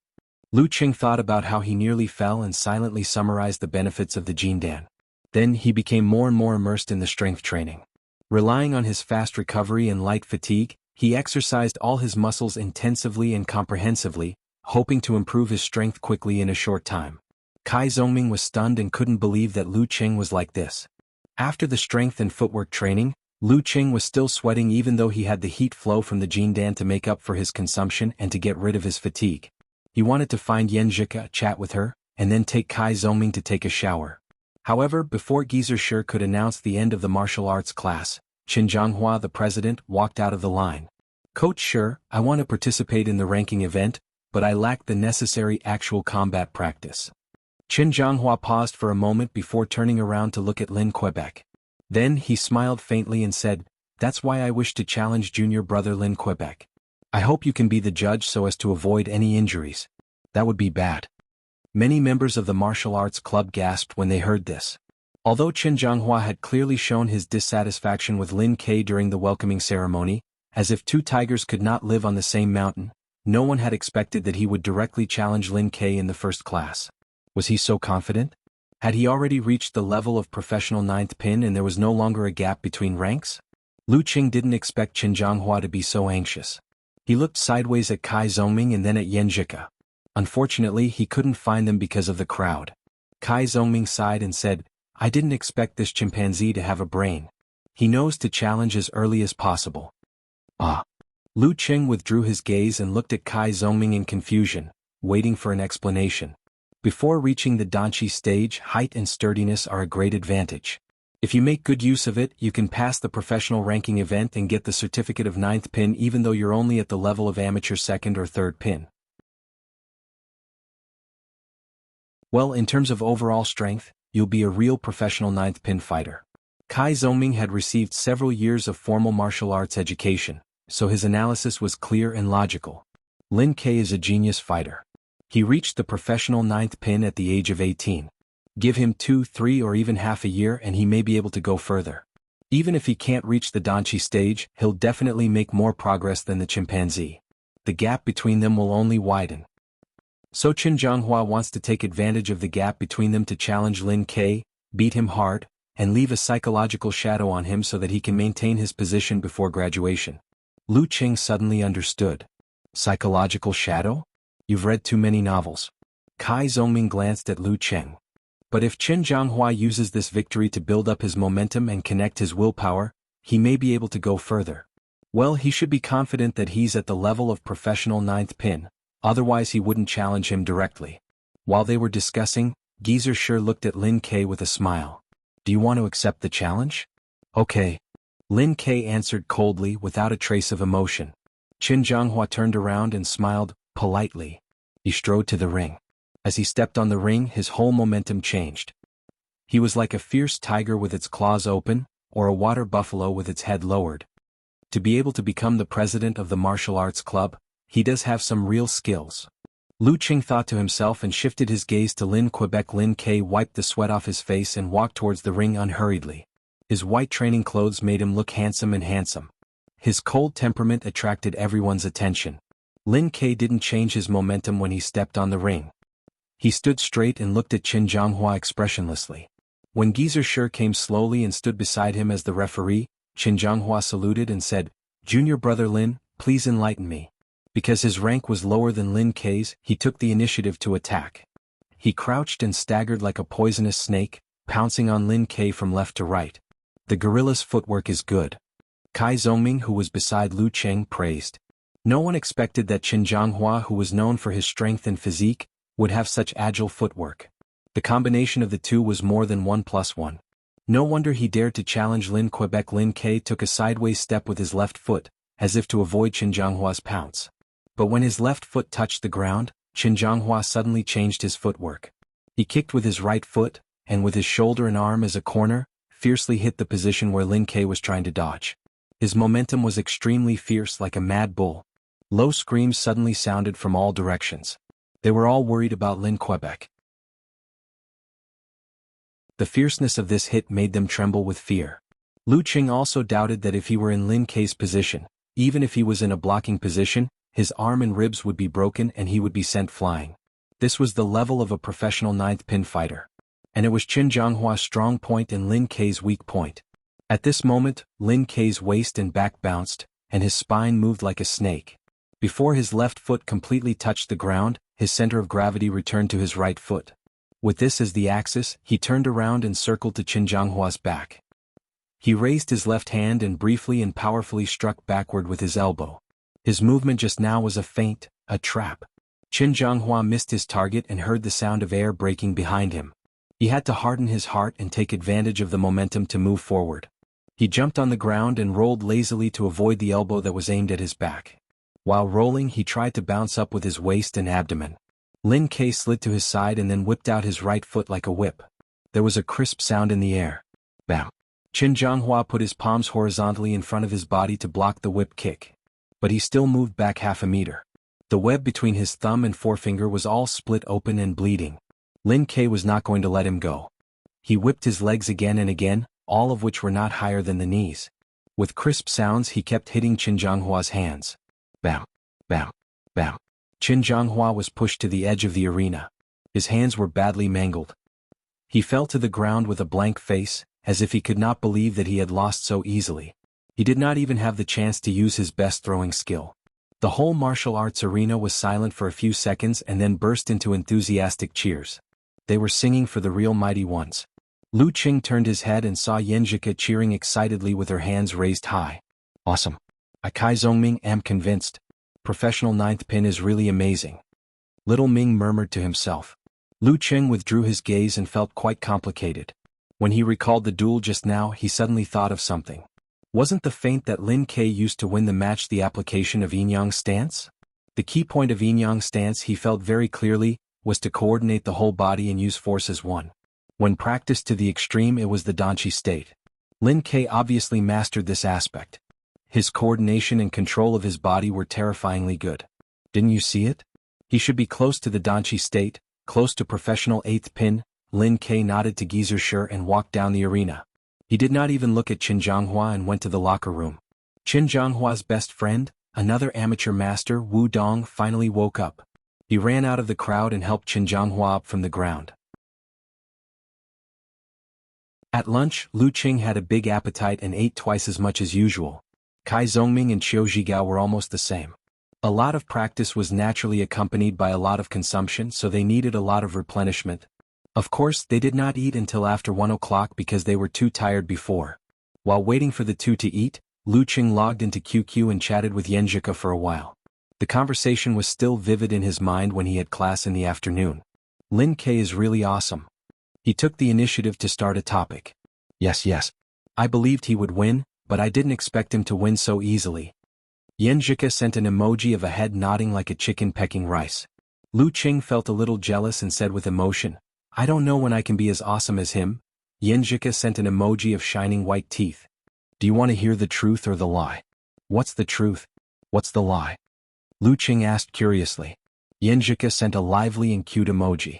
Lu Cheng thought about how he nearly fell and silently summarized the benefits of the Jindan. Then he became more and more immersed in the strength training. Relying on his fast recovery and light fatigue, he exercised all his muscles intensively and comprehensively, hoping to improve his strength quickly in a short time. Kai Zongming was stunned and couldn't believe that Lu Cheng was like this. After the strength and footwork training, Lu Cheng was still sweating even though he had the heat flow from the Jindan to make up for his consumption and to get rid of his fatigue. He wanted to find Yenjika, chat with her, and then take Kai Zongming to take a shower. However, before Geezer sure could announce the end of the martial arts class, Chen Zhanghua, the president, walked out of the line. Coach Sure, I want to participate in the ranking event, but I lack the necessary actual combat practice. Chen Zhanghua paused for a moment before turning around to look at Lin Quebec. Then he smiled faintly and said, "That's why I wish to challenge junior brother Lin Quebec. I hope you can be the judge so as to avoid any injuries." "That would be bad." Many members of the martial arts club gasped when they heard this. Although Qin Zhanghua had clearly shown his dissatisfaction with Lin Ke during the welcoming ceremony, as if two tigers could not live on the same mountain, no one had expected that he would directly challenge Lin Ke in the first class. Was he so confident? Had he already reached the level of professional ninth pin and there was no longer a gap between ranks? Lu Qing didn't expect Qin Zhanghua to be so anxious. He looked sideways at Kai Zongming and then at Yan Zhika. Unfortunately, he couldn't find them because of the crowd. Kai Zongming sighed and said, "I didn't expect this chimpanzee to have a brain. He knows to challenge as early as possible." Ah. Lu Qing withdrew his gaze and looked at Kai Zongming in confusion, waiting for an explanation. Before reaching the Danqi stage, height and sturdiness are a great advantage. If you make good use of it, you can pass the professional ranking event and get the certificate of ninth pin even though you're only at the level of amateur second or third pin. Well, in terms of overall strength, you'll be a real professional ninth pin fighter. Kai Zongming had received several years of formal martial arts education, so his analysis was clear and logical. Lin Ke is a genius fighter. He reached the professional ninth pin at the age of 18. Give him 2, 3 or even half a year and he may be able to go further. Even if he can't reach the Danqi stage, he'll definitely make more progress than the chimpanzee. The gap between them will only widen. So Qin Zhanghua wants to take advantage of the gap between them to challenge Lin Ke, beat him hard, and leave a psychological shadow on him so that he can maintain his position before graduation. Lu Qing suddenly understood. Psychological shadow? You've read too many novels. Kai Zongming glanced at Lu Qing. But if Qin Zhanghua uses this victory to build up his momentum and connect his willpower, he may be able to go further. Well, he should be confident that he's at the level of professional ninth pin, otherwise he wouldn't challenge him directly. While they were discussing, Geezer sure looked at Lin Ke with a smile. "Do you want to accept the challenge?" "Okay." Lin Ke answered coldly without a trace of emotion. Qin Zhanghua turned around and smiled, politely. He strode to the ring. As he stepped on the ring, his whole momentum changed. He was like a fierce tiger with its claws open, or a water buffalo with its head lowered. To be able to become the president of the martial arts club, he does have some real skills. Lu Qing thought to himself and shifted his gaze to Lin Quebec. Lin Ke wiped the sweat off his face and walked towards the ring unhurriedly. His white training clothes made him look handsome. His cold temperament attracted everyone's attention. Lin Ke didn't change his momentum when he stepped on the ring. He stood straight and looked at Qin Zhanghua expressionlessly. When Geezer Sher came slowly and stood beside him as the referee, Qin Zhanghua saluted and said, "Junior brother Lin, please enlighten me." Because his rank was lower than Lin Ke's, he took the initiative to attack. He crouched and staggered like a poisonous snake, pouncing on Lin Ke from left to right. The gorilla's footwork is good. Kai Zongming, who was beside Lu Qing, praised. No one expected that Qin Zhanghua, who was known for his strength and physique, would have such agile footwork. The combination of the two was more than 1+1. No wonder he dared to challenge Lin Quebec. Lin Ke took a sideways step with his left foot, as if to avoid Qin Zhanghua's pounce. But when his left foot touched the ground, Qin Zhanghua suddenly changed his footwork. He kicked with his right foot, and with his shoulder and arm as a corner, fiercely hit the position where Lin Ke was trying to dodge. His momentum was extremely fierce, like a mad bull. Low screams suddenly sounded from all directions. They were all worried about Lin Quebec. The fierceness of this hit made them tremble with fear. Lu Qing also doubted that if he were in Lin Ke's position, even if he was in a blocking position, his arm and ribs would be broken and he would be sent flying. This was the level of a professional ninth pin fighter. And it was Qin Zhanghua's strong point and Lin Ke's weak point. At this moment, Lin Ke's waist and back bounced, and his spine moved like a snake. Before his left foot completely touched the ground, his center of gravity returned to his right foot. With this as the axis, he turned around and circled to Qin Zhanghua's back. He raised his left hand and briefly and powerfully struck backward with his elbow. His movement just now was a feint, a trap. Qin Zhanghua missed his target and heard the sound of air breaking behind him. He had to harden his heart and take advantage of the momentum to move forward. He jumped on the ground and rolled lazily to avoid the elbow that was aimed at his back. While rolling, he tried to bounce up with his waist and abdomen. Lin Ke slid to his side and then whipped out his right foot like a whip. There was a crisp sound in the air. Bam! Qin Zhanghua put his palms horizontally in front of his body to block the whip kick. But he still moved back half a meter. The web between his thumb and forefinger was all split open and bleeding. Lin Ke was not going to let him go. He whipped his legs again and again, all of which were not higher than the knees. With crisp sounds he kept hitting Qin Zhanghua's hands. Bam, bam, bam. Qin Zhanghua was pushed to the edge of the arena. His hands were badly mangled. He fell to the ground with a blank face, as if he could not believe that he had lost so easily. He did not even have the chance to use his best throwing skill. The whole martial arts arena was silent for a few seconds and then burst into enthusiastic cheers. They were singing for the real mighty ones. Lu Qing turned his head and saw Yanjika cheering excitedly with her hands raised high. Awesome. I Kai Zongming am convinced. Professional ninth pin is really amazing. Little Ming murmured to himself. Lu Qing withdrew his gaze and felt quite complicated. When he recalled the duel just now, he suddenly thought of something. Wasn't the feint that Lin Ke used to win the match the application of yin-yang stance? The key point of yin-yang stance, he felt very clearly, was to coordinate the whole body and use force as one. When practiced to the extreme, it was the danqi state. Lin Ke obviously mastered this aspect. His coordination and control of his body were terrifyingly good. Didn't you see it? He should be close to the danqi state, close to professional 8th pin. Lin Ke nodded to Gizershur and walked down the arena. He did not even look at Qin Zhanghua and went to the locker room. Qin Zhanghua's best friend, another amateur master, Wu Dong, finally woke up. He ran out of the crowd and helped Qin Zhanghua up from the ground. At lunch, Lu Qing had a big appetite and ate twice as much as usual. Kai Zongming and Qiu Zhigao were almost the same. A lot of practice was naturally accompanied by a lot of consumption, so they needed a lot of replenishment. Of course, they did not eat until after 1 o'clock because they were too tired before. While waiting for the two to eat, Lu Qing logged into QQ and chatted with Yanjika for a while. The conversation was still vivid in his mind when he had class in the afternoon. Lin Ke is really awesome. He took the initiative to start a topic. Yes. I believed he would win, but I didn't expect him to win so easily. Yanjika sent an emoji of a head nodding like a chicken pecking rice. Lu Qing felt a little jealous and said with emotion, I don't know when I can be as awesome as him. Yanjika sent an emoji of shining white teeth. Do you want to hear the truth or the lie? What's the truth? What's the lie? Lu Qing asked curiously. Yanjika sent a lively and cute emoji.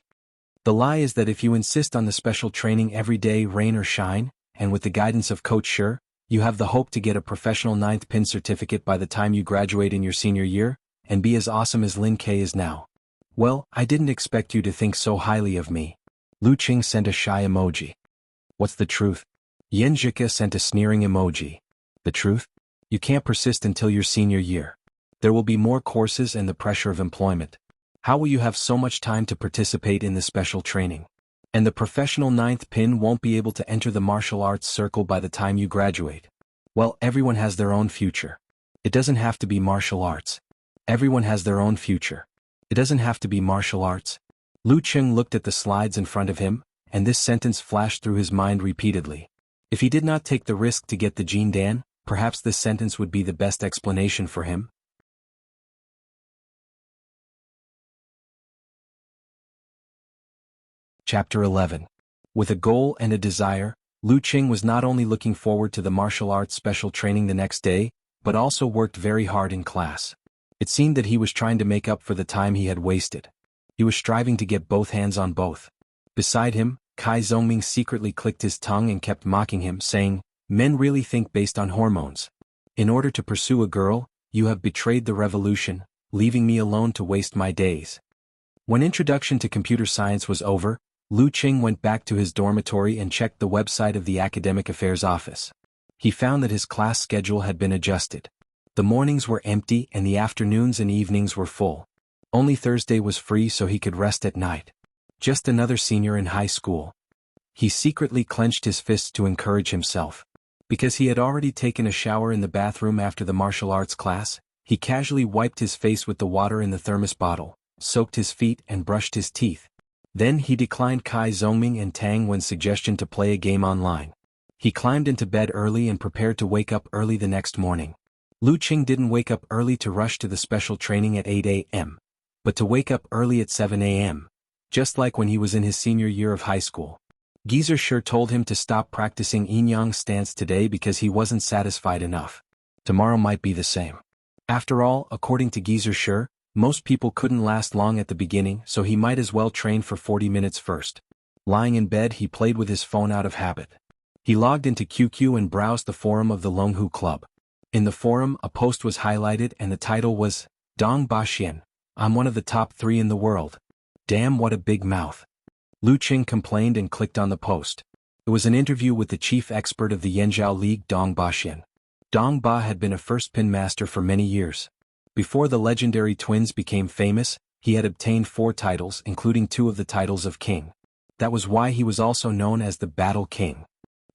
The lie is that if you insist on the special training every day, rain or shine, and with the guidance of Coach Shur, you have the hope to get a professional 9th pin certificate by the time you graduate in your senior year, and be as awesome as Lin Ke is now. Well, I didn't expect you to think so highly of me. Lu Qing sent a shy emoji. What's the truth? Yanjika sent a sneering emoji. The truth? You can't persist until your senior year. There will be more courses and the pressure of employment. How will you have so much time to participate in the special training? And the professional 9th pin won't be able to enter the martial arts circle by the time you graduate. Well, everyone has their own future. It doesn't have to be martial arts. Everyone has their own future. It doesn't have to be martial arts. Lu Qing looked at the slides in front of him, and this sentence flashed through his mind repeatedly. If he did not take the risk to get the Jin Dan, perhaps this sentence would be the best explanation for him. Chapter 11. With a goal and a desire, Lu Qing was not only looking forward to the martial arts special training the next day, but also worked very hard in class. It seemed that he was trying to make up for the time he had wasted. He was striving to get both hands on both. Beside him, Kai Zongming secretly clicked his tongue and kept mocking him, saying, Men really think based on hormones. In order to pursue a girl, you have betrayed the revolution, leaving me alone to waste my days. When introduction to computer science was over, Lu Qing went back to his dormitory and checked the website of the Academic Affairs Office. He found that his class schedule had been adjusted. The mornings were empty and the afternoons and evenings were full. Only Thursday was free so he could rest at night. Just another senior in high school. He secretly clenched his fists to encourage himself. Because he had already taken a shower in the bathroom after the martial arts class, he casually wiped his face with the water in the thermos bottle, soaked his feet and brushed his teeth. Then he declined Kai Zongming and Tang Wen's suggestion to play a game online. He climbed into bed early and prepared to wake up early the next morning. Lu Qing didn't wake up early to rush to the special training at 8 a.m., but to wake up early at 7 a.m., just like when he was in his senior year of high school. Gizershur told him to stop practicing yin-yang stance today because he wasn't satisfied enough. Tomorrow might be the same. After all, according to Gizershur, Most people couldn't last long at the beginning, so he might as well train for 40 minutes first. Lying in bed, he played with his phone out of habit. He logged into QQ and browsed the forum of the Longhu Club. In the forum, a post was highlighted and the title was, Dong Baxian, I'm one of the top 3 in the world. Damn, what a big mouth. Lu Qing complained and clicked on the post. It was an interview with the chief expert of the Yanzhou League, Dong Baxian. Dong Ba had been a first pin master for many years. Before the legendary twins became famous, he had obtained 4 titles, including 2 of the titles of king. That was why he was also known as the Battle King.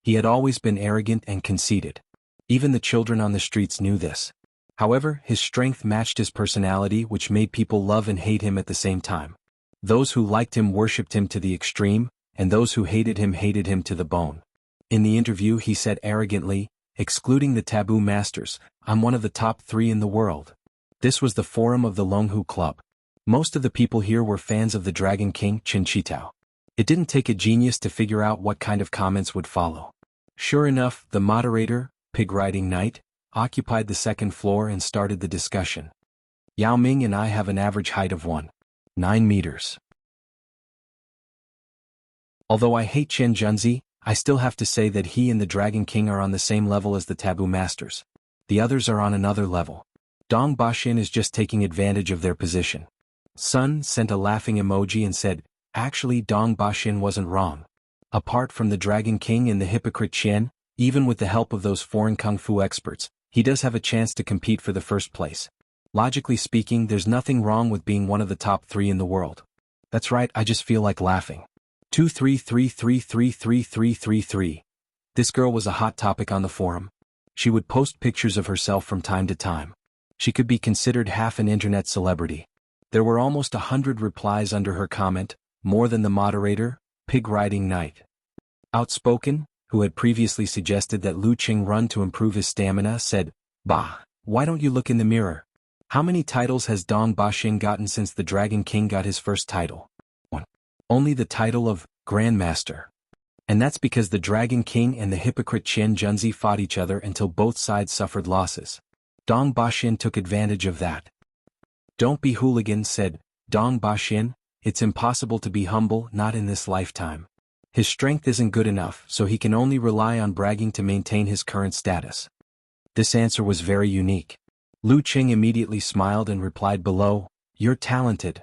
He had always been arrogant and conceited. Even the children on the streets knew this. However, his strength matched his personality, which made people love and hate him at the same time. Those who liked him worshipped him to the extreme, and those who hated him to the bone. In the interview he said arrogantly, excluding the taboo masters, I'm one of the top 3 in the world. This was the forum of the Longhu Club. Most of the people here were fans of the Dragon King, Qin Chitao. It didn't take a genius to figure out what kind of comments would follow. Sure enough, the moderator, Pig Riding Knight, occupied the second floor and started the discussion. Yao Ming and I have an average height of 1.9 meters. Although I hate Chen Junzi, I still have to say that he and the Dragon King are on the same level as the Taboo Masters. The others are on another level. Dong Baxian is just taking advantage of their position. Sun sent a laughing emoji and said, actually Dong Baxian wasn't wrong. Apart from the Dragon King and the hypocrite Qian, even with the help of those foreign kung fu experts, he does have a chance to compete for the first place. Logically speaking, there's nothing wrong with being one of the top 3 in the world. That's right, I just feel like laughing. 233333333. This girl was a hot topic on the forum. She would post pictures of herself from time to time. She could be considered half an internet celebrity. There were almost 100 replies under her comment, more than the moderator, Pig Riding Knight. Outspoken, who had previously suggested that Lu Qing run to improve his stamina, said, Bah, why don't you look in the mirror? How many titles has Dong Baxian gotten since the Dragon King got his first title? 1. Only the title of Grandmaster. And that's because the Dragon King and the hypocrite Chen Junzi fought each other until both sides suffered losses. Dong Baxian took advantage of that. Don't be hooligan, said Dong Baxian, it's impossible to be humble, not in this lifetime. His strength isn't good enough, so he can only rely on bragging to maintain his current status. This answer was very unique. Lu Qing immediately smiled and replied below, you're talented.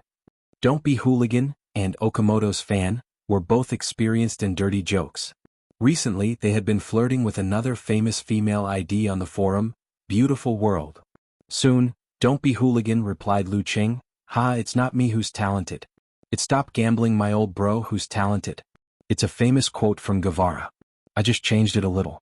Don't be hooligan, and Okamoto's fan, were both experienced in dirty jokes. Recently they had been flirting with another famous female ID on the forum, Beautiful World. Soon, don't be hooligan, replied Lu Qing, it's not me who's talented. It's stop gambling my old bro who's talented. It's a famous quote from Guevara. I just changed it a little.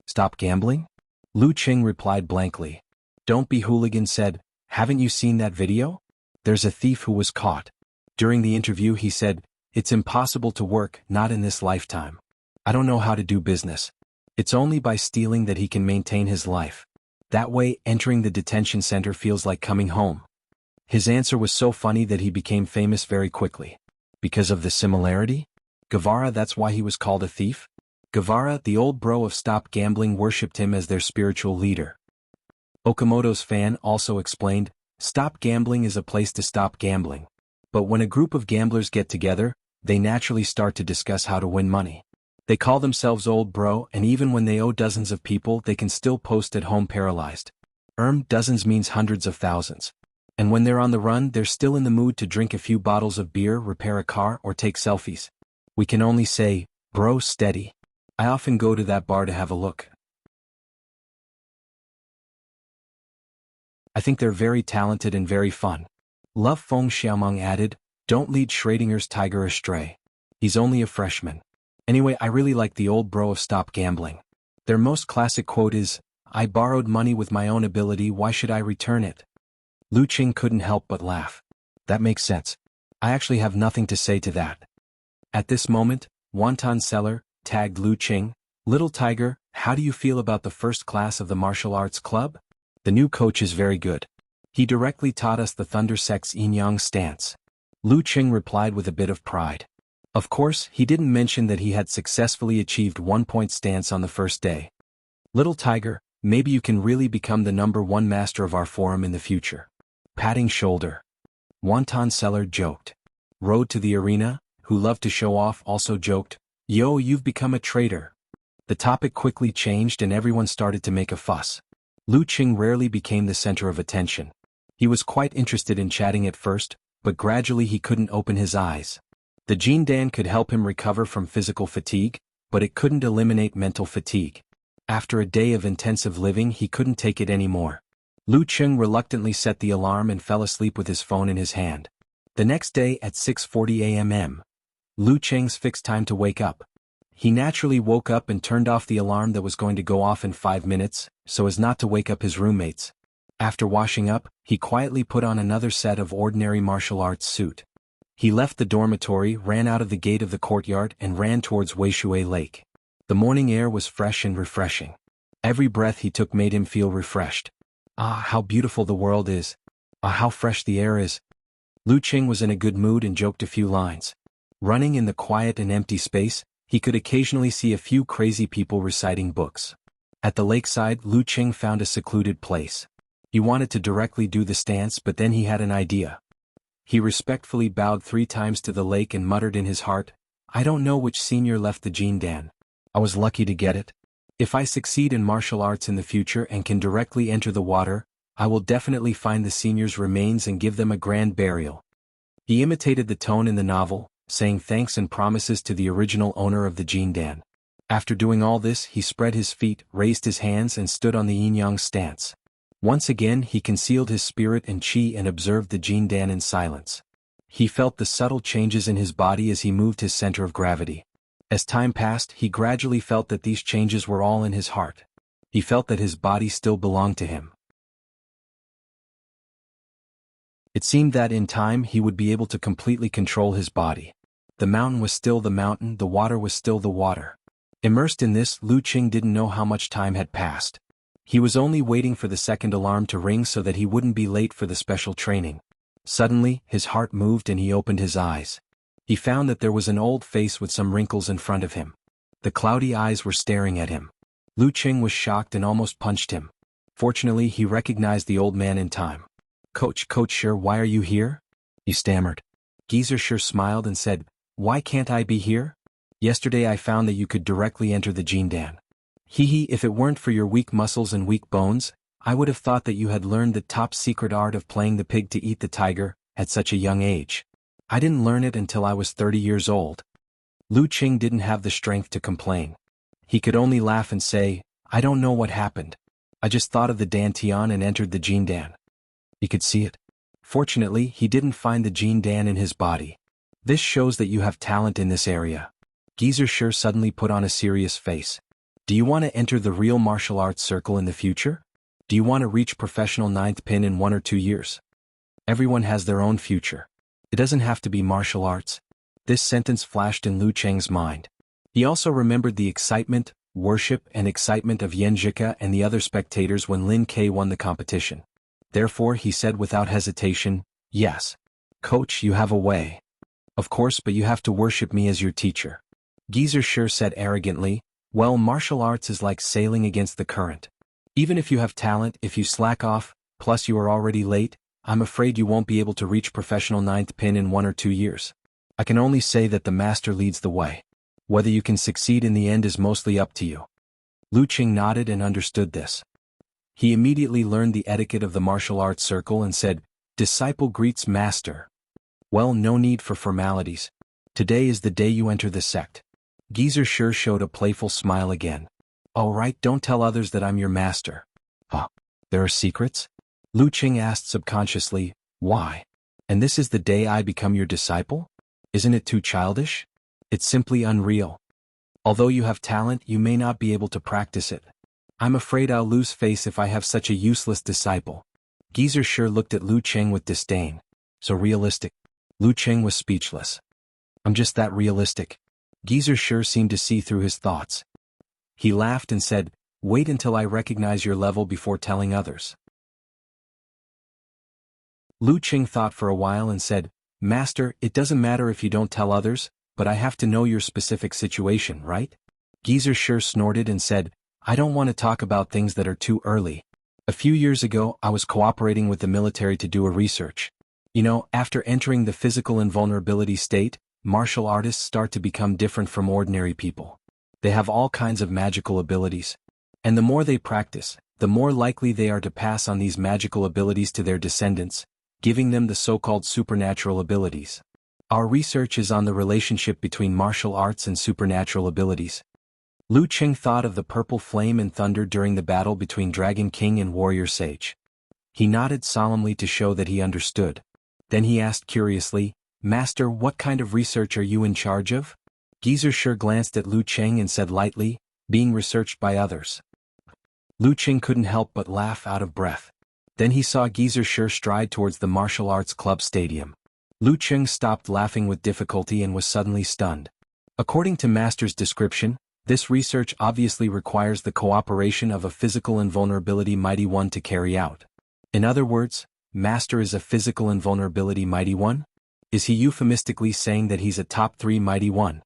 Stop gambling? Lu Qing replied blankly. Don't be hooligan said, haven't you seen that video? There's a thief who was caught. During the interview he said, it's impossible to work, not in this lifetime. I don't know how to do business. It's only by stealing that he can maintain his life. That way, entering the detention center feels like coming home. His answer was so funny that he became famous very quickly. Because of the similarity? Guevara, that's why he was called a thief? Guevara, the old bro of Stop Gambling, worshipped him as their spiritual leader. Okamoto's fan also explained, Stop Gambling is a place to stop gambling. But when a group of gamblers get together, they naturally start to discuss how to win money. They call themselves old bro, and even when they owe dozens of people they can still post at home paralyzed. Dozens means hundreds of thousands. And when they're on the run they're still in the mood to drink a few bottles of beer, repair a car, or take selfies. We can only say, bro steady. I often go to that bar to have a look. I think they're very talented and very fun. Love Feng Xiaomeng added, don't lead Schrodinger's tiger astray. He's only a freshman. Anyway, I really like the old bro of Stop Gambling. Their most classic quote is, I borrowed money with my own ability, why should I return it? Lu Qing couldn't help but laugh. That makes sense. I actually have nothing to say to that. At this moment, Wonton Seller tagged Lu Qing, Little Tiger, how do you feel about the first class of the martial arts club? The new coach is very good. He directly taught us the Thunder Sect's yin-yang stance. Lu Qing replied with a bit of pride. Of course, he didn't mention that he had successfully achieved 1-point stance on the first day. Little Tiger, maybe you can really become the #1 master of our forum in the future. Patting shoulder. Wonton seller joked. Road to the arena, who loved to show off, also joked, "Yo, you've become a traitor." The topic quickly changed and everyone started to make a fuss. Lu Qing rarely became the center of attention. He was quite interested in chatting at first, but gradually he couldn't open his eyes. The Jindan could help him recover from physical fatigue, but it couldn't eliminate mental fatigue. After a day of intensive living, he couldn't take it anymore. Lu Qing reluctantly set the alarm and fell asleep with his phone in his hand. The next day at 6:40 a.m. Lu Qing's fixed time to wake up. He naturally woke up and turned off the alarm that was going to go off in 5 minutes, so as not to wake up his roommates. After washing up, he quietly put on another set of ordinary martial arts suit. He left the dormitory, ran out of the gate of the courtyard and ran towards Weishui Lake. The morning air was fresh and refreshing. Every breath he took made him feel refreshed. Ah, how beautiful the world is. Ah, how fresh the air is. Lu Qing was in a good mood and joked a few lines. Running in the quiet and empty space, he could occasionally see a few crazy people reciting books. At the lakeside, Lu Qing found a secluded place. He wanted to directly do the stance, but then he had an idea. He respectfully bowed 3 times to the lake and muttered in his heart, "I don't know which senior left the Jindan. I was lucky to get it. If I succeed in martial arts in the future and can directly enter the water, I will definitely find the senior's remains and give them a grand burial." He imitated the tone in the novel, saying thanks and promises to the original owner of the Jindan. After doing all this, he spread his feet, raised his hands and stood on the yin-yang stance. Once again he concealed his spirit and qi and observed the Jindan in silence. He felt the subtle changes in his body as he moved his center of gravity. As time passed, he gradually felt that these changes were all in his heart. He felt that his body still belonged to him. It seemed that in time he would be able to completely control his body. The mountain was still the mountain, the water was still the water. Immersed in this, Lu Qing didn't know how much time had passed. He was only waiting for the second alarm to ring so that he wouldn't be late for the special training. Suddenly, his heart moved and he opened his eyes. He found that there was an old face with some wrinkles in front of him. The cloudy eyes were staring at him. Lu Qing was shocked and almost punched him. Fortunately, he recognized the old man in time. Coach Sure, why are you here?" he stammered. Geezer Sure smiled and said, "Why can't I be here? Yesterday I found that you could directly enter the Jindan. If it weren't for your weak muscles and weak bones, I would have thought that you had learned the top secret art of playing the pig to eat the tiger, at such a young age. I didn't learn it until I was 30 years old." Lu Qing didn't have the strength to complain. He could only laugh and say, "I don't know what happened. I just thought of the Dantian and entered the Jindan." He could see it. Fortunately, he didn't find the Jindan in his body. This shows that you have talent in this area. Geezer Sure suddenly put on a serious face. "Do you want to enter the real martial arts circle in the future? Do you want to reach professional 9th pin in 1 or 2 years? Everyone has their own future. It doesn't have to be martial arts." This sentence flashed in Lu Cheng's mind. He also remembered the excitement, worship and excitement of Yan Zhika and the other spectators when Lin Ke won the competition. Therefore he said without hesitation, "Yes. Coach, you have a way. Of course, but you have to worship me as your teacher." Geezer Sure said arrogantly, "Well, martial arts is like sailing against the current. Even if you have talent, if you slack off, plus you are already late, I'm afraid you won't be able to reach professional 9th pin in 1 or 2 years. I can only say that the master leads the way. Whether you can succeed in the end is mostly up to you." Lu Qing nodded and understood this. He immediately learned the etiquette of the martial arts circle and said, "Disciple greets master. Well, no need for formalities. Today is the day you enter the sect." Geezer Sure showed a playful smile again. "All right, don't tell others that I'm your master." "Huh? There are secrets?" Lu Qing asked subconsciously, "Why? And this is the day I become your disciple? Isn't it too childish? It's simply unreal. Although you have talent, you may not be able to practice it. I'm afraid I'll lose face if I have such a useless disciple." Geezer Sure looked at Lu Qing with disdain. "So realistic." Lu Qing was speechless. "I'm just that realistic." Geezer Sure seemed to see through his thoughts. He laughed and said, "Wait until I recognize your level before telling others." Lu Qing thought for a while and said, "Master, it doesn't matter if you don't tell others, but I have to know your specific situation, right?" Geezer Sure snorted and said, "I don't want to talk about things that are too early. A few years ago, I was cooperating with the military to do a research. After entering the physical invulnerability state, martial artists start to become different from ordinary people. They have all kinds of magical abilities. And the more they practice, the more likely they are to pass on these magical abilities to their descendants, giving them the so-called supernatural abilities. Our research is on the relationship between martial arts and supernatural abilities. Lu Qing thought of the purple flame and thunder during the battle between Dragon King and Warrior Sage. He nodded solemnly to show that he understood. Then he asked curiously, "Master, what kind of research are you in charge of?" Geezer Shi glanced at Lu Qing and said lightly, "Being researched by others." Lu Qing couldn't help but laugh out of breath. Then he saw Geezer Shi stride towards the martial arts club stadium. Lu Qing stopped laughing with difficulty and was suddenly stunned. According to Master's description, this research obviously requires the cooperation of a physical invulnerability mighty one to carry out. In other words, Master is a physical invulnerability mighty one? Is he euphemistically saying that he's a top 3 mighty one?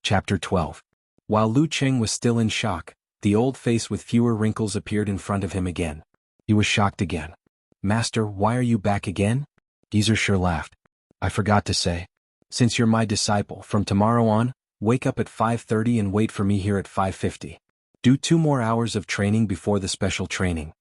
Chapter 12. While Lu Qing was still in shock, the old face with fewer wrinkles appeared in front of him again. He was shocked again. "Master, why are you back again?" Geezer Shi laughed. "I forgot to say. Since you're my disciple, from tomorrow on, wake up at 5:30 and wait for me here at 5:50. Do 2 more hours of training before the special training."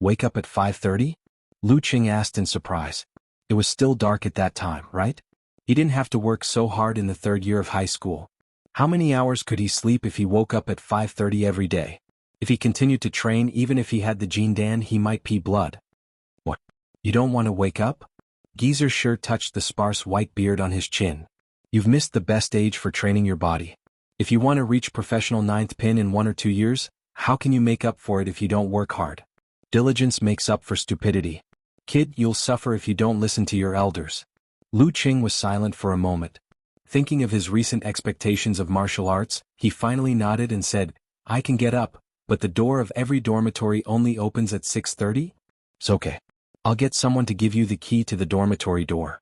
"Wake up at 5:30? Lu Qing asked in surprise. It was still dark at that time, right? He didn't have to work so hard in the 3rd year of high school. How many hours could he sleep if he woke up at 5:30 every day? If he continued to train, even if he had the Jin Dan, he might pee blood. "What? You don't want to wake up?" Geezer Shi touched the sparse white beard on his chin. "You've missed the best age for training your body. If you want to reach professional 9th pin in 1 or 2 years, how can you make up for it if you don't work hard? Diligence makes up for stupidity. Kid, you'll suffer if you don't listen to your elders." Lu Qing was silent for a moment. Thinking of his recent expectations of martial arts, he finally nodded and said, "I can get up, but the door of every dormitory only opens at 6:30? It's okay. I'll get someone to give you the key to the dormitory door."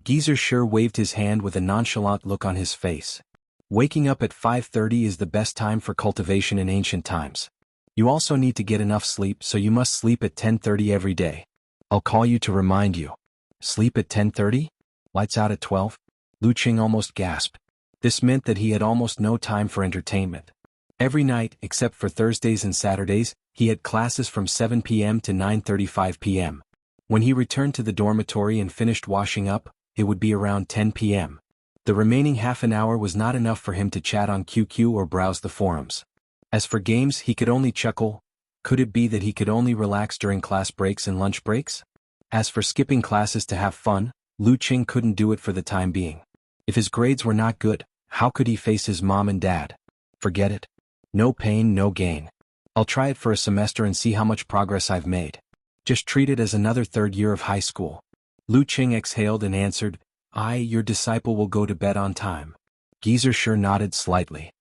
Geezer Shi waved his hand with a nonchalant look on his face. Waking up at 5:30 is the best time for cultivation in ancient times. You also need to get enough sleep, so you must sleep at 10:30 every day. I'll call you to remind you. Sleep at 10:30? Lights out at 12? Lu Qing almost gasped. This meant that he had almost no time for entertainment. Every night, except for Thursdays and Saturdays, he had classes from 7 p.m. to 9:35 p.m. When he returned to the dormitory and finished washing up, it would be around 10 p.m. The remaining half an hour was not enough for him to chat on QQ or browse the forums. As for games, he could only chuckle. Could it be that he could only relax during class breaks and lunch breaks? As for skipping classes to have fun, Lu Qing couldn't do it for the time being. If his grades were not good, how could he face his mom and dad? Forget it. No pain, no gain. I'll try it for a semester and see how much progress I've made. Just treat it as another 3rd year of high school. Lu Qing exhaled and answered, "Your disciple will go to bed on time." Geezer Shi nodded slightly.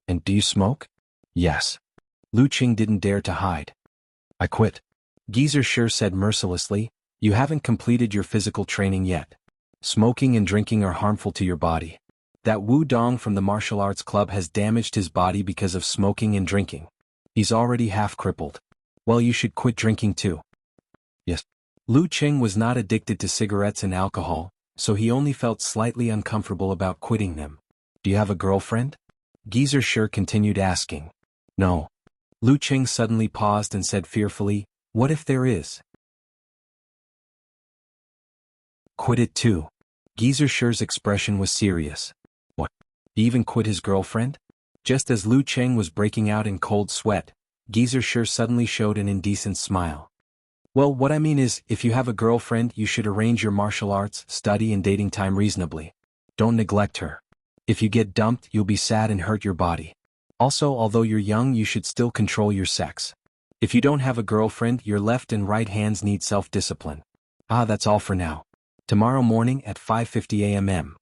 "And do you smoke?" "Yes." Lu Qing didn't dare to hide. "I quit." Geezer Shi said mercilessly, "You haven't completed your physical training yet. Smoking and drinking are harmful to your body. That Wu Dong from the martial arts club has damaged his body because of smoking and drinking. He's already half crippled. Well, you should quit drinking too." "Yes." Lu Qing was not addicted to cigarettes and alcohol, so he only felt slightly uncomfortable about quitting them. "Do you have a girlfriend?" Geezer Shi continued asking. "No." Lu Qing suddenly paused and said fearfully, "What if there is?" "Quit it too." Geezer Shi's expression was serious. "What? He even quit his girlfriend?" Just as Lu Qing was breaking out in cold sweat, Geezer Shi suddenly showed an indecent smile. "Well, what I mean is, if you have a girlfriend, you should arrange your martial arts, study and dating time reasonably. Don't neglect her. If you get dumped, you'll be sad and hurt your body. Also, although you're young, you should still control your sex. If you don't have a girlfriend, your left and right hands need self-discipline." That's all for now. Tomorrow morning at 5:50 a.m.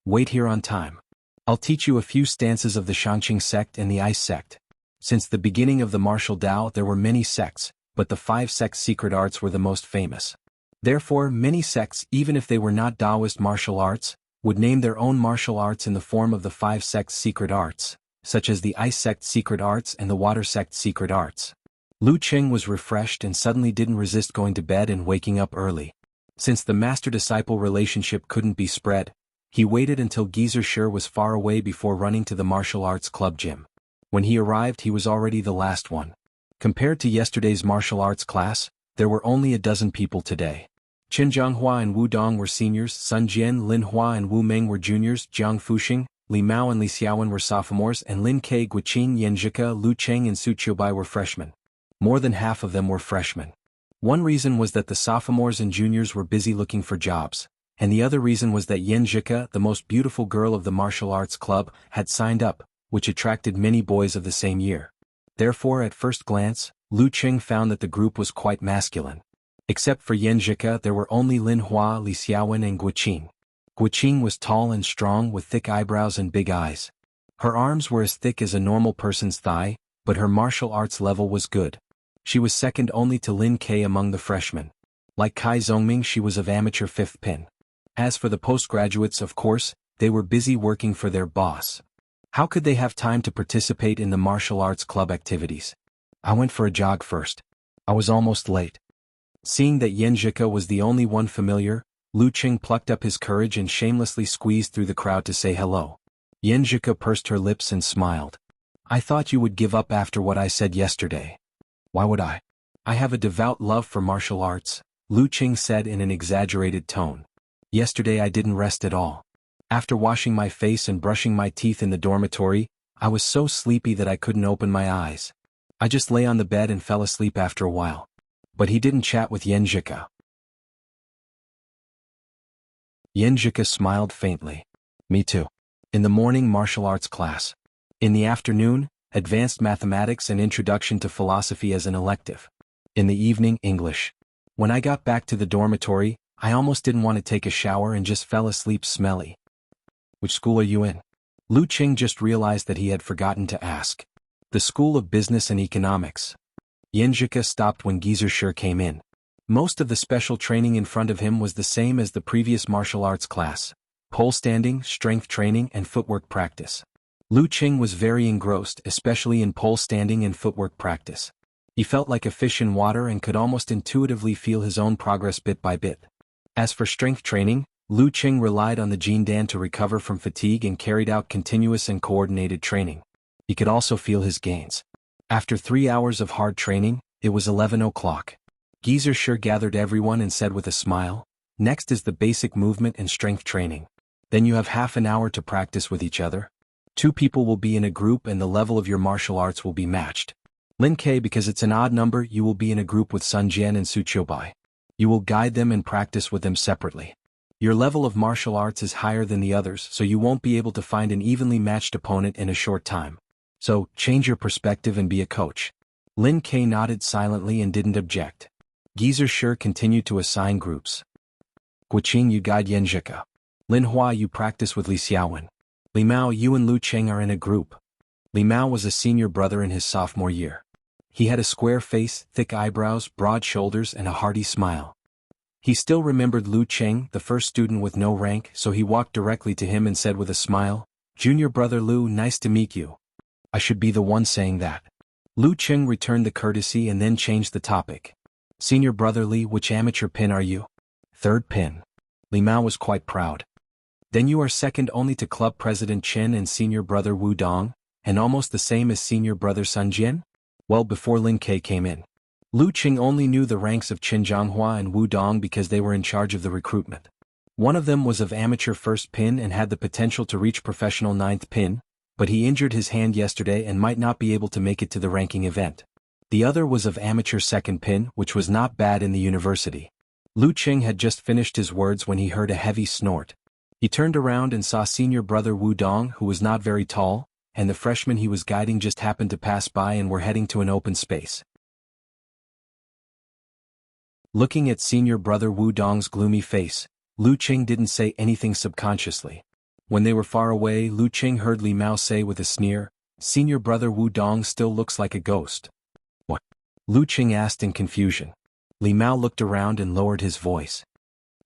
Wait here on time. I'll teach you a few stances of the Shangqing sect and the Ice sect. Since the beginning of the martial Tao, there were many sects, but the 5 sects' secret arts were the most famous. Therefore, many sects, even if they were not Taoist martial arts, would name their own martial arts in the form of the 5 sects' secret arts. such as the Ice Sect Secret Arts and the Water Sect Secret Arts. Lu Qing was refreshed and suddenly didn't resist going to bed and waking up early. Since the master-disciple relationship couldn't be spread, he waited until Geezer Sure was far away before running to the martial arts club gym. When he arrived, he was already the last one. Compared to yesterday's martial arts class, there were only a dozen people today. Qin Zhonghua and Wu Dong were seniors, Sun Jian, Lin Hua and Wu Meng were juniors, Jiang Fuxing, Li Mao and Li Xiaowen were sophomores, and Lin Ke, Guqing, Yan Zhika, Lu Cheng and Su Qiubai were freshmen. More than half of them were freshmen. One reason was that the sophomores and juniors were busy looking for jobs, and the other reason was that Yan Zhika, the most beautiful girl of the martial arts club, had signed up, which attracted many boys of the same year. Therefore, at first glance, Lu Cheng found that the group was quite masculine. Except for Yan Zhika, there were only Lin Hua, Li Xiaowen and Guqing. Guqing was tall and strong with thick eyebrows and big eyes. Her arms were as thick as a normal person's thigh, but her martial arts level was good. She was second only to Lin Ke among the freshmen. Like Kai Zhongming, she was of amateur 5th pin. As for the postgraduates, of course, they were busy working for their boss. How could they have time to participate in the martial arts club activities? I went for a jog first. I was almost late. Seeing that Yan Zhika was the only one familiar, Lu Qing plucked up his courage and shamelessly squeezed through the crowd to say hello. Yan Zhika pursed her lips and smiled. I thought you would give up after what I said yesterday. Why would I? I have a devout love for martial arts, Lu Qing said in an exaggerated tone. Yesterday I didn't rest at all. After washing my face and brushing my teeth in the dormitory, I was so sleepy that I couldn't open my eyes. I just lay on the bed and fell asleep after a while. But he didn't chat with Yan Zhika. Yan Zhika smiled faintly. Me too. In the morning, martial arts class. In the afternoon, advanced mathematics and introduction to philosophy as an elective. In the evening, English. When I got back to the dormitory, I almost didn't want to take a shower and just fell asleep smelly. Which school are you in? Lu Qing just realized that he had forgotten to ask. The School of Business and Economics. Yan Zhika stopped when Geezer Sure came in. Most of the special training in front of him was the same as the previous martial arts class: pole standing, strength training, and footwork practice. Lu Qing was very engrossed, especially in pole standing and footwork practice. He felt like a fish in water and could almost intuitively feel his own progress bit by bit. As for strength training, Lu Qing relied on the Jindan to recover from fatigue and carried out continuous and coordinated training. He could also feel his gains. After 3 hours of hard training, it was 11 o'clock. Geezer Sure gathered everyone and said with a smile, "Next is the basic movement and strength training. Then you have half an hour to practice with each other. 2 people will be in a group and the level of your martial arts will be matched. Lin Ke, because it's an odd number, you will be in a group with Sun Jian and Su Qiubai. You will guide them and practice with them separately. Your level of martial arts is higher than the others, so you won't be able to find an evenly matched opponent in a short time. So, change your perspective and be a coach." Lin Ke nodded silently and didn't object. Geezer Sure continued to assign groups. Guqing, you guide Yan Zhika. Lin Hua, you practice with Li Xiaowen. Li Mao, you and Lu Cheng are in a group. Li Mao was a senior brother in his sophomore year. He had a square face, thick eyebrows, broad shoulders, and a hearty smile. He still remembered Lu Cheng, the first student with no rank, so he walked directly to him and said with a smile, "Junior brother Lu, nice to meet you." I should be the one saying that. Lu Cheng returned the courtesy and then changed the topic. "Senior brother Li, which amateur pin are you?" "3rd pin." Li Mao was quite proud. "Then you are second only to club president Chen and senior brother Wu Dong, and almost the same as senior brother Sun Jian?" Well, before Lin Ke came in, Lu Qing only knew the ranks of Qin Zhonghua and Wu Dong because they were in charge of the recruitment. One of them was of amateur 1st pin and had the potential to reach professional 9th pin, but he injured his hand yesterday and might not be able to make it to the ranking event. The other was of amateur 2nd pin, which was not bad in the university. Lu Qing had just finished his words when he heard a heavy snort. He turned around and saw senior brother Wu Dong, who was not very tall, and the freshman he was guiding just happened to pass by and were heading to an open space. Looking at senior brother Wu Dong's gloomy face, Lu Qing didn't say anything subconsciously. When they were far away, Lu Qing heard Li Mao say with a sneer, "Senior brother Wu Dong still looks like a ghost." "What?" Lu Qing asked in confusion. Li Mao looked around and lowered his voice.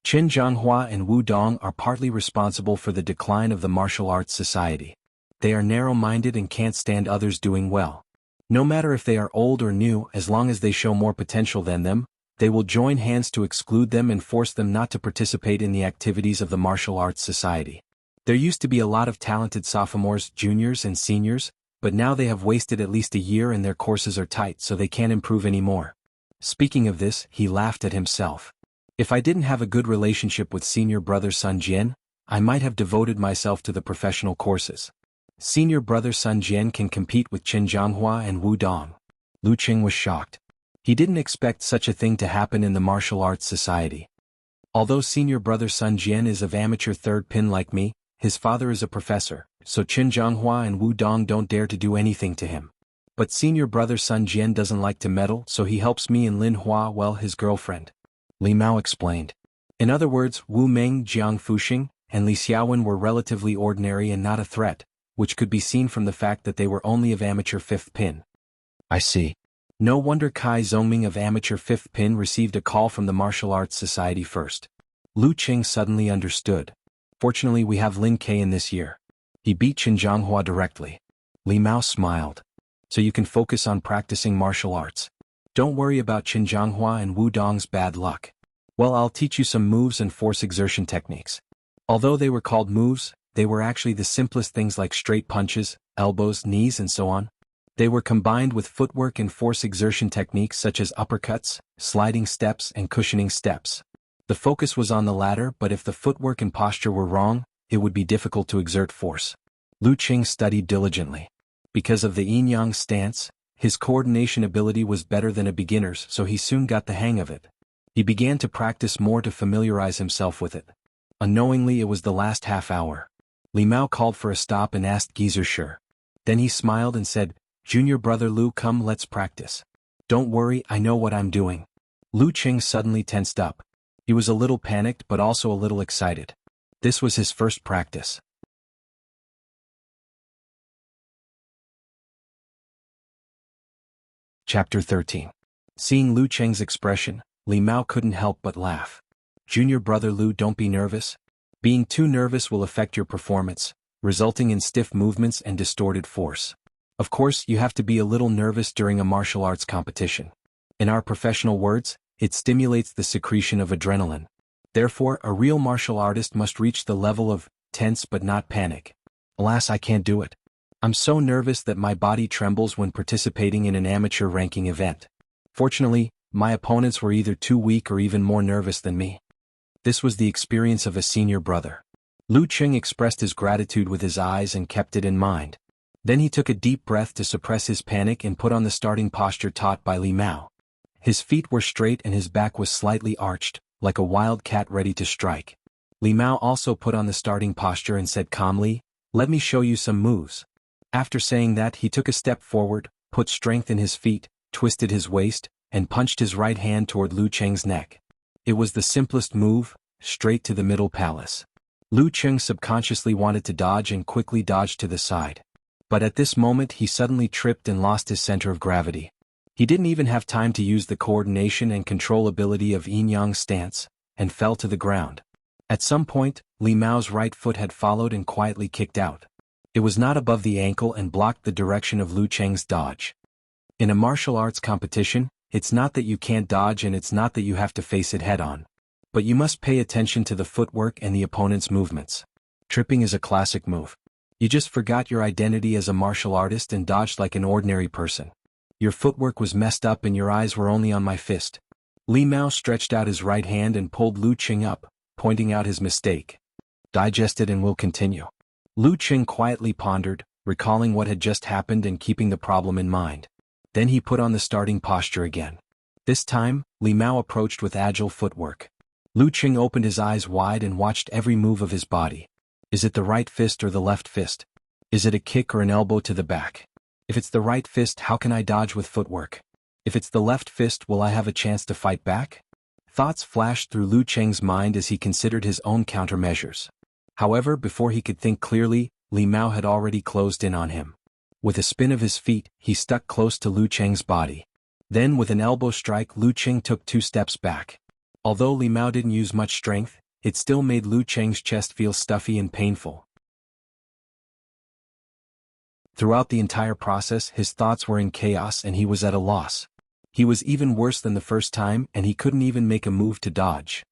"Qin Zhonghua and Wu Dong are partly responsible for the decline of the martial arts society. They are narrow-minded and can't stand others doing well. No matter if they are old or new, as long as they show more potential than them, they will join hands to exclude them and force them not to participate in the activities of the martial arts society. There used to be a lot of talented sophomores, juniors, and seniors, but now they have wasted at least a year and their courses are tight so they can't improve anymore. Speaking of this, he laughed at himself. If I didn't have a good relationship with senior brother Sun Jian, I might have devoted myself to the professional courses. Senior brother Sun Jian can compete with Qin Zhanghua and Wu Dong. Lu Qing was shocked. He didn't expect such a thing to happen in the martial arts society. Although senior brother Sun Jian is of amateur third pin like me, his father is a professor, so Qin Zhanghua and Wu Dong don't dare to do anything to him. But senior brother Sun Jian doesn't like to meddle, so he helps me and Lin Hua, well, his girlfriend. Li Mao explained. In other words, Wu Meng, Jiang Fuxing, and Li Xiaowen were relatively ordinary and not a threat, which could be seen from the fact that they were only of amateur fifth pin. I see. No wonder Kai Zongming of amateur fifth pin received a call from the Martial Arts Society first. Lu Qing suddenly understood. Fortunately we have Lin Kai in this year. He beat Qin Zhanghua directly. Li Mao smiled. So you can focus on practicing martial arts. Don't worry about Qin Zhanghua and Wu Dong's bad luck. Well, I'll teach you some moves and force exertion techniques. Although they were called moves, they were actually the simplest things like straight punches, elbows, knees, and so on. They were combined with footwork and force exertion techniques such as uppercuts, sliding steps, and cushioning steps. The focus was on the latter, but if the footwork and posture were wrong, it would be difficult to exert force. Lu Qing studied diligently. Because of the yin-yang stance, his coordination ability was better than a beginner's, so he soon got the hang of it. He began to practice more to familiarize himself with it. Unknowingly, it was the last half hour. Li Mao called for a stop and asked Geezer Sure. Then he smiled and said, "Junior brother Lu, come, let's practice." "Don't worry, I know what I'm doing." Lu Qing suddenly tensed up. He was a little panicked but also a little excited. This was his first practice. Chapter 13. Seeing Lu Qing's expression, Li Mao couldn't help but laugh. "Junior brother Lu, don't be nervous. Being too nervous will affect your performance, resulting in stiff movements and distorted force. Of course, you have to be a little nervous during a martial arts competition. In our professional words, it stimulates the secretion of adrenaline. Therefore, a real martial artist must reach the level of tense but not panic. Alas, I can't do it. I'm so nervous that my body trembles when participating in an amateur ranking event. Fortunately, my opponents were either too weak or even more nervous than me." This was the experience of a senior brother. Lu Qing expressed his gratitude with his eyes and kept it in mind. Then he took a deep breath to suppress his panic and put on the starting posture taught by Li Mao. His feet were straight and his back was slightly arched, like a wild cat ready to strike. Li Mao also put on the starting posture and said calmly, "Let me show you some moves." After saying that, he took a step forward, put strength in his feet, twisted his waist, and punched his right hand toward Lu Qing's neck. It was the simplest move, straight to the middle palace. Lu Qing subconsciously wanted to dodge and quickly dodged to the side. But at this moment he suddenly tripped and lost his center of gravity. He didn't even have time to use the coordination and control ability of yin-yang stance, and fell to the ground. At some point, Li Mao's right foot had followed and quietly kicked out. It was not above the ankle and blocked the direction of Lu Qing's dodge. In a martial arts competition, it's not that you can't dodge and it's not that you have to face it head-on. But you must pay attention to the footwork and the opponent's movements. Tripping is a classic move. You just forgot your identity as a martial artist and dodged like an ordinary person. Your footwork was messed up and your eyes were only on my fist. Li Mao stretched out his right hand and pulled Lu Qing up, pointing out his mistake. Digest it and we'll continue. Lu Qing quietly pondered, recalling what had just happened and keeping the problem in mind. Then he put on the starting posture again. This time, Li Mao approached with agile footwork. Lu Qing opened his eyes wide and watched every move of his body. Is it the right fist or the left fist? Is it a kick or an elbow to the back? If it's the right fist, how can I dodge with footwork? If it's the left fist, will I have a chance to fight back? Thoughts flashed through Lu Qing's mind as he considered his own countermeasures. However, before he could think clearly, Li Mao had already closed in on him. With a spin of his feet, he stuck close to Lu Qing's body. Then with an elbow strike, Lu Qing took 2 steps back. Although Li Mao didn't use much strength, it still made Lu Qing's chest feel stuffy and painful. Throughout the entire process, his thoughts were in chaos and he was at a loss. He was even worse than the first time and he couldn't even make a move to dodge.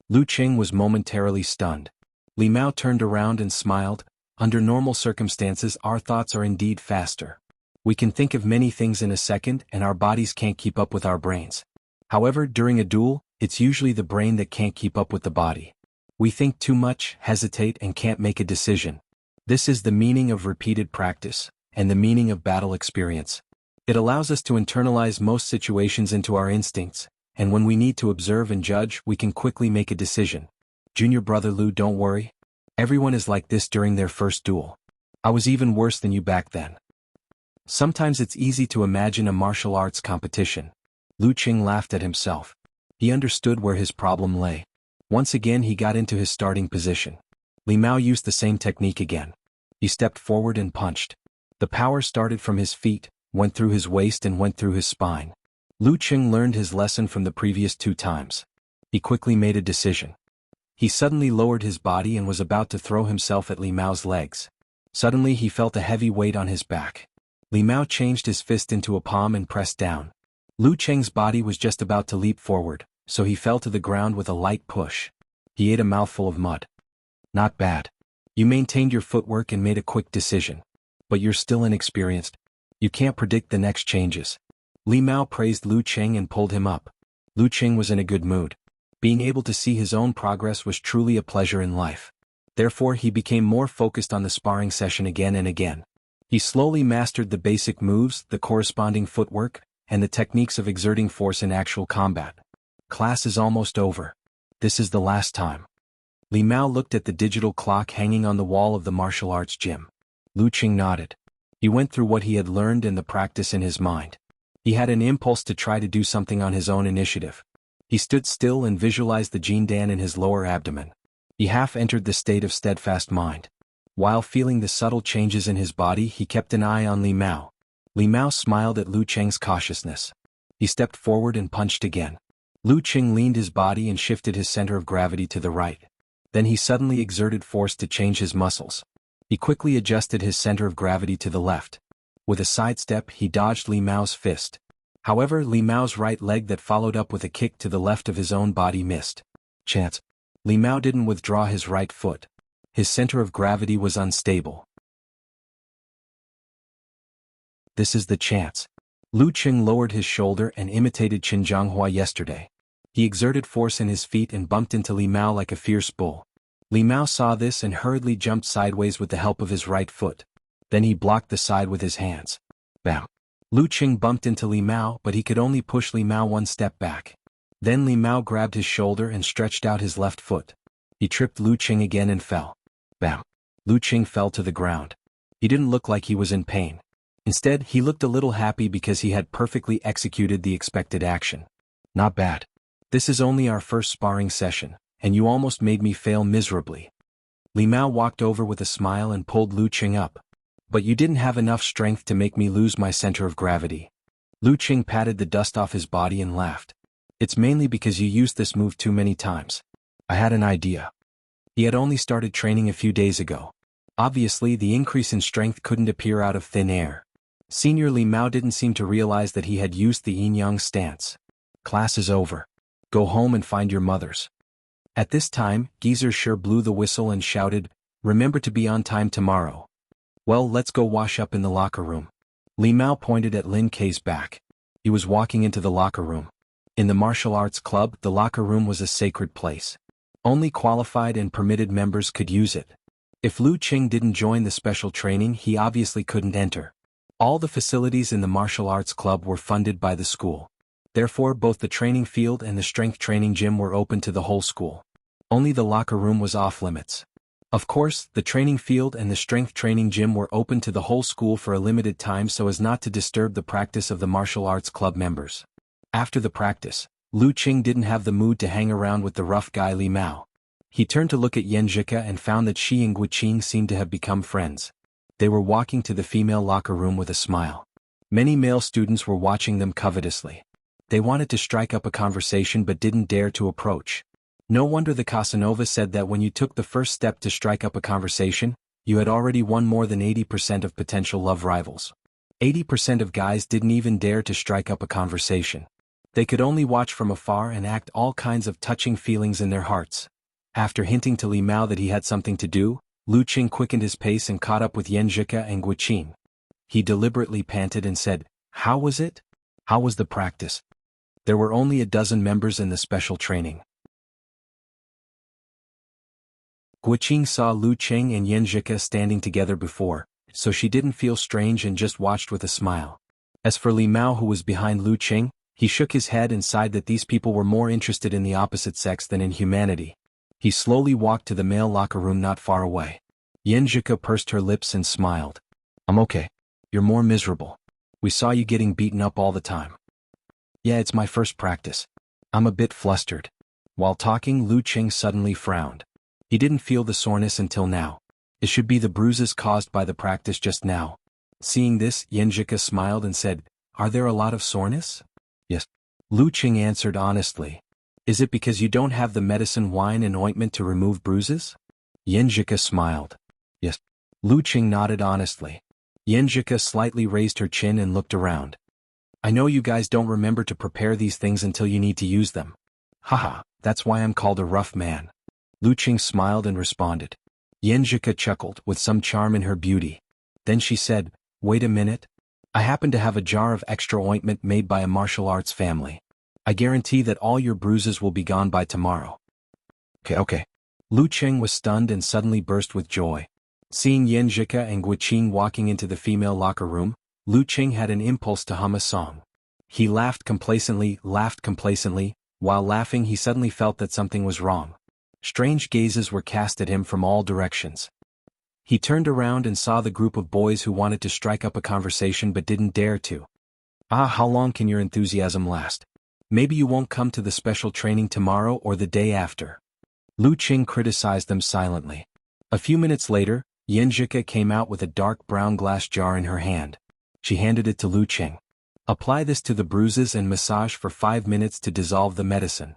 Lu Qing was momentarily stunned. Li Mao turned around and smiled. Under normal circumstances, our thoughts are indeed faster. We can think of many things in a second and our bodies can't keep up with our brains. However, during a duel, it's usually the brain that can't keep up with the body. We think too much, hesitate, and can't make a decision. This is the meaning of repeated practice, and the meaning of battle experience. It allows us to internalize most situations into our instincts, and when we need to observe and judge, we can quickly make a decision. Junior brother Lu, don't worry. Everyone is like this during their first duel. I was even worse than you back then. Sometimes it's easy to imagine a martial arts competition. Lu Qing laughed at himself. He understood where his problem lay. Once again he got into his starting position. Li Mao used the same technique again. He stepped forward and punched. The power started from his feet, went through his waist and went through his spine. Lu Qing learned his lesson from the previous 2 times. He quickly made a decision. He suddenly lowered his body and was about to throw himself at Li Mao's legs. Suddenly he felt a heavy weight on his back. Li Mao changed his fist into a palm and pressed down. Lu Qing's body was just about to leap forward, so he fell to the ground with a light push. He ate a mouthful of mud. Not bad. You maintained your footwork and made a quick decision. But you're still inexperienced. You can't predict the next changes. Li Mao praised Lu Qing and pulled him up. Lu Qing was in a good mood. Being able to see his own progress was truly a pleasure in life. Therefore he became more focused on the sparring session again and again. He slowly mastered the basic moves, the corresponding footwork, and the techniques of exerting force in actual combat. Class is almost over. This is the last time. Li Mao looked at the digital clock hanging on the wall of the martial arts gym. Lu Qing nodded. He went through what he had learned and the practice in his mind. He had an impulse to try to do something on his own initiative. He stood still and visualized the Jindan in his lower abdomen. He half entered the state of steadfast mind. While feeling the subtle changes in his body, he kept an eye on Li Mao. Li Mao smiled at Lu Qing's cautiousness. He stepped forward and punched again. Lu Qing leaned his body and shifted his center of gravity to the right. Then he suddenly exerted force to change his muscles. He quickly adjusted his center of gravity to the left. With a sidestep, he dodged Li Mao's fist. However, Li Mao's right leg that followed up with a kick to the left of his own body missed. Chance. Li Mao didn't withdraw his right foot. His center of gravity was unstable. This is the chance. Lu Qing lowered his shoulder and imitated Qin Zhanghua yesterday. He exerted force in his feet and bumped into Li Mao like a fierce bull. Li Mao saw this and hurriedly jumped sideways with the help of his right foot. Then he blocked the side with his hands. Bam! Lu Qing bumped into Li Mao, but he could only push Li Mao 1 step back. Then Li Mao grabbed his shoulder and stretched out his left foot. He tripped Lu Qing again and fell. Bam! Lu Qing fell to the ground. He didn't look like he was in pain. Instead, he looked a little happy because he had perfectly executed the expected action. Not bad. This is only our first sparring session, and you almost made me fail miserably. Li Mao walked over with a smile and pulled Lu Qing up. But you didn't have enough strength to make me lose my center of gravity. Lu Qing patted the dust off his body and laughed. It's mainly because you used this move too many times. I had an idea. He had only started training a few days ago. Obviously, the increase in strength couldn't appear out of thin air. Senior Li Mao didn't seem to realize that he had used the yin-yang stance. Class is over. Go home and find your mothers. At this time, Geezer sure blew the whistle and shouted, remember to be on time tomorrow. Well, let's go wash up in the locker room. Li Mao pointed at Lin Kei's back. He was walking into the locker room. In the martial arts club, the locker room was a sacred place. Only qualified and permitted members could use it. If Lu Qing didn't join the special training, he obviously couldn't enter. All the facilities in the martial arts club were funded by the school. Therefore, both the training field and the strength training gym were open to the whole school. Only the locker room was off limits. Of course, the training field and the strength training gym were open to the whole school for a limited time so as not to disturb the practice of the martial arts club members. After the practice, Lu Qing didn't have the mood to hang around with the rough guy Li Mao. He turned to look at Yan Zhika and found that she and Guiqing seemed to have become friends. They were walking to the female locker room with a smile. Many male students were watching them covetously. They wanted to strike up a conversation but didn't dare to approach. No wonder the Casanova said that when you took the first step to strike up a conversation, You had already won more than 80% of potential love rivals. 80% of guys didn't even dare to strike up a conversation. They could only watch from afar and act all kinds of touching feelings in their hearts. After hinting to Li Mao that he had something to do, Lu Qing quickened his pace and caught up with Yan Zhika and Guiqing. He deliberately panted and said, "How was it? How was the practice?" There were only a dozen members in the special training. Guiqing saw Lu Qing and Yan Zhika standing together before, so she didn't feel strange and just watched with a smile. As for Li Mao, who was behind Lu Qing, he shook his head and sighed that these people were more interested in the opposite sex than in humanity. He slowly walked to the male locker room not far away. Yan Zhika pursed her lips and smiled. "I'm okay. You're more miserable. We saw you getting beaten up all the time." "Yeah, it's my first practice. I'm a bit flustered." While talking, Lu Qing suddenly frowned. He didn't feel the soreness until now. It should be the bruises caused by the practice just now. Seeing this, Yan Zhika smiled and said, "Are there a lot of soreness?" "Yes." Lu Qing answered honestly. "Is it because you don't have the medicine wine and ointment to remove bruises?" Yan Zhika smiled. "Yes." Lu Qing nodded honestly. Yan Zhika slightly raised her chin and looked around. "I know you guys don't remember to prepare these things until you need to use them. Haha, that's why I'm called a rough man." Lu Qing smiled and responded. Yan Zhika chuckled with some charm in her beauty. Then she said, "Wait a minute. I happen to have a jar of extra ointment made by a martial arts family. I guarantee that all your bruises will be gone by tomorrow." Okay. Lu Qing was stunned and suddenly burst with joy. Seeing Yan Zhika and Guiqing walking into the female locker room, Lu Qing had an impulse to hum a song. He laughed complacently. While laughing, he suddenly felt that something was wrong. Strange gazes were cast at him from all directions. He turned around and saw the group of boys who wanted to strike up a conversation but didn't dare to. How long can your enthusiasm last? Maybe you won't come to the special training tomorrow or the day after." Lu Qing criticized them silently. A few minutes later, Yan Zhika came out with a dark brown glass jar in her hand. She handed it to Lu Qing. "Apply this to the bruises and massage for 5 minutes to dissolve the medicine."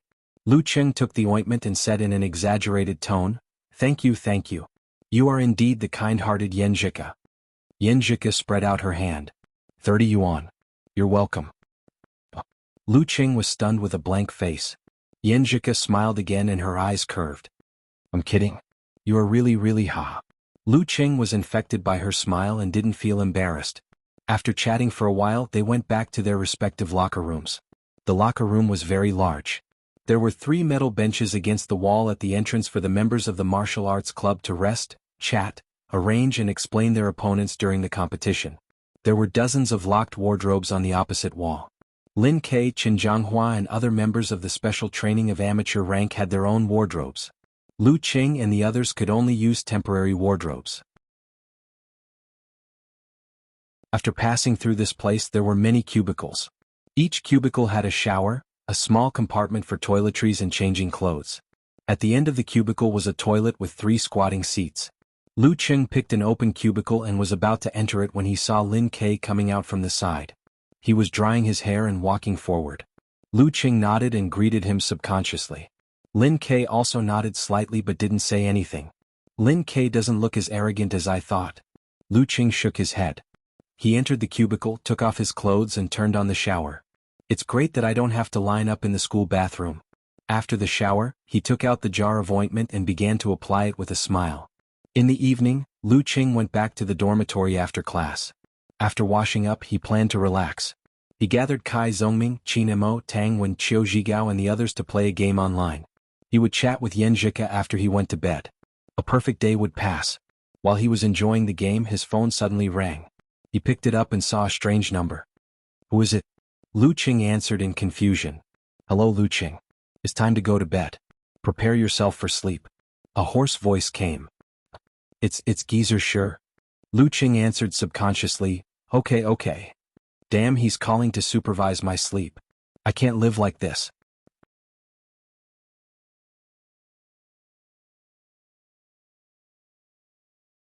Lu Qing took the ointment and said in an exaggerated tone, Thank you. You are indeed the kind-hearted Yan Zhika." Yan Zhika spread out her hand. 30 yuan. You're welcome." Lu Qing was stunned with a blank face. Yan Zhika smiled again and her eyes curved. "I'm kidding. You are really ha." Lu Qing was infected by her smile and didn't feel embarrassed. After chatting for a while, they went back to their respective locker rooms. The locker room was very large. There were 3 metal benches against the wall at the entrance for the members of the martial arts club to rest, chat, arrange and explain their opponents during the competition. There were dozens of locked wardrobes on the opposite wall. Lin Ke, Qin Zhanghua and other members of the special training of amateur rank had their own wardrobes. Lu Qing and the others could only use temporary wardrobes. After passing through this place, there were many cubicles. Each cubicle had a shower, a small compartment for toiletries and changing clothes. At the end of the cubicle was a toilet with 3 squatting seats. Lu Qing picked an open cubicle and was about to enter it when he saw Lin Ke coming out from the side. He was drying his hair and walking forward. Lu Qing nodded and greeted him subconsciously. Lin Ke also nodded slightly but didn't say anything. Lin Ke doesn't look as arrogant as I thought. Lu Qing shook his head. He entered the cubicle, took off his clothes and turned on the shower. It's great that I don't have to line up in the school bathroom. After the shower, he took out the jar of ointment and began to apply it with a smile. In the evening, Lu Qing went back to the dormitory after class. After washing up, he planned to relax. He gathered Kai Zongming, Qin Mo, Tang Wen, Qiu Zhigao and the others to play a game online. He would chat with Yan Zhika after he went to bed. A perfect day would pass. While he was enjoying the game, his phone suddenly rang. He picked it up and saw a strange number. "Who is it?" Lu Qing answered in confusion. "Hello, Lu Qing. It's time to go to bed. Prepare yourself for sleep." A hoarse voice came. It's Geezer sure." Lu Qing answered subconsciously, Okay. Damn, he's calling to supervise my sleep. I can't live like this.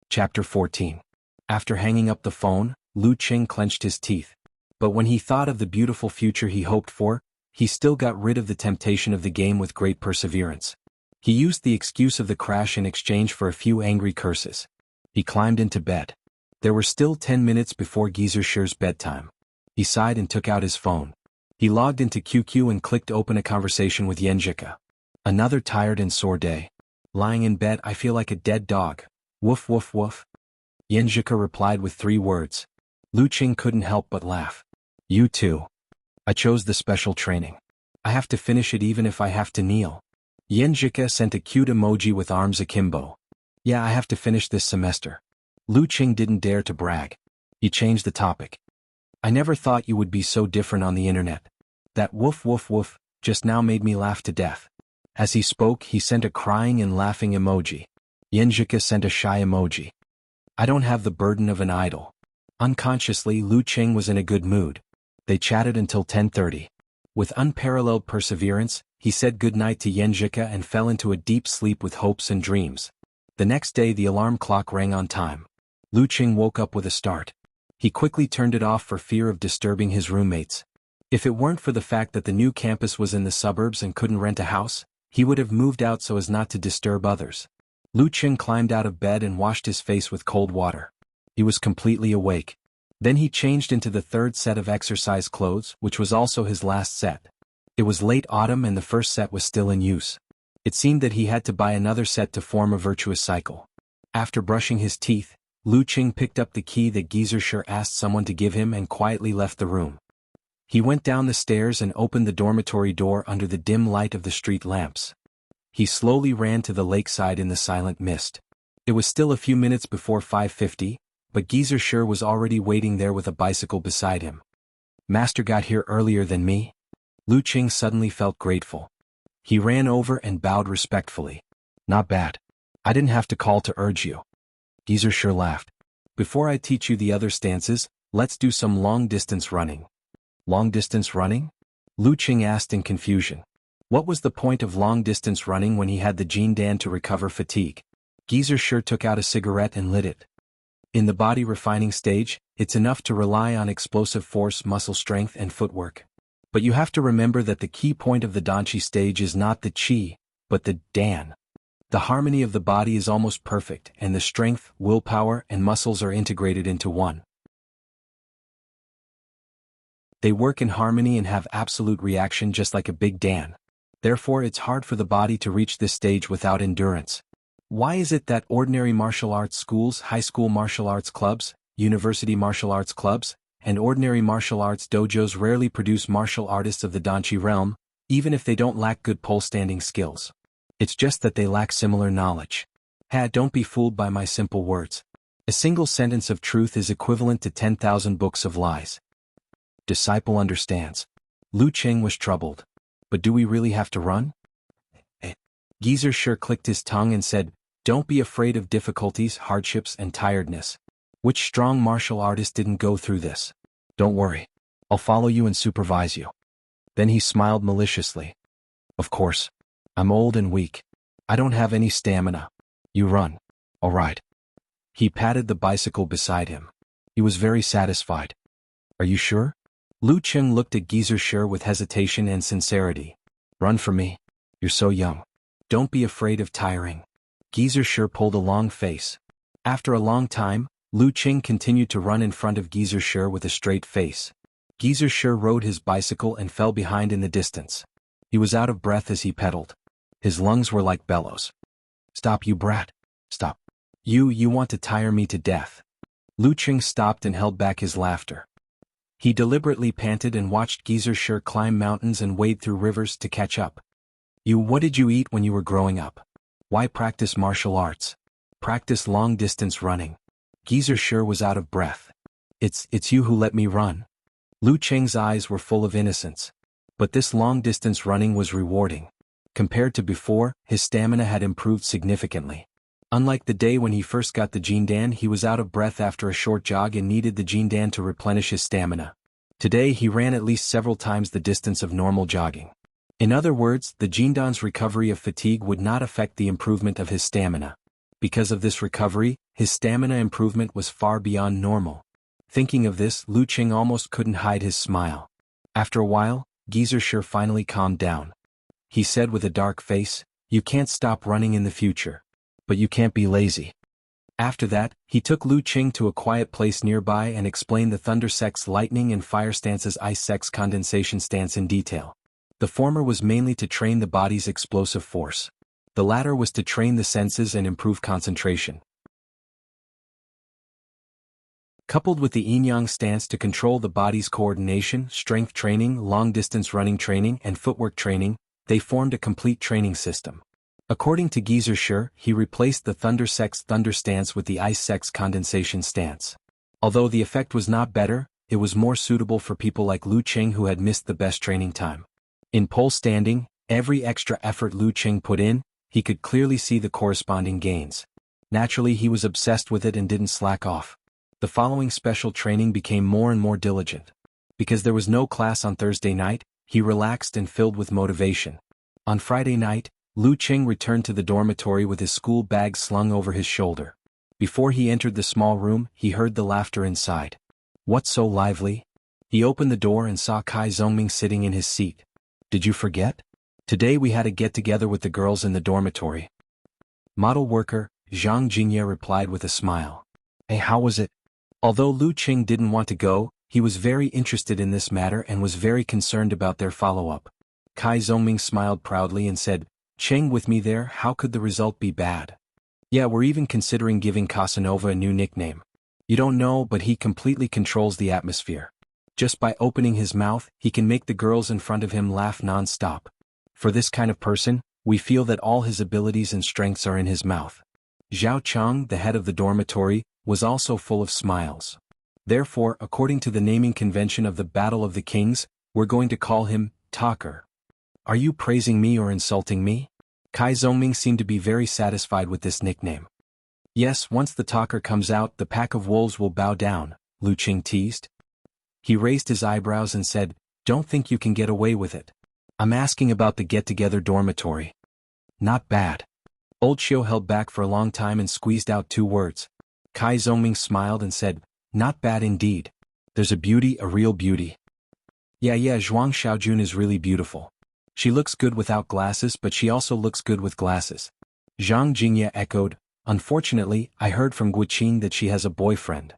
Chapter 14. After hanging up the phone, Lu Qing clenched his teeth. But when he thought of the beautiful future he hoped for, he still got rid of the temptation of the game with great perseverance. He used the excuse of the crash in exchange for a few angry curses. He climbed into bed. There were still 10 minutes before Gizershir's bedtime. He sighed and took out his phone. He logged into QQ and clicked open a conversation with Yenjika. Another tired and sore day. Lying in bed, I feel like a dead dog. Woof woof woof. Yenjika replied with 3 words. Lu Qing couldn't help but laugh. You too. I chose the special training. I have to finish it even if I have to kneel. Yenjika sent a cute emoji with arms akimbo. Yeah, I have to finish this semester. Lu Qing didn't dare to brag. He changed the topic. I never thought you would be so different on the internet. That woof woof woof just now made me laugh to death. As he spoke, he sent a crying and laughing emoji. Yenjika sent a shy emoji. I don't have the burden of an idol. Unconsciously, Lu Qing was in a good mood. They chatted until 10:30. With unparalleled perseverance, he said goodnight to Yenjika and fell into a deep sleep with hopes and dreams. The next day the alarm clock rang on time. Lu Qing woke up with a start. He quickly turned it off for fear of disturbing his roommates. If it weren't for the fact that the new campus was in the suburbs and couldn't rent a house, he would have moved out so as not to disturb others. Lu Qing climbed out of bed and washed his face with cold water. He was completely awake. Then he changed into the 3rd set of exercise clothes, which was also his last set. It was late autumn and the first set was still in use. It seemed that he had to buy another set to form a virtuous cycle. After brushing his teeth, Lu Qing picked up the key that Gizershir asked someone to give him and quietly left the room. He went down the stairs and opened the dormitory door under the dim light of the street lamps. He slowly ran to the lakeside in the silent mist. It was still a few minutes before 5:50, but Gizershir was already waiting there with a bicycle beside him. Master got here earlier than me? Lu Qing suddenly felt grateful. He ran over and bowed respectfully. Not bad. I didn't have to call to urge you. Gizershir laughed. Before I teach you the other stances, let's do some long-distance running. Long-distance running? Lu Qing asked in confusion. What was the point of long-distance running when he had the Jindan to recover fatigue? Gizershir took out a cigarette and lit it. In the body refining stage, it's enough to rely on explosive force, muscle strength, and footwork. But you have to remember that the key point of the Danchi stage is not the Qi, but the Dan. The harmony of the body is almost perfect, and the strength, willpower, and muscles are integrated into one. They work in harmony and have absolute reaction just like a big Dan. Therefore, it's hard for the body to reach this stage without endurance. Why is it that ordinary martial arts schools, high school martial arts clubs, university martial arts clubs, and ordinary martial arts dojos rarely produce martial artists of the Danchi realm, even if they don't lack good pole-standing skills? It's just that they lack similar knowledge. Don't be fooled by my simple words. A single sentence of truth is equivalent to 10,000 books of lies. Disciple understands. Lu Qing was troubled. But do we really have to run? Gizershir clicked his tongue and said, don't be afraid of difficulties, hardships, and tiredness. Which strong martial artist didn't go through this? Don't worry. I'll follow you and supervise you. Then he smiled maliciously. Of course. I'm old and weak. I don't have any stamina. You run. All right. He patted the bicycle beside him. He was very satisfied. Are you sure? Lu Qing looked at Gizershir with hesitation and sincerity. Run for me. You're so young. Don't be afraid of tiring. Gizershir pulled a long face. After a long time, Lu Qing continued to run in front of Gizershir with a straight face. Gizershir rode his bicycle and fell behind in the distance. He was out of breath as he pedaled. His lungs were like bellows. Stop, you brat. Stop. You want to tire me to death. Lu Qing stopped and held back his laughter. He deliberately panted and watched Gizershir climb mountains and wade through rivers to catch up. What did you eat when you were growing up? Why practice martial arts? Practice long-distance running. Gizershir was out of breath. It's you who let me run. Lu Qing's eyes were full of innocence. But this long-distance running was rewarding. Compared to before, his stamina had improved significantly. Unlike the day when he first got the Jindan, he was out of breath after a short jog and needed the Jindan to replenish his stamina. Today he ran at least several times the distance of normal jogging. In other words, the Jindan's recovery of fatigue would not affect the improvement of his stamina. Because of this recovery, his stamina improvement was far beyond normal. Thinking of this, Lu Qing almost couldn't hide his smile. After a while, Gizershir finally calmed down. He said with a dark face, you can't stop running in the future. But you can't be lazy. After that, he took Lu Qing to a quiet place nearby and explained the thunder sect's lightning and fire stance's ice sect's condensation stance in detail. The former was mainly to train the body's explosive force. The latter was to train the senses and improve concentration. Coupled with the yin-yang stance to control the body's coordination, strength training, long-distance running training, and footwork training, they formed a complete training system. According to Geezer, he replaced the thunder sect's thunder stance with the ice sect's condensation stance. Although the effect was not better, it was more suitable for people like Lu Qing who had missed the best training time. In pole standing, every extra effort Lu Qing put in, he could clearly see the corresponding gains. Naturally, he was obsessed with it and didn't slack off. The following special training became more and more diligent. Because there was no class on Thursday night, he relaxed and filled with motivation. On Friday night, Lu Qing returned to the dormitory with his school bag slung over his shoulder. Before he entered the small room, he heard the laughter inside. What's so lively? He opened the door and saw Kai Zongming sitting in his seat. Did you forget? Today we had a get-together with the girls in the dormitory. Model worker, Zhang Jingye replied with a smile. Hey, how was it? Although Lu Qing didn't want to go, he was very interested in this matter and was very concerned about their follow-up. Kai Zongming smiled proudly and said, Cheng with me there, how could the result be bad? Yeah, we're even considering giving Casanova a new nickname. You don't know, but he completely controls the atmosphere. Just by opening his mouth, he can make the girls in front of him laugh non-stop. For this kind of person, we feel that all his abilities and strengths are in his mouth. Zhao Chang, the head of the dormitory, was also full of smiles. Therefore, according to the naming convention of the Battle of the Kings, we're going to call him Talker. Are you praising me or insulting me? Kai Zongming seemed to be very satisfied with this nickname. Yes, once the talker comes out, the pack of wolves will bow down, Lu Qing teased. He raised his eyebrows and said, Don't think you can get away with it. I'm asking about the get-together dormitory. Not bad. Old Xiu held back for a long time and squeezed out 2 words. Kai Zongming smiled and said, Not bad indeed. There's a beauty, a real beauty. Yeah, Zhuang Xiaojun is really beautiful. She looks good without glasses, but she also looks good with glasses. Zhang Jingye echoed, Unfortunately, I heard from Guqing that she has a boyfriend.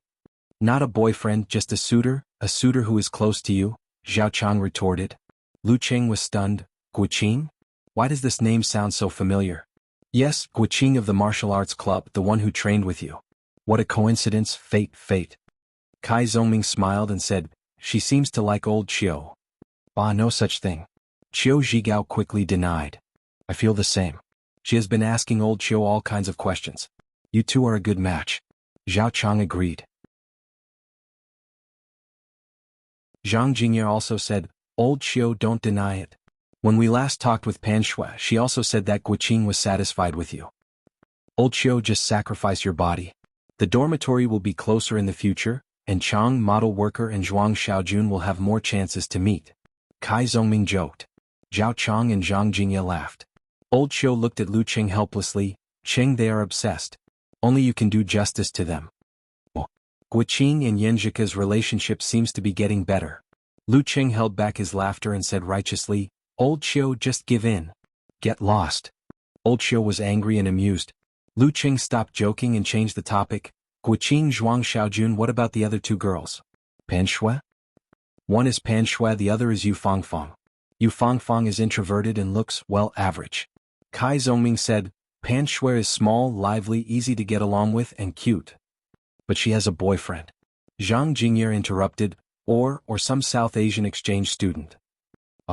Not a boyfriend, just a suitor who is close to you, Zhao Chang retorted. Lu Qing was stunned. Guqing? Why does this name sound so familiar? Yes, Guqing of the martial arts club, the one who trained with you. What a coincidence, fate. Kai Zongming smiled and said, She seems to like old Qiu. Bah, no such thing. Qiu Zhigao quickly denied. I feel the same. She has been asking old Qiu all kinds of questions. You two are a good match. Zhao Chang agreed. Zhang Jingye also said, Old Qiu, don't deny it. When we last talked with Pan Shui, she also said that Guqing was satisfied with you. Old Qiu, just sacrifice your body. The dormitory will be closer in the future, and Chang, model worker, and Zhuang Xiaojun will have more chances to meet. Kai Zongming joked. Zhao Chang and Zhang Jingye laughed. Old Qiu looked at Lu Qing helplessly. Qing, they are obsessed. Only you can do justice to them. Guqing and Yanzhika's relationship seems to be getting better. Lu Qing held back his laughter and said righteously, Old Qiu, just give in. Get lost. Old Qiu was angry and amused. Lu Qing stopped joking and changed the topic. Guqing, Zhuang Xiaojun, what about the other 2 girls? Pan Shui? One is Pan Shui, the other is Yu Fangfang. Yu Fangfang is introverted and looks, well, average. Kai Zongming said, Pan Shui is small, lively, easy to get along with, and cute. But she has a boyfriend. Zhang Jingye interrupted, or some South Asian exchange student.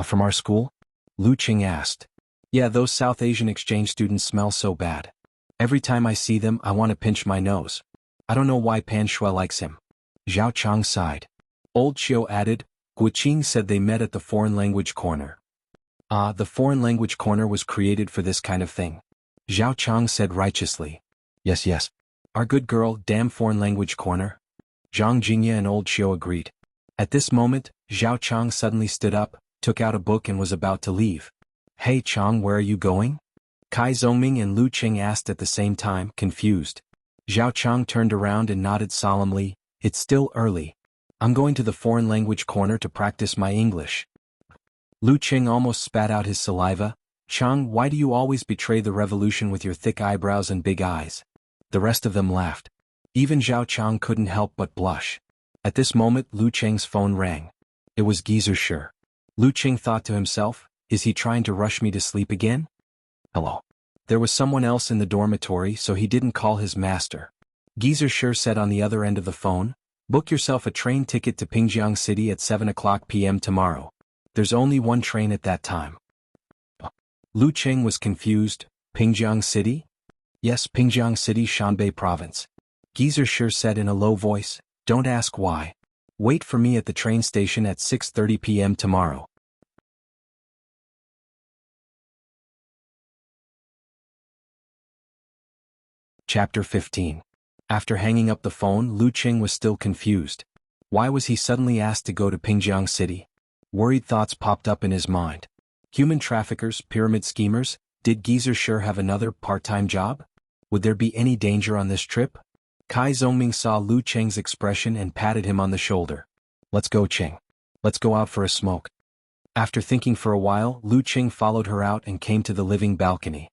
From our school? Lu Qing asked. Yeah, those South Asian exchange students smell so bad. Every time I see them, I want to pinch my nose. I don't know why Pan Shui likes him. Zhao Chang sighed. Old Qiu added, Guqing said they met at the foreign language corner. The foreign language corner was created for this kind of thing. Zhao Chang said righteously. Yes. Our good girl, damn foreign language corner. Zhang Jingye and Old Qiu agreed. At this moment, Zhao Chang suddenly stood up, took out a book and was about to leave. Hey Chang, where are you going? Kai Zongming and Lu Qing asked at the same time, confused. Zhao Chang turned around and nodded solemnly, It's still early. I'm going to the foreign language corner to practice my English. Lu Qing almost spat out his saliva. Chang, why do you always betray the revolution with your thick eyebrows and big eyes? The rest of them laughed. Even Zhao Chang couldn't help but blush. At this moment Lu Cheng's phone rang. It was Geezer Shi. Lu Cheng thought to himself, is he trying to rush me to sleep again? Hello. There was someone else in the dormitory, so he didn't call his master. Geezer Shi said on the other end of the phone, book yourself a train ticket to Pingjiang City at 7 o'clock p.m. tomorrow. There's only one train at that time. Lu Cheng was confused. Pingjiang City? Yes, Pingjiang City, Shanbei Province. Geezer Shi said in a low voice, don't ask why. Wait for me at the train station at 6:30 p.m. tomorrow. Chapter 15. After hanging up the phone, Lu Cheng was still confused. Why was he suddenly asked to go to Pingjiang City? Worried thoughts popped up in his mind. Human traffickers, pyramid schemers, did Geezer Shi have another part-time job? Would there be any danger on this trip? Kai Zongming saw Lu Cheng's expression and patted him on the shoulder. Let's go, Cheng. Let's go out for a smoke. After thinking for a while, Lu Cheng followed her out and came to the living balcony.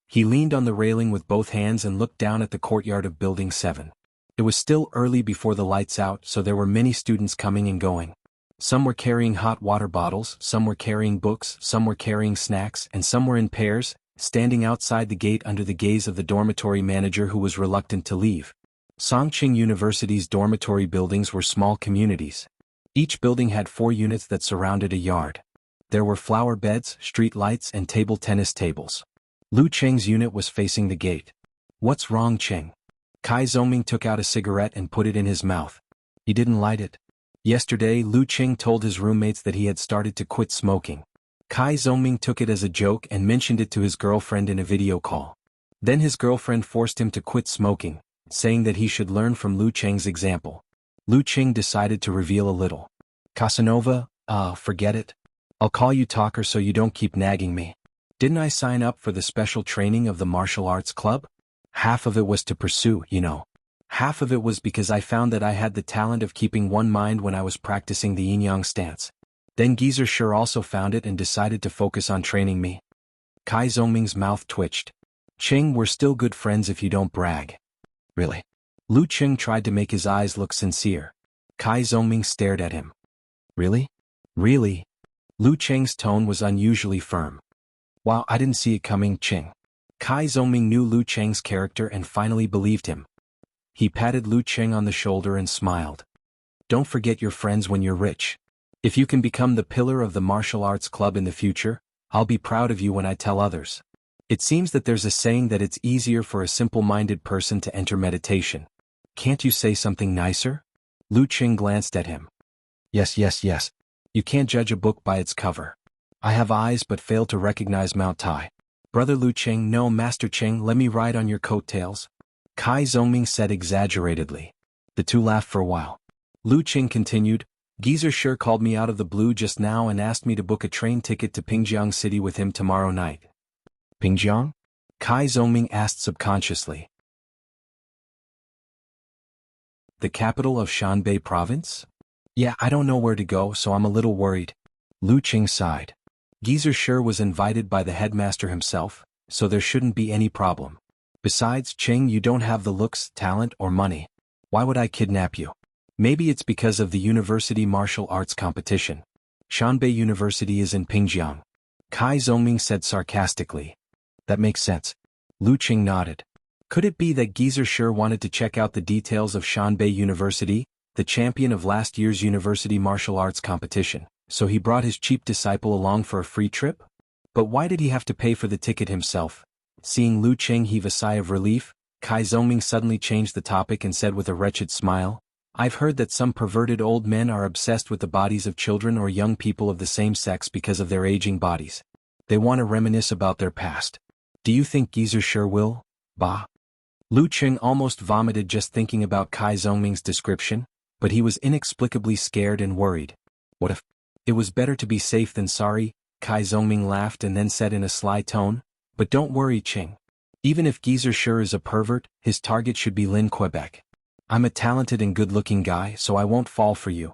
He leaned on the railing with both hands and looked down at the courtyard of Building 7. It was still early before the lights out, so there were many students coming and going. Some were carrying hot water bottles, some were carrying books, some were carrying snacks, and some were in pairs, standing outside the gate under the gaze of the dormitory manager who was reluctant to leave. Songqing University's dormitory buildings were small communities. Each building had 4 units that surrounded a yard. There were flower beds, street lights, and table tennis tables. Lu Cheng's unit was facing the gate. What's wrong, Cheng? Kai Zongming took out a cigarette and put it in his mouth. He didn't light it. Yesterday, Lu Cheng told his roommates that he had started to quit smoking. Kai Zongming took it as a joke and mentioned it to his girlfriend in a video call. Then his girlfriend forced him to quit smoking, saying that he should learn from Lu Cheng's example. Lu Cheng decided to reveal a little. Casanova, forget it. I'll call you talker so you don't keep nagging me. Didn't I sign up for the special training of the martial arts club? Half of it was to pursue, you know. Half of it was because I found that I had the talent of keeping one mind when I was practicing the yin-yang stance. Then Geezer Shi also found it and decided to focus on training me. Kai Zongming's mouth twitched. Cheng, we're still good friends if you don't brag. Really? Lu Cheng tried to make his eyes look sincere. Kai Zongming stared at him. Really? Really? Lu Cheng's tone was unusually firm. Wow, I didn't see it coming, Cheng. Kai Zongming knew Lu Cheng's character and finally believed him. He patted Lu Cheng on the shoulder and smiled. Don't forget your friends when you're rich. If you can become the pillar of the martial arts club in the future, I'll be proud of you when I tell others. It seems that there's a saying that it's easier for a simple-minded person to enter meditation. Can't you say something nicer? Lu Cheng glanced at him. Yes. You can't judge a book by its cover. I have eyes but fail to recognize Mount Tai. Brother Lu Cheng, no, Master Cheng, let me ride on your coattails. Kai Zongming said exaggeratedly. The two laughed for a while. Lu Cheng continued, Geezer Shi called me out of the blue just now and asked me to book a train ticket to Pingjiang City with him tomorrow night. Pingjiang? Kai Zongming asked subconsciously. The capital of Shanbei Province? Yeah, I don't know where to go, so I'm a little worried. Lu Cheng sighed. Geezer Shi was invited by the headmaster himself, so there shouldn't be any problem. Besides, Cheng, you don't have the looks, talent, or money. Why would I kidnap you? Maybe it's because of the university martial arts competition. Shanbei University is in Pingjiang. Kai Zongming said sarcastically. That makes sense. Lu Cheng nodded. Could it be that Geezer Shi wanted to check out the details of Shanbei University, the champion of last year's university martial arts competition, so he brought his cheap disciple along for a free trip? But why did he have to pay for the ticket himself? Seeing Lu Cheng heave a sigh of relief, Kai Zongming suddenly changed the topic and said with a wretched smile, I've heard that some perverted old men are obsessed with the bodies of children or young people of the same sex because of their aging bodies. They want to reminisce about their past. Do you think Geezer Shi will? Bah. Lu Cheng almost vomited just thinking about Kai Zongming's description, but he was inexplicably scared and worried. What if? It was better to be safe than sorry, Kai Zongming laughed and then said in a sly tone, but don't worry, Cheng. Even if Geezer Shi is a pervert, his target should be Lin Quebec. I'm a talented and good-looking guy, so I won't fall for you.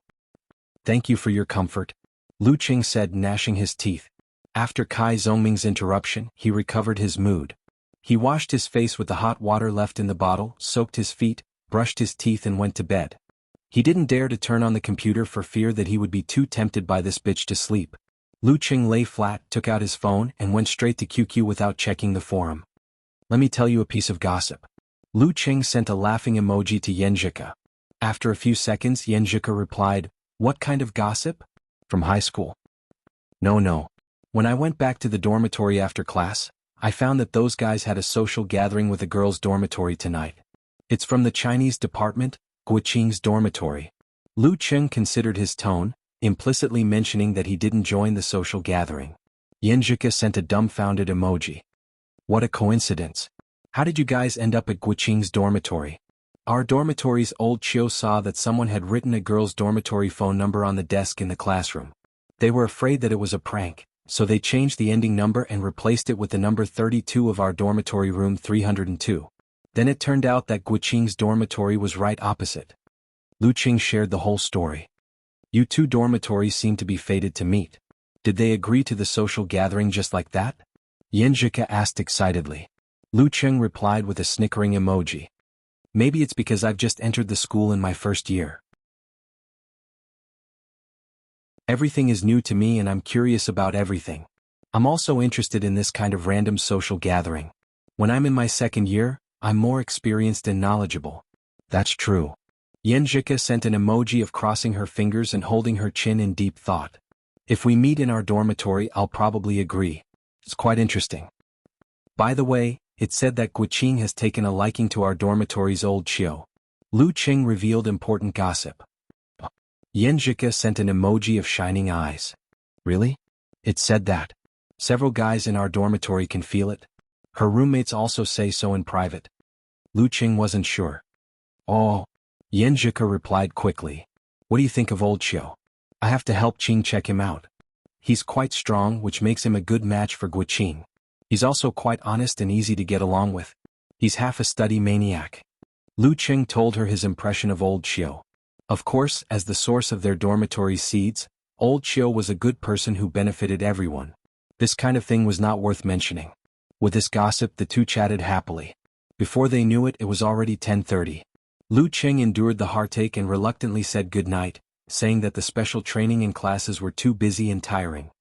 Thank you for your comfort, Lu Cheng said, gnashing his teeth. After Kai Zongming's interruption, he recovered his mood. He washed his face with the hot water left in the bottle, soaked his feet, brushed his teeth and went to bed. He didn't dare to turn on the computer for fear that he would be too tempted by this bitch to sleep. Lu Qing lay flat, took out his phone and went straight to QQ without checking the forum. Let me tell you a piece of gossip. Lu Qing sent a laughing emoji to Yenjika. After a few seconds Yenjika replied, "What kind of gossip? From high school?" No. When I went back to the dormitory after class, I found that those guys had a social gathering with the girls' dormitory tonight. It's from the Chinese department, Guqing's dormitory. Lu Qing considered his tone, implicitly mentioning that he didn't join the social gathering. Yenjika sent a dumbfounded emoji. What a coincidence. How did you guys end up at Guqing's dormitory? Our dormitory's old Chiu saw that someone had written a girl's dormitory phone number on the desk in the classroom. They were afraid that it was a prank, so they changed the ending number and replaced it with the number 32 of our dormitory room 302. Then it turned out that Guqing's dormitory was right opposite. Lu Qing shared the whole story. You two dormitories seem to be fated to meet. Did they agree to the social gathering just like that? Yenjika asked excitedly. Lu Qing replied with a snickering emoji. Maybe it's because I've just entered the school in my first year. Everything is new to me and I'm curious about everything. I'm also interested in this kind of random social gathering. When I'm in my second year, I'm more experienced and knowledgeable. That's true. Yenjika sent an emoji of crossing her fingers and holding her chin in deep thought. If we meet in our dormitory, I'll probably agree. It's quite interesting. By the way, it said that Guqing has taken a liking to our dormitory's old Chiu. Lu Qing revealed important gossip. Yenjika sent an emoji of shining eyes. Really? It said that. Several guys in our dormitory can feel it. Her roommates also say so in private. Lu Qing wasn't sure. Oh. Yenjika replied quickly. What do you think of old Chiu? I have to help Qing check him out. He's quite strong, which makes him a good match for Guqing. He's also quite honest and easy to get along with. He's half a study maniac. Lu Qing told her his impression of old Chiu. Of course, as the source of their dormitory's seeds, old Chiu was a good person who benefited everyone. This kind of thing was not worth mentioning. With this gossip the two chatted happily. Before they knew it, it was already 10:30. Lu Qing endured the heartache and reluctantly said goodnight, saying that the special training and classes were too busy and tiring.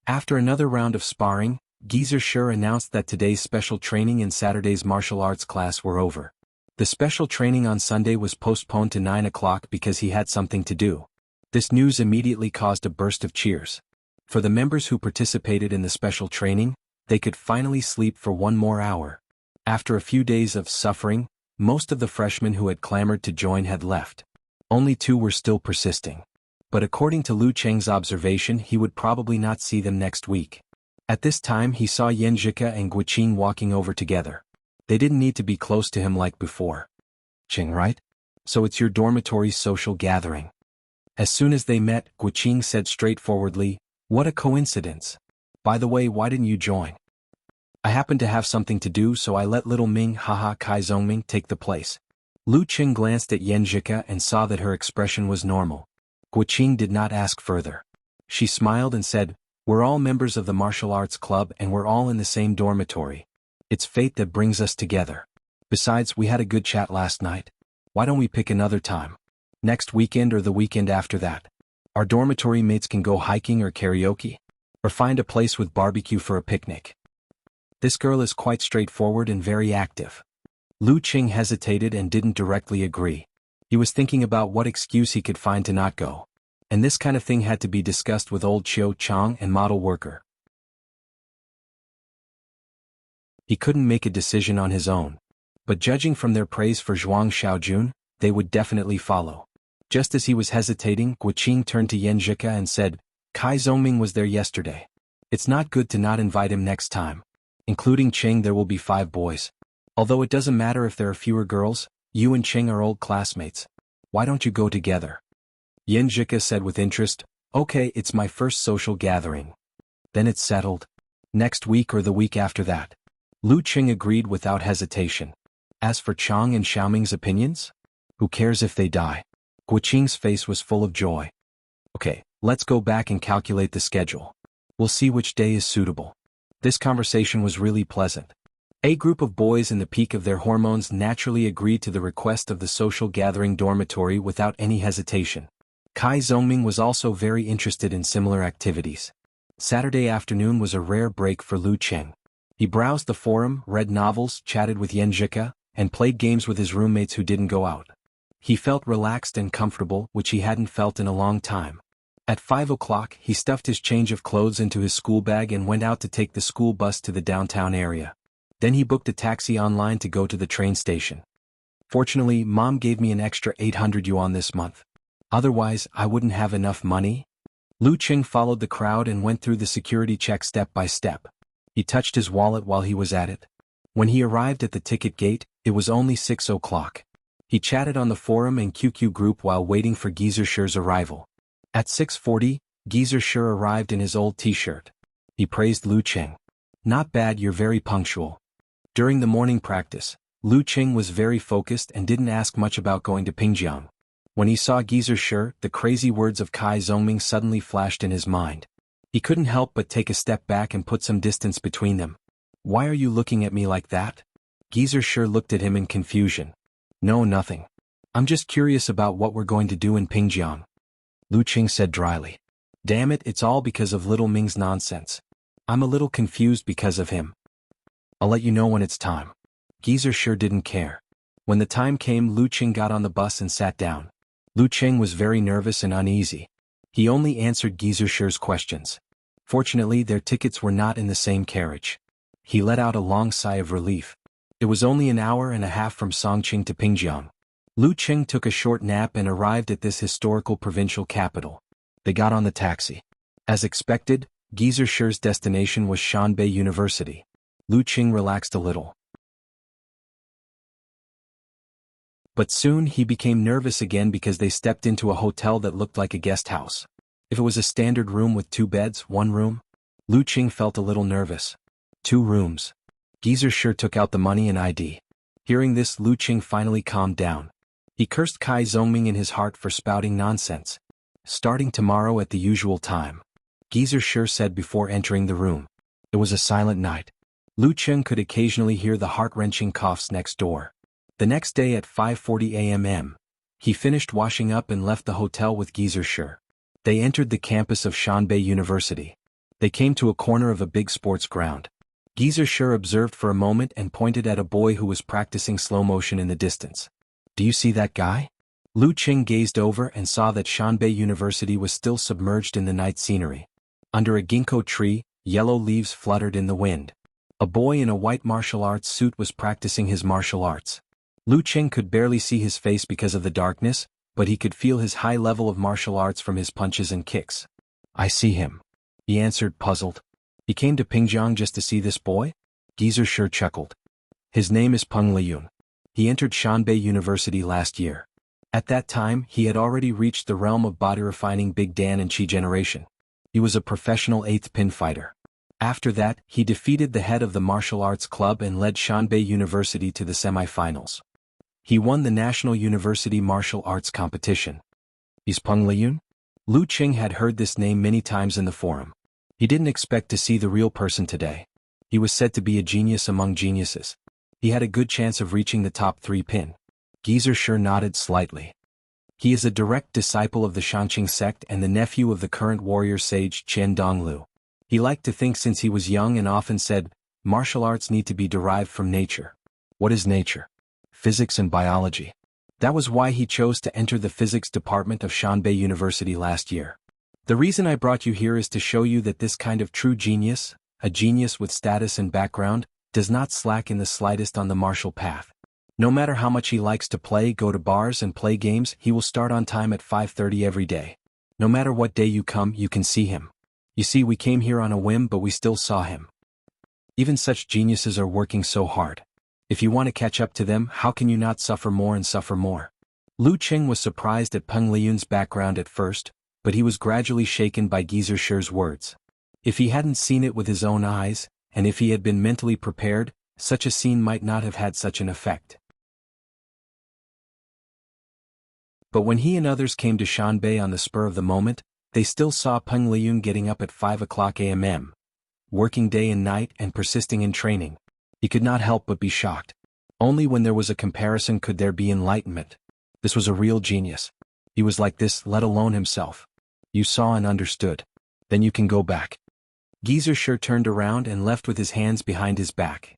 After another round of sparring, Geezer Sure announced that today's special training and Saturday's martial arts class were over. The special training on Sunday was postponed to 9 o'clock because he had something to do. This news immediately caused a burst of cheers. For the members who participated in the special training, they could finally sleep for one more hour. After a few days of suffering, most of the freshmen who had clamored to join had left. Only 2 were still persisting. But according to Lu Qing's observation, he would probably not see them next week. At this time he saw Yenjika and Guqing walking over together. They didn't need to be close to him like before. Qing, right? So it's your dormitory's social gathering. As soon as they met, Guqing said straightforwardly, "What a coincidence. By the way, why didn't you join?" "I happened to have something to do, so I let little Ming haha Kai Zongming take the place." Lu Qing glanced at Yenjika and saw that her expression was normal. Guqing did not ask further. She smiled and said, "We're all members of the martial arts club and we're all in the same dormitory. It's fate that brings us together. Besides, we had a good chat last night. Why don't we pick another time? Next weekend or the weekend after that? Our dormitory mates can go hiking or karaoke. Or find a place with barbecue for a picnic." This girl is quite straightforward and very active. Lu Qing hesitated and didn't directly agree. He was thinking about what excuse he could find to not go. And this kind of thing had to be discussed with old Chiu Chang and model worker. He couldn't make a decision on his own. But judging from their praise for Zhuang Xiaojun, they would definitely follow. Just as he was hesitating, Guqing turned to Yenjika and said, "Kai Zongming was there yesterday. It's not good to not invite him next time. Including Qing, there will be 5 boys. Although it doesn't matter if there are fewer girls, you and Qing are old classmates. Why don't you go together?" Yenjika said with interest, "Okay, it's my first social gathering." "Then it's settled. Next week or the week after that." Lu Qing agreed without hesitation. As for Chang and Xiaoming's opinions? Who cares if they die? Guqing's face was full of joy. "Okay, let's go back and calculate the schedule. We'll see which day is suitable." This conversation was really pleasant. A group of boys in the peak of their hormones naturally agreed to the request of the social gathering dormitory without any hesitation. Kai Zongming was also very interested in similar activities. Saturday afternoon was a rare break for Lu Cheng. He browsed the forum, read novels, chatted with Yan Zhika, and played games with his roommates who didn't go out. He felt relaxed and comfortable, which he hadn't felt in a long time. At 5 o'clock, he stuffed his change of clothes into his school bag and went out to take the school bus to the downtown area. Then he booked a taxi online to go to the train station. Fortunately, Mom gave me an extra 800 yuan this month. Otherwise, I wouldn't have enough money. Lu Cheng followed the crowd and went through the security check step by step. He touched his wallet while he was at it. When he arrived at the ticket gate, it was only 6 o'clock. He chatted on the forum and QQ group while waiting for Geezer Shi's arrival. At 6:40, Geezer Shi arrived in his old t-shirt. He praised Lu Cheng. "Not bad, you're very punctual." During the morning practice, Lu Cheng was very focused and didn't ask much about going to Pingjiang. When he saw Geezer Shi, the crazy words of Kai Zongming suddenly flashed in his mind. He couldn't help but take a step back and put some distance between them. "Why are you looking at me like that?" Geezer Shi looked at him in confusion. "No, nothing. I'm just curious about what we're going to do in Pingjiang," Lu Cheng said dryly. "Damn it, it's all because of little Ming's nonsense. I'm a little confused because of him. I'll let you know when it's time." Geezer Shi didn't care. When the time came, Lu Cheng got on the bus and sat down. Lu Cheng was very nervous and uneasy. He only answered Geezer Shi's questions. Fortunately, their tickets were not in the same carriage. He let out a long sigh of relief. It was only an hour and a half from Songqing to Pingjiang. Lu Cheng took a short nap and arrived at this historical provincial capital. They got on the taxi. As expected, Geezer Shi's destination was Shanbei University. Lu Cheng relaxed a little. But soon he became nervous again because they stepped into a hotel that looked like a guest house. If it was a standard room with 2 beds, 1 room, Lu Cheng felt a little nervous. 2 rooms. Geezer Shi took out the money and ID. Hearing this, Lu Cheng finally calmed down. He cursed Kai Zongming in his heart for spouting nonsense. "Starting tomorrow at the usual time," Geezer Shi said before entering the room. It was a silent night. Lu Cheng could occasionally hear the heart-wrenching coughs next door. The next day at 5:40 a.m., he finished washing up and left the hotel with Geezer Shi. They entered the campus of Shanbei University. They came to a corner of a big sports ground. Geezer Shi observed for a moment and pointed at a boy who was practicing slow motion in the distance. "Do you see that guy?" Lu Cheng gazed over and saw that Shanbei University was still submerged in the night scenery. Under a ginkgo tree, yellow leaves fluttered in the wind. A boy in a white martial arts suit was practicing his martial arts. Lu Cheng could barely see his face because of the darkness, but he could feel his high level of martial arts from his punches and kicks. "I see him," he answered, puzzled. "He came to Pingjiang just to see this boy?" Geezer Shi chuckled. "His name is Peng Liyun. He entered Shanbei University last year. At that time, he had already reached the realm of body refining Big Dan and Qi generation. He was a professional 8th pin fighter. After that, he defeated the head of the martial arts club and led Shanbei University to the semi-finals. He won the National University Martial Arts competition." "Is Peng Liyun?" Lu Cheng had heard this name many times in the forum. He didn't expect to see the real person today. He was said to be a genius among geniuses. He had a good chance of reaching the top 3 pin. Geezer Shi nodded slightly. "He is a direct disciple of the Shanqing sect and the nephew of the current warrior sage Qian Donglu. He liked to think since he was young and often said, martial arts need to be derived from nature." "What is nature?" "Physics and biology." That was why he chose to enter the physics department of Shanbei University last year. The reason I brought you here is to show you that this kind of true genius, a genius with status and background, does not slack in the slightest on the martial path. No matter how much he likes to play, go to bars and play games, he will start on time at 5:30 every day. No matter what day you come, you can see him. You see, we came here on a whim, but we still saw him. Even such geniuses are working so hard. If you want to catch up to them, how can you not suffer more and suffer more? Lu Cheng was surprised at Peng Liyun's background at first, but he was gradually shaken by Geezer Shi's words. If he hadn't seen it with his own eyes, and if he had been mentally prepared, such a scene might not have had such an effect. But when he and others came to Shanbei on the spur of the moment, they still saw Peng Liyun getting up at 5 o'clock a.m., working day and night and persisting in training. He could not help but be shocked. Only when there was a comparison could there be enlightenment. This was a real genius. He was like this, let alone himself. You saw and understood. Then you can go back. Geezer sure turned around and left with his hands behind his back.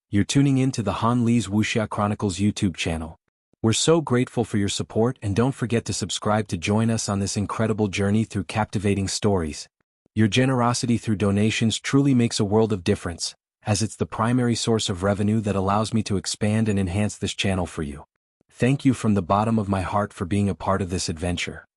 You're tuning in to the Han Lee's Wuxia Chronicles YouTube channel. We're so grateful for your support, and don't forget to subscribe to join us on this incredible journey through captivating stories. Your generosity through donations truly makes a world of difference, as it's the primary source of revenue that allows me to expand and enhance this channel for you. Thank you from the bottom of my heart for being a part of this adventure.